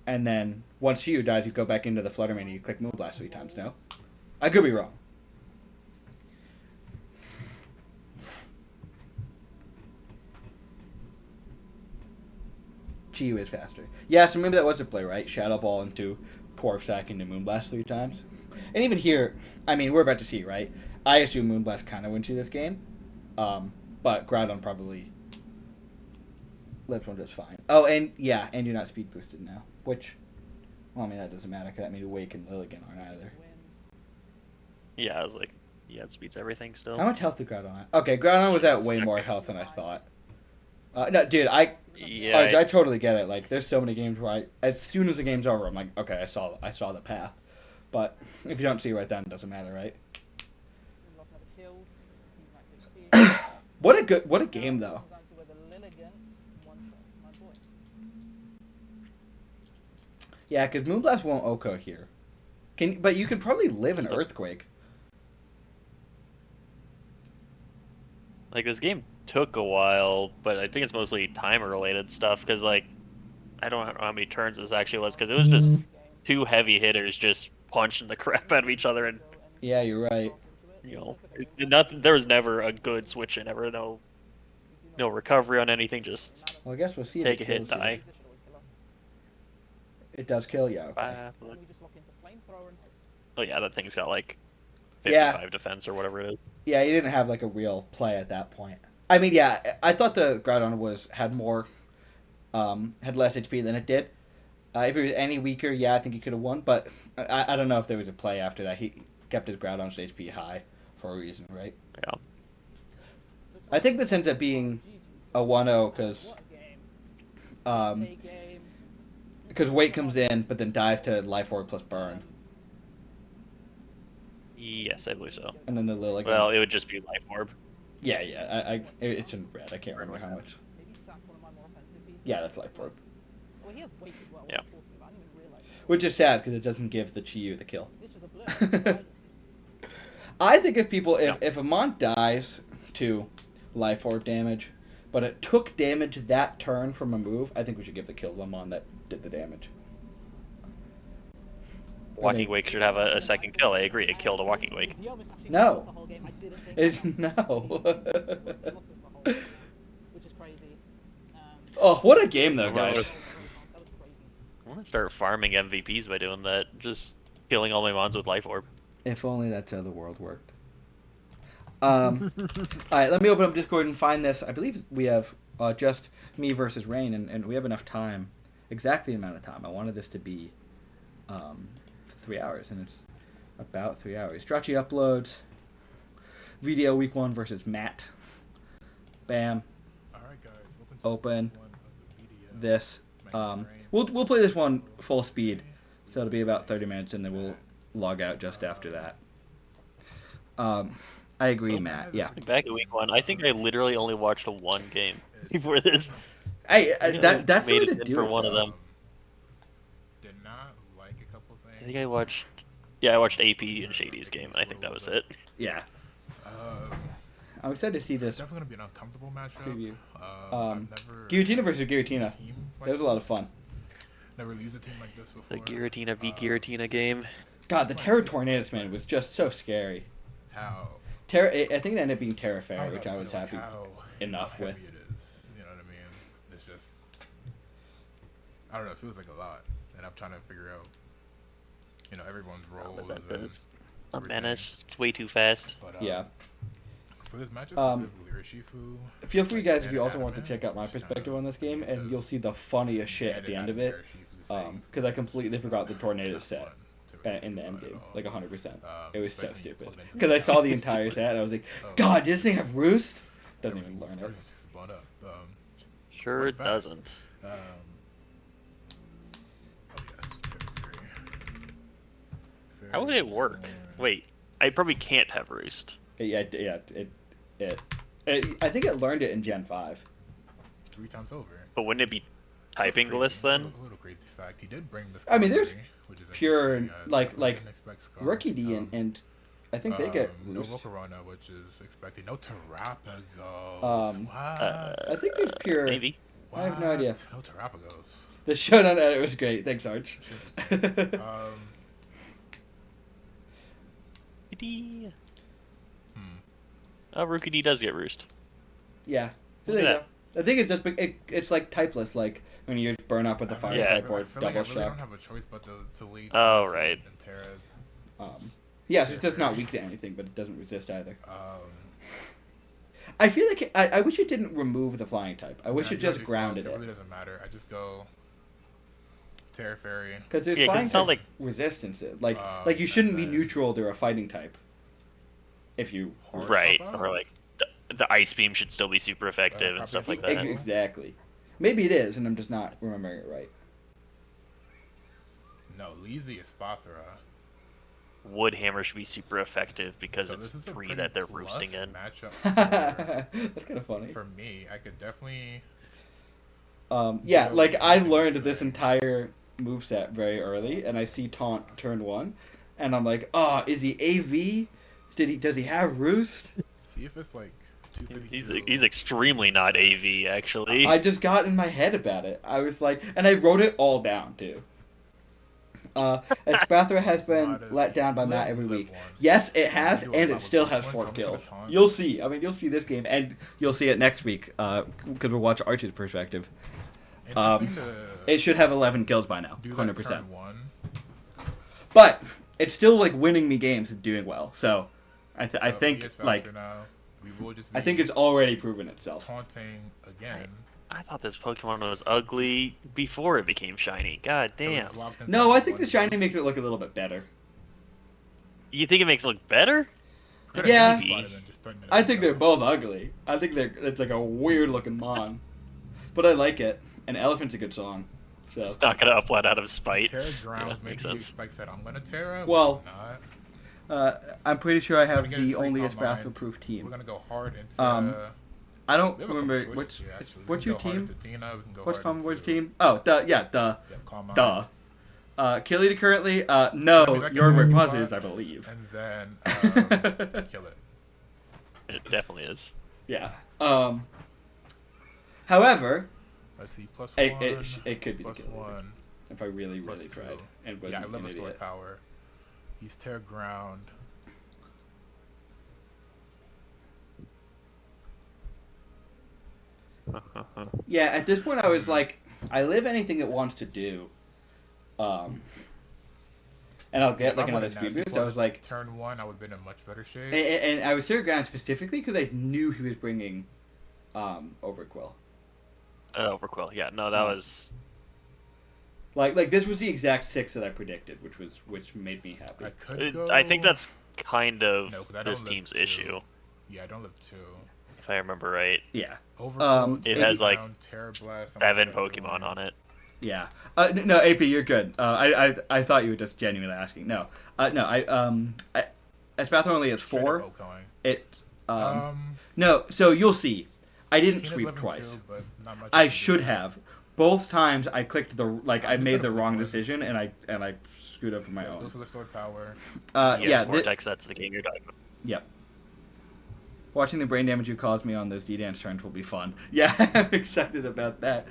And then once Chi-Yu dies, you go back into the Fluttermane and you click Moonblast 3 times. No, I could be wrong. Chi-Yu is faster. Yeah, so maybe that was a play, right? Shadow Ball into Corv sack into Moonblast 3 times. And even here, I mean, we're about to see, right? I assume Moonblast kind of wins you this game. But Groudon probably lives one just fine. Oh, and yeah, and you're not speed boosted now. Which, well, I mean, that doesn't matter, because that means Wake and Lilligant aren't either. Yeah, I was like, yeah, it speeds everything still. How much health did Groudon have? Okay, Groudon was at way more health than I thought. No, dude, I totally get it. Like, there's so many games where as soon as the game's over, I'm like, okay, I saw the path. But if you don't see it right then, it doesn't matter, right? What a game though. Yeah, because Moonblast won't Oko here. But you could probably live an Earthquake. Like, this game took a while, but I think it's mostly timer-related stuff, because, like, I don't know how many turns this actually was, because it was just two heavy hitters just punching the crap out of each other, and... Yeah, you're right. You know, there was never a good switch in, ever, no recovery on anything, just well, I guess we'll see take a hit, die. It does kill you, okay. Oh yeah, that thing's got like 55 defense or whatever it is. Yeah, you didn't have like a real play at that point. I mean, yeah, I thought the Groudon had less HP than it did. If it was any weaker, yeah, I think he could have won, but I don't know if there was a play after that. He kept his Groudon's HP high for a reason, right? Yeah. I think this ends up being a 1-0 because Wake comes in, but then dies to Life Orb plus Burn. Yes, I believe so. And then the Lilligant. Well, it would just be Life Orb. Yeah. It's in red. I can't remember how much. Yeah, that's Life Orb. Yeah. Which is sad because it doesn't give the Chi-Yu the kill. I think if Amon dies to Life Orb damage, but it took damage that turn from a move, I think we should give the kill to Amon that did the damage. Walking Wake should have a second kill. I agree. It killed a Walking Wake. No. It's no. Oh, what a game though, guys. I want to start farming MVPs by doing that. Just killing all my mons with Life Orb. If only that's how the world worked. Alright, let me open up Discord and find this. I believe we have just me versus Rain, and we have enough time. Exactly the amount of time. I wanted this to be 3 hours, and it's about 3 hours. Jirachi uploads. VDL week 1 versus Matt. Bam. Alright guys, open this. We'll play this one full speed, so it'll be about 30 minutes, and then we'll log out just after that. I agree, Matt. Yeah. Back in week 1, I think I literally only watched one game before this. Hey, that's the way to do for it, one of though. them. Did not like a couple things. I think I watched AP and Shady's game. I think that was it. Yeah. I'm excited to see this. It's definitely gonna be an uncomfortable matchup. Preview. I've never Giratina versus Giratina. That was a lot of fun. Never used a team like this before. The Giratina v Giratina game. God, the Terra Tornadus, man, was just so scary. How? I think it ended up being Terra Fair, which I was happy enough with. It is. You know what I mean? It's just, I don't know. It feels like a lot, and I'm trying to figure out, everyone's roles. A menace. It's way too fast. But, yeah. For this matchup, feel free, guys, if you also want to check out my perspective on this game, and you'll see the funniest shit at the end of it. Because I completely forgot the Tornado set in the end game, like 100%. It was so stupid. Because I saw the entire set, and I was like, God, does this thing have Roost? Doesn't even learn it. Everything's just blown up. Sure it back. doesn't. Oh yeah, Terra 3. How would it work? Wait, I probably can't have Roost. Yeah. I think it learned it in Gen 5. 3 times over. But wouldn't it be typing list then? A little crazy fact. He did bring this. I mean, there's which is pure interesting, like I didn't expect Scar. Rookie D and I think they get no Roost. Volcarona, which is expected. No Terrapagos. What? I think there's pure. Maybe. I have no idea. No Terrapagos. The showdown edit was great. Thanks, Arch. D. Oh, Rookie D does get Roost. Yeah. So Look there you at go. I think it's just it's like typeless, like when you use burn up with the fire Yeah. type or I feel double like I really shock. don't have a choice but to lead. Oh, to right. And Terra. Yes, it's just not weak to anything, but it doesn't resist either. Um, I feel like I wish it didn't remove the flying type. I wish yeah, it just usually grounded Fox, it. It really doesn't matter. I just go Terra Fairy. Because there's Yeah, 'cause flying it's not type like- resistance. Like you shouldn't be and then- neutral to a fighting type. If you Horse Right, up? or like the Ice Beam should still be super effective and probably stuff like just- that. exactly, maybe it is, and I'm just not remembering it right. No, Leezy is Spathra. Woodhammer should be super effective because So it's this is a 3 pretty that they're plus roosting in. matchup That's kind of funny. for me. I could definitely. Yeah, Well, like it's I nothing to learned this say. entire moveset very early, and I see taunt turn 1, and I'm like, oh, is he AV? Does he have Roost? See if it's like 252. He's extremely not AV actually. I just got in my head about it. I was like, and I wrote it all down too. Espathra has been Not as- let down by Matt live- every live week. once. Yes, it has, Do a and lot it with still live has once, 4 I'm just gonna kills. taunt. You'll see. I mean, you'll see this game, and you'll see it next week because we'll watch Arch's perspective. Interesting to It should have 11 kills by now, do that 100%. turn 1. But it's still like winning me games and doing well. So I So think he is faster like now. We will just I think be it's already proven itself. taunting again. I thought this Pokemon was ugly before it became shiny. God So he's damn. locked into No, I think one the shiny move. makes it look a little bit better. You think it makes it look better? Could've Yeah. been better than just 30 minutes I think they're ago. both ugly. I think it's like a weird looking mon, but I like it. And Elephant's a good song. So It's not gonna upload out of spite. Terra grounds. Yeah, Maybe makes you sense. expect that I'm gonna Terra. Well, not. I'm pretty sure I have Gonna get the his freak only on mine. Espathra-proof We're team. gonna go hard into. I don't we have a couple remember choices what's here, actually. We what's can your go hard team. into Tina, we can go What's hard Common Boy's into- team? Oh, duh. Yeah, Calm Duh. Killita currently, no, That means I can your use Rayquaza bot, is, I believe. And then kill it. It definitely is. Yeah. However, Let's see, plus it, one. it could be the plus Killita one. if I really, plus really two. tried and Yeah, I wasn't love an his sword idiot. power. He's Terra ground. Yeah, at this point I was like, I live anything it wants to do. And I'll get If like I another wanted speed nasty boost. play I was like, turn 1, I would have been in much better shape. and I was Terra Ground specifically because I knew he was bringing Overquill. Overquill. Yeah, no, that was. Like this was the exact 6 that I predicted, which made me happy. I could go. I think that's kind of No, 'cause I don't this live team's 2. issue, Yeah, I don't live 2. if I remember right. Yeah. Overgrowth, It has, like, Terra Blast, I'm 7 gonna Pokemon go on it. Yeah. No, AP, you're good. I thought you were just genuinely asking. No. No. Espathra only has straight 4. up Okoing. It. No. So you'll see. I didn't Tina's sweep living twice. 2, but not much I can do. should have. Both times I clicked I just made the gonna wrong pick one. decision and I screwed up for my Goes own. for the sword power. Yes, Yeah. Vortex, that's the game you're talking about. Yep. Watching the brain damage you caused me on those D-Dance turns will be fun. Yeah, I'm excited about that.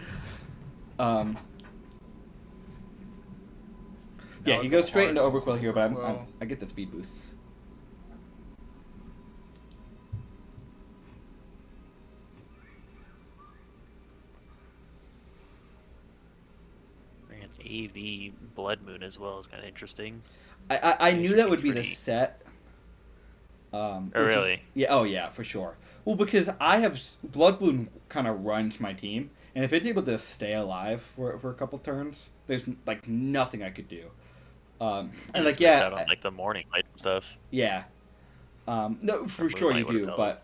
Yeah, Now he let's goes go straight into hard Overquill here, but Overquill. I get the speed boosts. And AV Blood Moon as well is kind of interesting. I It knew should that be would be the pretty- set. Oh, Which is- really? Yeah. Oh, yeah, for sure. Well, because I have Blood Bloom kind of runs my team, and if it's able to stay alive for a couple turns, there's like nothing I could do. And You like just miss yeah, out on like the morning light and stuff. yeah. No, for Or sure you Moonlight do, would've but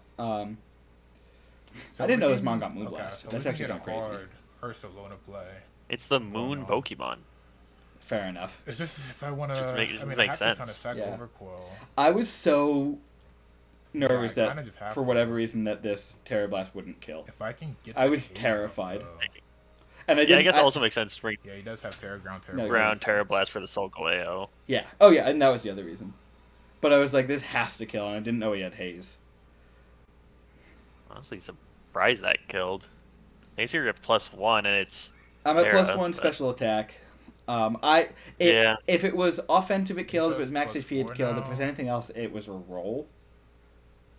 So I didn't we know this can- mon got okay, Moonblast. so That's we actually can kind get of a crazy. hard Ursula to play. It's the moon on. Pokemon. Fair enough. It's just if I want to. Just I makes mean, I have sense. to send a Sec Yeah. Overquill. I was so nervous I that kinda just have for to. whatever reason that this Terra Blast wouldn't kill. If I can get. I the was haze up, terrified. though. And I Yeah, didn't. I guess it also makes sense to bring Yeah, he does have Terra Ground, Terra No, Blast. Ground Terra Blast for the Solgaleo. Yeah. Oh yeah, and that was the other reason. But I was like, this has to kill, and I didn't know he had haze. Honestly, surprised that killed. Haze here at +1, and it's I'm at Terra, +1 but- special attack. Yeah. If it was offensive, it killed. If it was does max HP, it +4 killed. If it was now. anything else, it was a roll.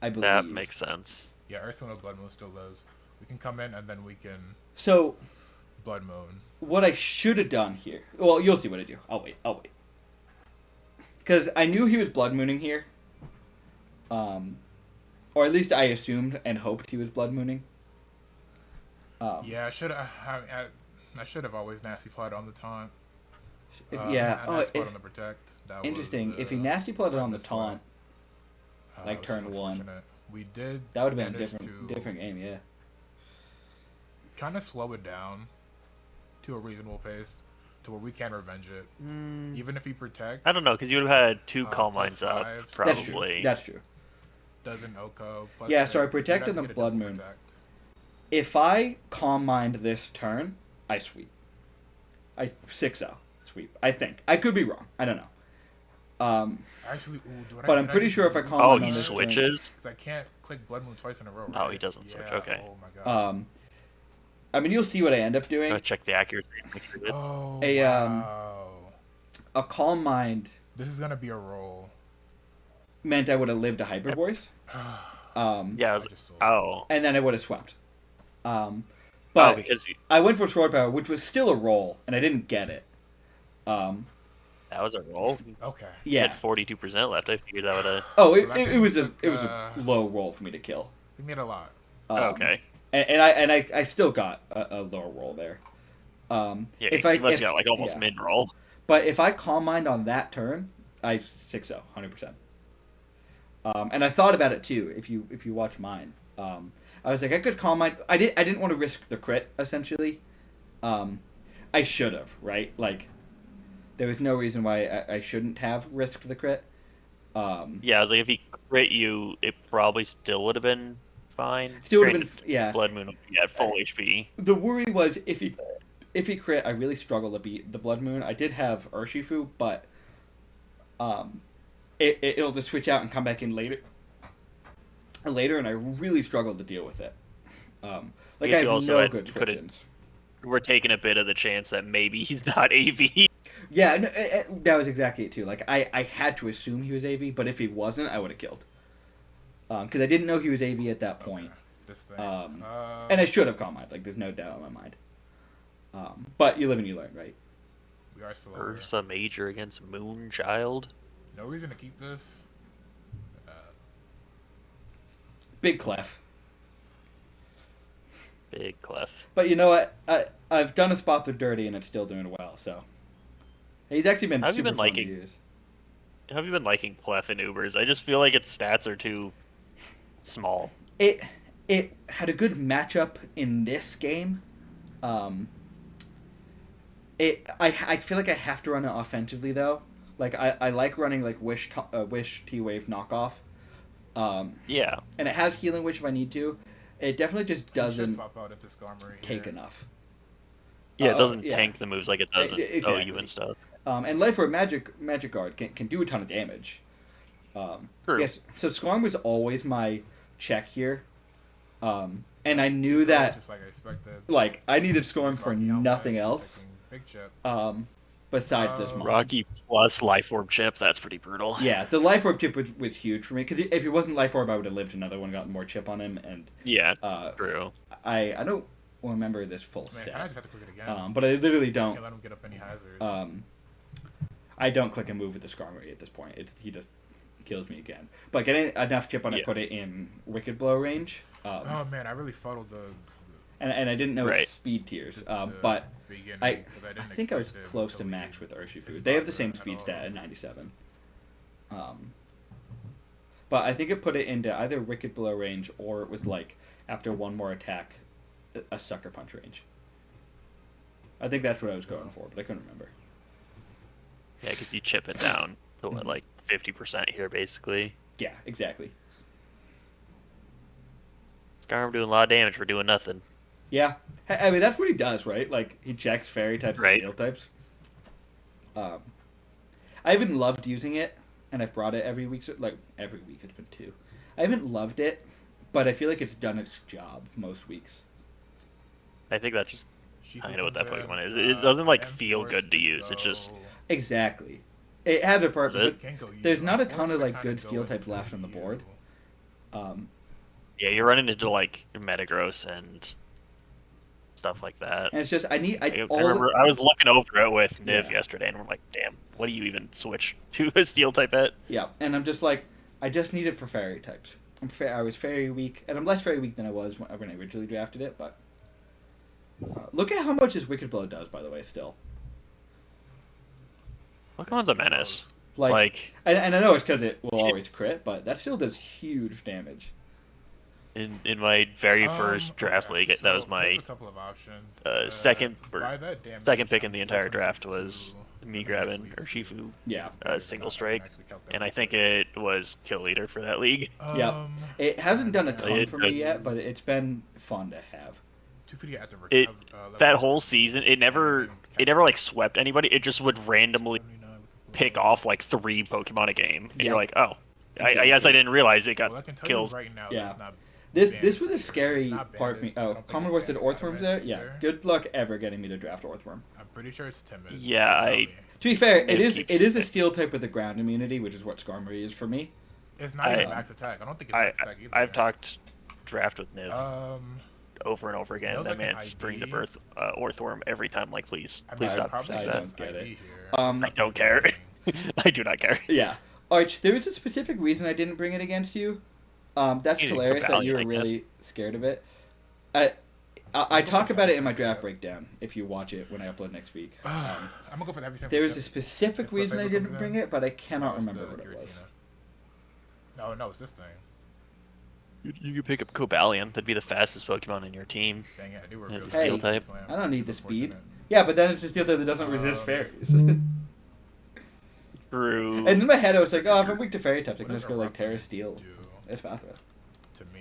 I believe. that makes sense. Yeah, Ursula Blood Moon still lives. We can come in and then we can So, Blood Moon. what I should have done here. Well, you'll see what I do. I'll wait. Because I knew he was blood mooning here. Or at least I assumed and hoped he was blood mooning. Yeah, I should have always nasty plotted on the taunt. Yeah. and nasty plotted on the protect. That Interesting. was, If he nasty plotted on the this play. taunt, like which is turn 1. unfortunate. We did. that would have been a manage different game. Yeah. Kind of slow it down to a reasonable pace, to where we can revenge it. Even if he protects. I don't know, because you would have had 2 Calm +5. Minds up, That's probably. That's true. Doesn't Oko. Yeah, so I +6, protected you'd have the to get a Blood double Moon. protect. If I calm mind this turn, I sweep. I 6-0 sweep. I think. I could be wrong. I don't know. Actually, But I'm pretty sure if I calm Oh, mind he on this turn, switches? Because I can't click Blood Moon twice in a row. Oh, right? he doesn't switch, Yeah, okay. Oh my god. I mean, you'll see what I end up doing. Gotta check the accuracy. Make sure it's- Oh, a, wow. A calm mind This is gonna be a roll. meant I would have lived a hyper voice. Yeah, I was, just sold. oh. And then I would have swept. Oh, But because I went for sword power, which was still a roll, and I didn't get it. that was a roll. Okay. You Yeah. had 42% left. I figured that would have. Oh, So that it was a took, it was a low roll for me to kill. We made a lot. Okay. And I still got a lower roll there. Yeah, if you must have got like almost yeah. mid roll. But if I calm mind on that turn, I 6-0, 100%. And I thought about it too. If you watch mine, I was like, I could calm mind. I didn't want to risk the crit essentially. I should have, right? Like, there was no reason why I shouldn't have risked the crit. Yeah, I was like, if he crit you, it probably still would have been fine. Still would have Granted, been, yeah. Blood Moon would be at full HP. The worry was if he crit, I really struggle to beat the Blood Moon. I did have Urshifu, but it'll just switch out and come back in later, and I really struggled to deal with it. Like, I guess you have also no had- good could've- switch-ins. We're taking a bit of the chance that maybe he's not AV. Yeah, no, that was exactly it too. Like, I had to assume he was AV, but if he wasn't, I would have killed. Because I didn't know he was AV at that point. This thing. And I should have calm mind. Like, there's no doubt in my mind. But you live and you learn, right? We are still over. Ursa Major against Moonchild. No reason to keep this. Big clef. Big clef. But you know what? I've done a spot through dirty, and it's still doing well. So he's actually been Have you super been fun liking- to use. Have you been liking clef in Ubers? I just feel like its stats are too small. It had a good matchup in this game. I feel like I have to run it offensively though. Like I like running like Wish T-Wave knockoff. Yeah. And it has Healing Wish if I need to. It definitely just We should doesn't swap out into Skarmory take here. enough. Yeah, it doesn't yeah. tank the moves like it does in Exactly. OU and stuff. And Life Orb Magic Guard can do a ton of damage. True. Yes, so Skarm was always my check here. And I knew that Just like I expected. like I needed Skarm for Rocky out nothing by else. Big chip. Besides this mod. Rocky plus Life Orb chip, that's pretty brutal. Yeah, the Life Orb chip was huge for me because if it wasn't Life Orb, I would have lived another one, gotten more chip on him, and Yeah, uh, true. I don't remember this full Man, set. I just have to click it again. But I literally Can't don't. let him get up any hazards. I don't click and move with the Skarmory at this point. He just kills me again. But getting enough chip on it, Yeah. put it in Wicked Blow range. Oh man, I really fuddled the And I didn't know Right. its speed tiers. the but beginning, I 'cause didn't think I was expect it close to leave max with Urshifu. his They have the spot same at speed all. stat at 97. but I think it put it into either Wicked Blow range or it was like after one more attack, a Sucker Punch range. I think that's what I was going for, but I couldn't remember. Yeah, because you chip it down to what, like 50% here, basically. Yeah, exactly. Skyrim doing a lot of damage for doing nothing. Yeah, I mean that's what he does, right? Like he checks fairy types and steel types. I haven't loved using it, and I've brought it every week. So, like every week, it's been 2. I haven't loved it, but I feel like it's done its job most weeks. I think that's just I know what that Pokemon is. It doesn't like feel good to use. It's just exactly. It has a purpose. It? There's not a ton of like good steel types left on the board. Yeah, you're running into like Metagross and stuff like that. And it's just I remember I was looking over it with Niv yesterday, and we're like, "Damn, what do you even switch to a steel type at?" Yeah, and I'm just like, I just need it for fairy types. I was fairy weak, and I'm less fairy weak than I was when I originally drafted it. But look at how much his Wicked Blow does, by the way. Still, Pokemon's a menace. Like and I know it's because it will always crit, but that still does huge damage. In my very first draft league, that was my a couple of options. second pick in the entire draft was me grabbing Urshifu. Yeah. Single strike, and I think it was Kill Leader for that league. Yeah, it hasn't done a ton for me yet, but it's been fun to have. That whole season, it never like swept anybody. It just would randomly pick off like 3 Pokemon a game, and you're like, oh, I guess I didn't realize it got kills. Yeah. This was a scary part for me. Oh, Commodore said Orthworm's there? Yeah. Good luck ever getting me to draft Orthworm. I'm pretty sure it's timid. Yeah, To be fair, it is a steel type with a ground immunity, which is what Skarmory is for me. It's not even max attack. I don't think it's max attack either. I've talked draft with Niv over and over again. That man's bring to birth Orthworm every time. Like, please stop saying that. Don't get it. I don't care. I do not care. Yeah. Arch, there was a specific reason I didn't bring it against you. That's hilarious that you were really scared of it. I talk about it in my draft breakdown if you watch it when I upload next week. I'm gonna go for every there was a specific reason I didn't bring it, but I cannot remember what it was. No, it's this thing. You could pick up Cobalion. That'd be the fastest Pokemon in your team. Dang it, I do it's a steel type. I don't need the speed. Yeah, but then it's a steel type that doesn't resist fairies. True. And in my head, I was like, oh, if I'm weak to fairy types, I can just go like Terra Steel. It's faster. To me.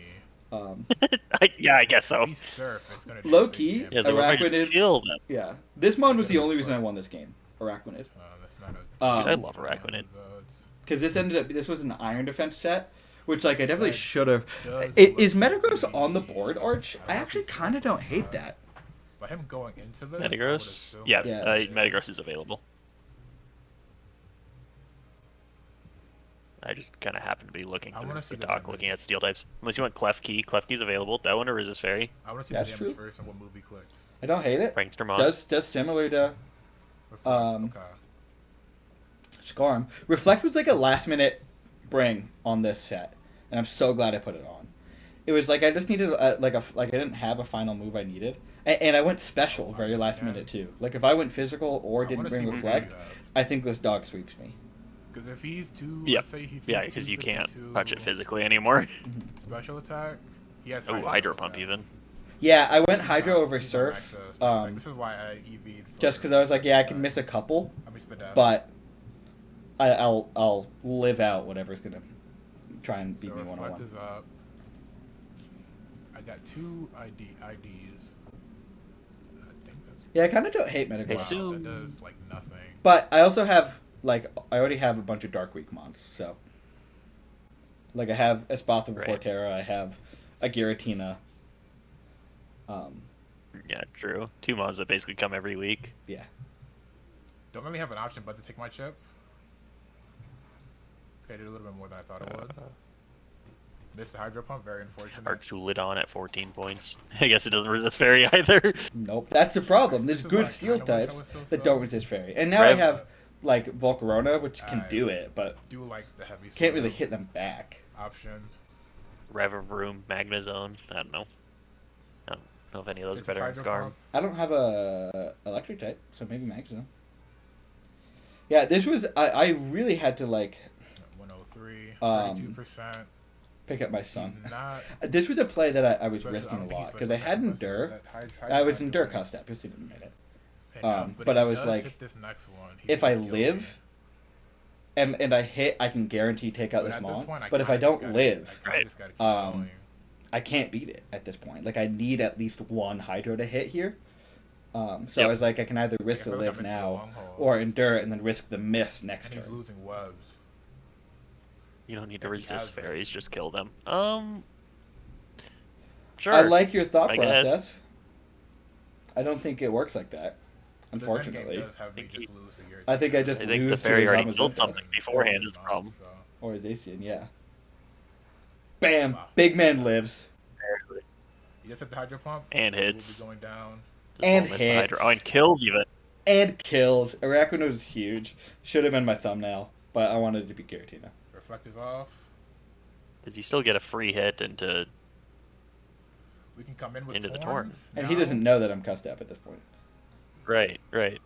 Yeah, I guess so. Low key, yeah, Araquanid. Yeah, this mon was the only reason I won this game. Araquanid. I love Araquanid. Because this was an Iron Defense set, which like I definitely should have. Is Metagross on the board, Arch? I actually kind of don't hate that. By him going into this, Metagross? Yeah, Metagross is available. I just kind of happen to be looking through the dock, looking at steel types. Unless you want Klefki. Klefki's available. That one or Resist Fairy. I want to see the damage first and what move he clicks. I don't hate it. Prankster Mon. Does similar to Skarm. Reflect was like a last minute bring on this set, and I'm so glad I put it on. It was like I just needed like I didn't have a final move I needed, and I went special very last minute too. Like if I went physical or didn't bring Reflect, I think this dog sweeps me. Because if he's too, because you can't touch it physically anymore. Special attack, he has Hydro Pump even. Yeah, I went Hydro over Surf. This is why I EV'd. Just because I was like, yeah, I can miss a couple, but I'll live out whatever's gonna try and beat me 1-on-1. I got 2 IDs. I think that's. Yeah, I kind of don't hate Metagross. Wow, that does like nothing. But I also have. Like, I already have a bunch of Dark Weak mons, so... Like, I have Espathra before Terra, I have a Giratina. Yeah, true. 2 mons that basically come every week. Yeah. Don't let me have an option but to take my chip. Okay, I did a little bit more than I thought it would. Missed the Hydro Pump, very unfortunate. Archulidon at 14 points. I guess it doesn't resist Fairy either. Nope, that's the problem. There's good steel types that don't resist Fairy. And now I have... like Volcarona, which can do it, but like the heavy can't really hit them back. Option. Revavroom, Magnezone. I don't know. I don't know if any of those are better than Skarm. I don't have a electric type, so maybe Magnezone. Yeah, this was I really had to like 33, Um, 32%. Pick up my son. He's not. This was a play that I was Especially- risking I a don't think lot he's because I special had attack Endure. that I was Hydra Endure doing cost up, just didn't admit it. enough, but if I he was does like, hit this next one, he if can I kill live, me. and I hit, I can guarantee take out But this at this Mon. point, But if I kinda just don't gotta- live, I kinda just gotta keep um, going. I can't beat it at this point. Like I need at least one Hydro to hit here. So I Yep. was like, I can either risk I to feel like live I'm into the now long haul. or endure it and then risk the miss next And he's turn. losing webs. You don't need to If he resist has them. fairies, just kill them. Sure. I like your thought I guess. process. I don't think it works like that. But this endgame Unfortunately, does have me think just he- lose the I think I just I think the lose to fairy his already Amazon killed Zeta. something beforehand is the problem. Or his Asian, yeah. Bam! Wow. Big man lives. You just hit the hydro pump. And We'll be hits. going down. Just And won't miss the Hydra. hits. Oh, and kills even. And kills. Araquanid was huge. Should have been my thumbnail, but I wanted it to be Giratina. Reflectors off. Does he still get a free hit into? We can come in with Into the Torn. Torn. And he now. doesn't know that I'm cussed up at this point. Right. I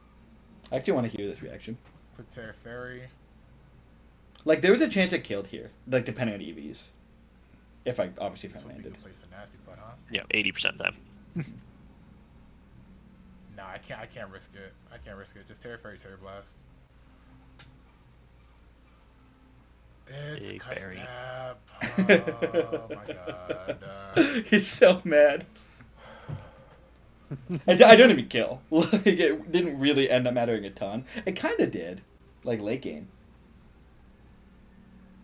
actually want to hear this reaction. Click Terra Fairy. Like, there was a chance I killed here, like, depending on EVs. If I This would be landed. good place a nasty putt, huh? Yeah, 80% time. Nah, I can't risk it. I can't risk it. Just Terra Fairy, Terra Blast. It's Big cuss fairy. tap. Oh my god. He's so mad. I don't even kill. Like, it didn't really end up mattering a ton. It kind of did, like late game.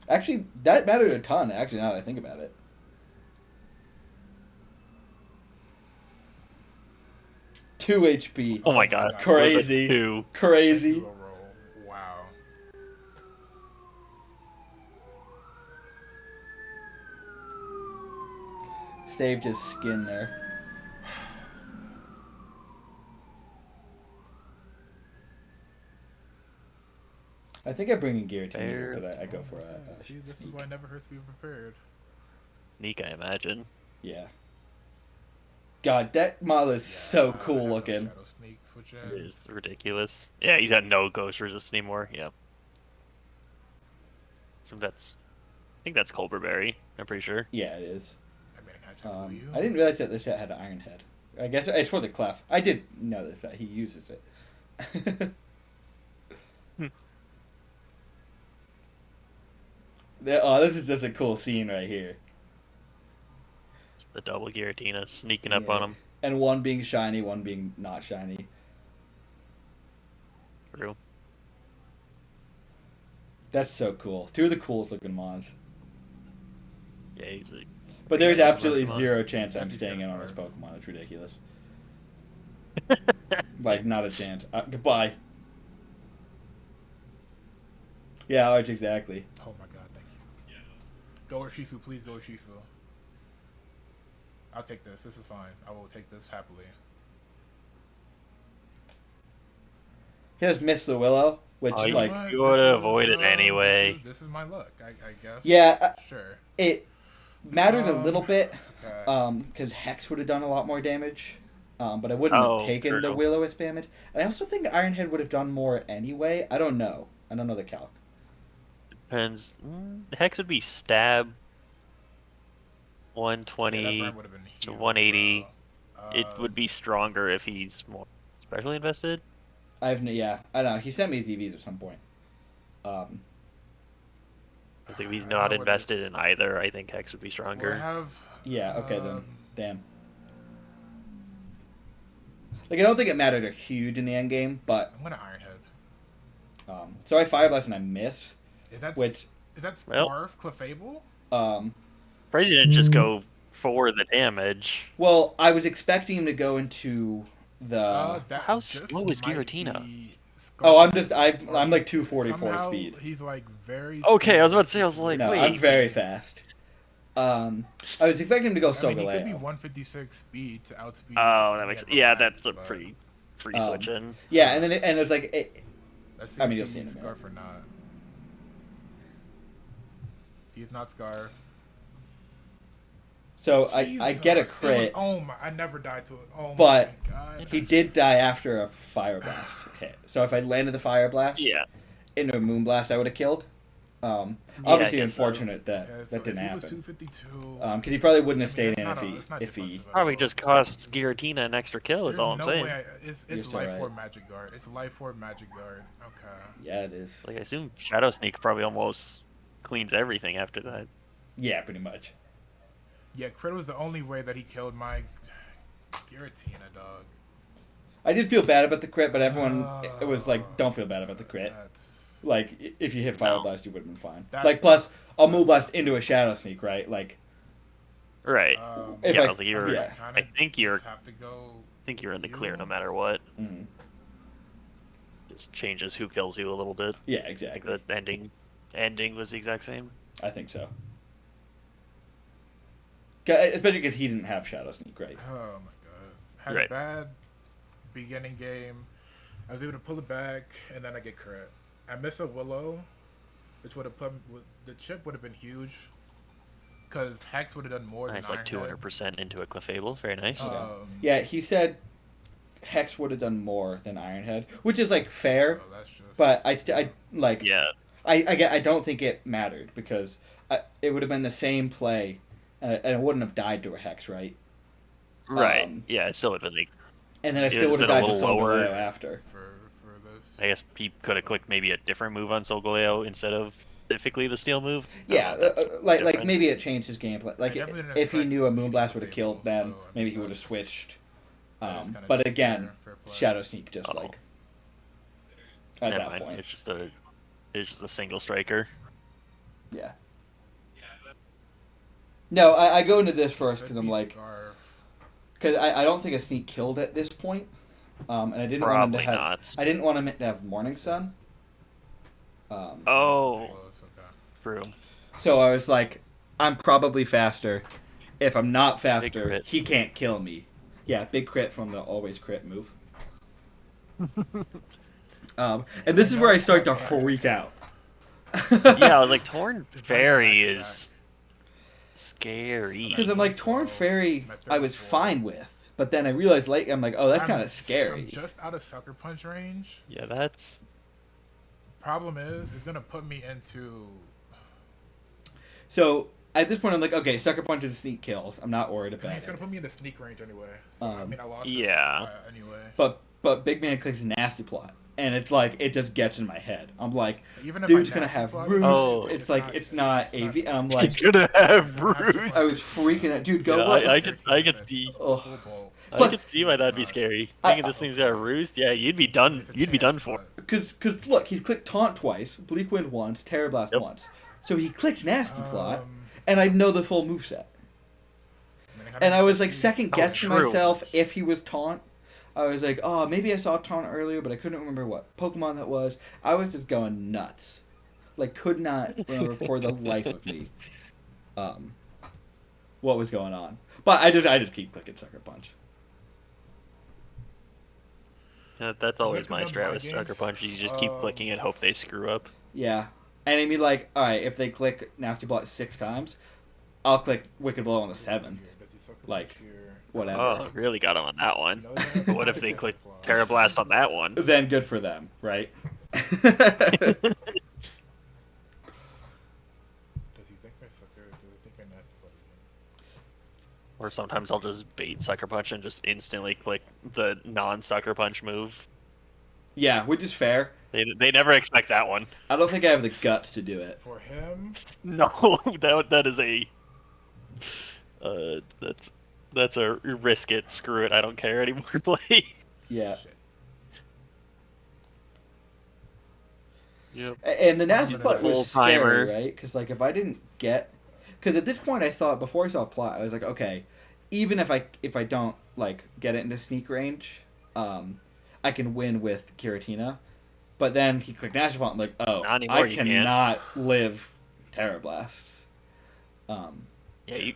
Actually, that mattered a ton. Actually, now that I think about it. Two HP. Oh my god. Crazy. With a 2. Crazy. Duo roll. Wow. Saved his skin there. I think I bring in Giratina, Fair. but I go for a See, this is sneak. why it never hurts to be prepared. Sneak, I imagine. Yeah. God, that model is so Yeah, cool I have no looking. Shadow Sneak switch It in. is ridiculous. Yeah, he's got no ghost resist anymore. Yeah. So I think that's Colberberry. I'm pretty sure. Yeah, it is. I mean, I can't tell you. I didn't realize that this set had an Iron Head. I guess it's for the clef. I did know this that he uses it. Oh, this is just a cool scene right here. The double Giratina sneaking up Yeah. on him. And one being shiny, one being not shiny. True. That's so cool. Two of the coolest looking mons. Yeah, he's a But there's Yeah, absolutely Pokemon. zero chance I'm Definitely staying in on Charizard. this Pokemon. It's ridiculous. Like, not a chance. Goodbye. Yeah, Arch, exactly. Oh my god, thank you. Go Urshifu, please go Urshifu. I'll take this. This is fine. I will take this happily. He just missed the Willow, which, Oh, like, What? you would've This is, avoided anyway. This is my luck, I guess. yeah, Sure. it mattered a little bit. Okay. Because Hex would have done a lot more damage. But I wouldn't have taken the true. Will-O-Wisp damage. And I also think Iron Head would have done more anyway. I don't know. I don't know the calc. Depends. Hex would be stab. Yeah, that 120 burn would've been to huge, 180. bro. It would be stronger if he's more specially invested. I don't know. He sent me his EVs at some point. It's like if he's I not don't know what it invested in either, I think Hex would be Well, I stronger. have. Yeah, okay then. um, Damn. Like, I don't think it mattered a huge in the end game, but I'm gonna Iron Head. so I Fire Blast and I miss, Is that which is that Well- Scarf Clefable? Probably didn't just go for the damage. well, I was expecting him to go into the. That how just slow is might Giratina? be Oh, I'm Scarf. just I'm like 244 Somehow speed. He's like very. Okay, I was about to say, I was like, No, wait. I'm very fast. I was expecting him to go I mean, he could be Solgaleo. 156 speed to outspeed. Oh, that makes Never yeah. mind, That's a but pretty free Um, switch in. Yeah, and then it was like Let's see I mean, if you'll see in a he's minute. Scarf or not. He's not Scarf. so I get a Jesus, it was- crit. oh my! I never died to it. Oh But my god. He did die after a Fire Blast hit. So if I landed the Fire Blast Yeah. into a Moon Blast, I would have killed. Obviously, I guess so. unfortunate that Yeah, so that didn't if he was happen. 252, Because he probably wouldn't have I mean, stayed in that's if not it's not if he. defensive at Probably all. just cost Giratina an extra kill. Is There's all I'm no saying. way. It's You're so life right. orb magic guard. It's life orb magic guard. Okay. Yeah, it is. Like I assume Shadow Sneak probably almost cleans everything after that. Yeah, pretty much. Yeah, crit was the only way that he killed my Giratina, dog. I did feel bad about the crit, but everyone it was like, don't feel bad about the crit. That's- Like, if you hit Fire No. Blast, you would have been fine. That's- Like, plus, I'll Move Blast into a Shadow Sneak, right? Like, Right. If yeah, I- like you're. yeah. I think you're. Have to go. I think you're in the clear no you. matter what. mhm. Just changes who kills you a little bit. Yeah, Like exactly. the ending was the exact same. I think so. Especially because he didn't have Shadow Sneak, right? Oh my god. Had Right. a bad beginning game. I was able to pull it back, and then I get crit. I miss a Willow, which would have the chip would have been huge. Because Hex would have done more Nice, than like Ironhead. 200% into a Clefable. Very nice. Yeah, he said Hex would have done more than Ironhead, which is, like, fair, So that's just, but I like, yeah. I don't think it mattered, because it would have been the same play, and it wouldn't have died to a Hex, right? Right. Yeah, it still would have been like. And then I It still would've would have been a died to little lower. Solgaleo after. for this. I guess he could have clicked maybe a different move on Solgaleo instead of specifically the steel move. I Yeah, don't know if that's like different. maybe it changed his gameplay. Like, definitely didn't if he affect knew a speed Moonblast of would have Fable, killed them, so, I mean, maybe he would have that's- switched. that is kinda But just again, fair play. Shadow Sneak just Oh. like at Never that mind. point. It's just a single striker. Yeah. No, I go into this first because Could I'm be like, Scarf. because I don't think a Sneak killed at this point, and I didn't want him to Probably have. not. I didn't want him to have Morning Sun. Oh, Close, okay. true. So I was like, I'm probably faster. If I'm not faster, crit. he can't kill me. Yeah, big crit from the always crit move. And this is where I start to freak out. Yeah, I was like, Torn Fairy is scary. Because I'm like, Torn Fairy, I was fine with. But then I realized, like, I'm like, oh, that's kind of scary. I'm just out of Sucker Punch range. Yeah, that's. Problem is, it's gonna put me into. So at this point, I'm like, okay, Sucker Punch and Sneak kills. I'm not worried about It's it. gonna put me into sneak range anyway. So I mean, I lost. Yeah. This, anyway. But Big Man clicks Nasty Plot. And it's like, it just gets in my head. I'm like, Even if dude's I gonna Nasty have Plot, Roost. Oh. It's like, it's not AV. And I'm like, He's gonna have Roost. I was freaking out. Dude, go Yeah, what? I could see. Ugh. Full bolt. I could see why that'd be scary. Thinking this thing's got a Roost, yeah, you'd be done. It's a You'd be chance, done for. but- Because look, he's clicked Taunt twice, Bleak Wind once, Terror Blast Yep. once. So he clicks Nasty Plot, Um, and I know the full moveset. And I was like second guessing true. myself if he was Taunt. I was like, oh, maybe I saw Taunt earlier, but I couldn't remember what Pokemon that was. I was just going nuts. Like, could not remember for the life of me what was going on. But I just keep clicking Sucker Punch. Yeah, that's always my looking strat up with my Sucker games. Punch. You just keep clicking and hope they screw up. Yeah. And I mean, like, alright, if they click Nasty Plot 6 times, I'll click Wicked Blow on the 7th. Like, whatever. Oh, really got him on that one. What if they click Terra Blast on that one? Then good for them, right? Does he think my sucker? Does he think my nasty plot is Or sometimes I'll just bait Sucker Punch and just instantly click the non-Sucker Punch move. Yeah, which is fair. They never expect that one. I don't think I have the guts to do it. For him, No, that is a that's a risk it, screw it, I don't care anymore play. Yeah. shit. Yep. And the Nasty The Plot was full-timer. scary, right? Because, like, if I didn't get... Because at this point I thought, before I saw Plot, I was like, okay, even if I don't, like, get it into sneak range, I can win with Giratina. But then he clicked Nasty Plot, I'm like, oh, Not anymore, I you can't. cannot live Terror Blasts. Yeah, you,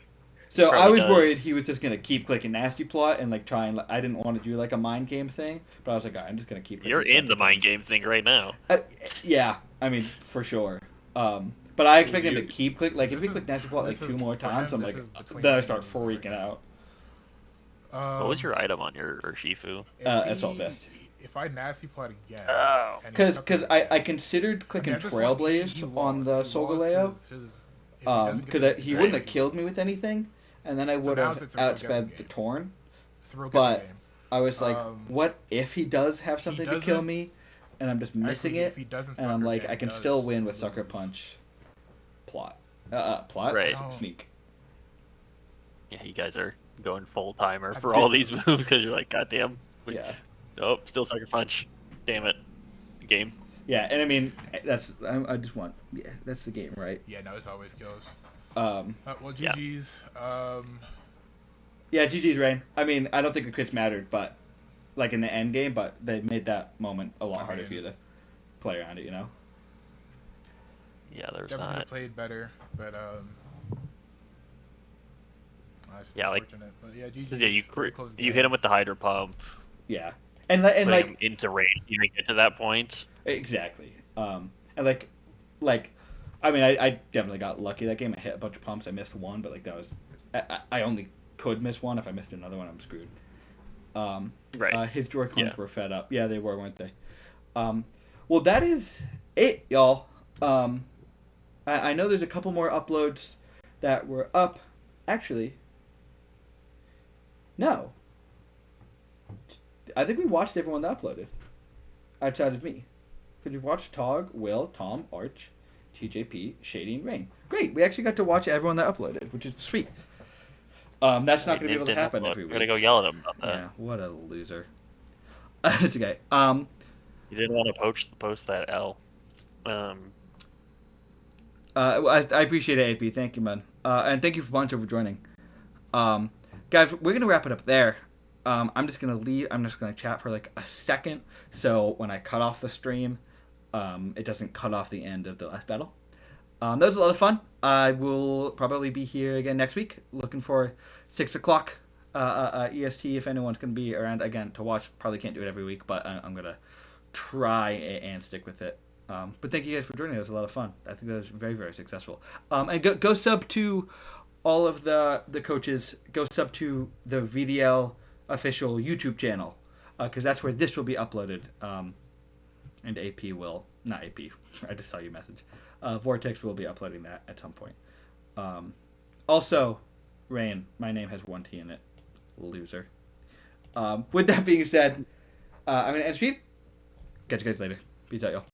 So I Probably was worried does. he was just gonna keep clicking Nasty Plot and like try and. I didn't want to do like a mind game thing, but I was like, all right, I'm just gonna keep. you're clicking in the Sucker mind game thing right now. Punch. Yeah, I mean for sure. But I expect him to You- keep click. Like if This he is- clicked Nasty Plot like this is- 2 more for times, him, I'm this like, is between then I me start and Sucker. freaking out. What was your item on your Urshifu? If Assault he- Vest. if I nasty plot again, Oh. Because I considered clicking I just want- Trailblaze he on the lost. He Soga lost layout. if he doesn't get Because the- he wouldn't have killed me with anything, and then I would now have it's a real guessing outsped the game. Torn. It's a real guessing But game. I was like, what if he does have he something to kill doesn't- me, and I'm just missing Actually, it, if he doesn't and I'm sucker like, get, I can he still does win with Sucker lose. Punch. Plot? Right. Sneak. Yeah, you guys are going full timer I for did- all these moves because you're like, goddamn. Yeah. Nope, still sucker punch. Damn it. Game. Yeah, and I mean, I just want, yeah, that's the game, right? Yeah, no, it's always kills. Well, Yeah. GG's. Yeah, GG's Rain. I mean, I don't think the crits mattered, but like in the end game, but they made that moment a lot harder for you to play around it, you know? Yeah, there's Definitely not. played better, but it's Yeah, like- unfortunate. But yeah, GG's. Yeah, very close you game. hit him with the Hydro Pump, Yeah. And putting like him into range. You didn't get to that point. exactly. And like I mean, I definitely got lucky that game. I hit a bunch of pumps. I missed one, but like that was I only could miss one. If I missed another one, I'm screwed. Right. His Joy-Cons Yeah. were fed up. Yeah, they were, weren't they? Well, that is it, y'all. I know there's a couple more uploads that were up. Actually, no. I think we watched everyone that uploaded, outside of me. Because we watched Tog, Will, Tom, Arch, TJP, Shady, and Rain. Great, we actually got to watch everyone that uploaded, which is sweet. That's not going to be able to happen every I'm week. gonna go yell at him about that. Yeah, what a loser. It's okay. You didn't want to post that L. I appreciate it, AP. Thank you, man. And thank you for Boncho for joining. Guys, we're gonna wrap it up there. I'm just gonna leave. I'm just gonna chat for like a second, so when I cut off the stream, it doesn't cut off the end of the last battle. That was a lot of fun. I will probably be here again next week, looking for 6 o'clock EST if anyone's gonna be around again to watch. Probably can't do it every week, but I'm gonna try and stick with it. But thank you guys for joining. It was a lot of fun. I think that was very, very successful. And go sub to all of the coaches. Go sub to the VDL official YouTube channel, because that's where this will be uploaded. And AP will, not AP, I just saw your message. Vortex will be uploading that at some point. Also, Rain, my name has one T in it. Loser. With that being said, I'm going to end stream. Catch you guys later. Peace out, y'all.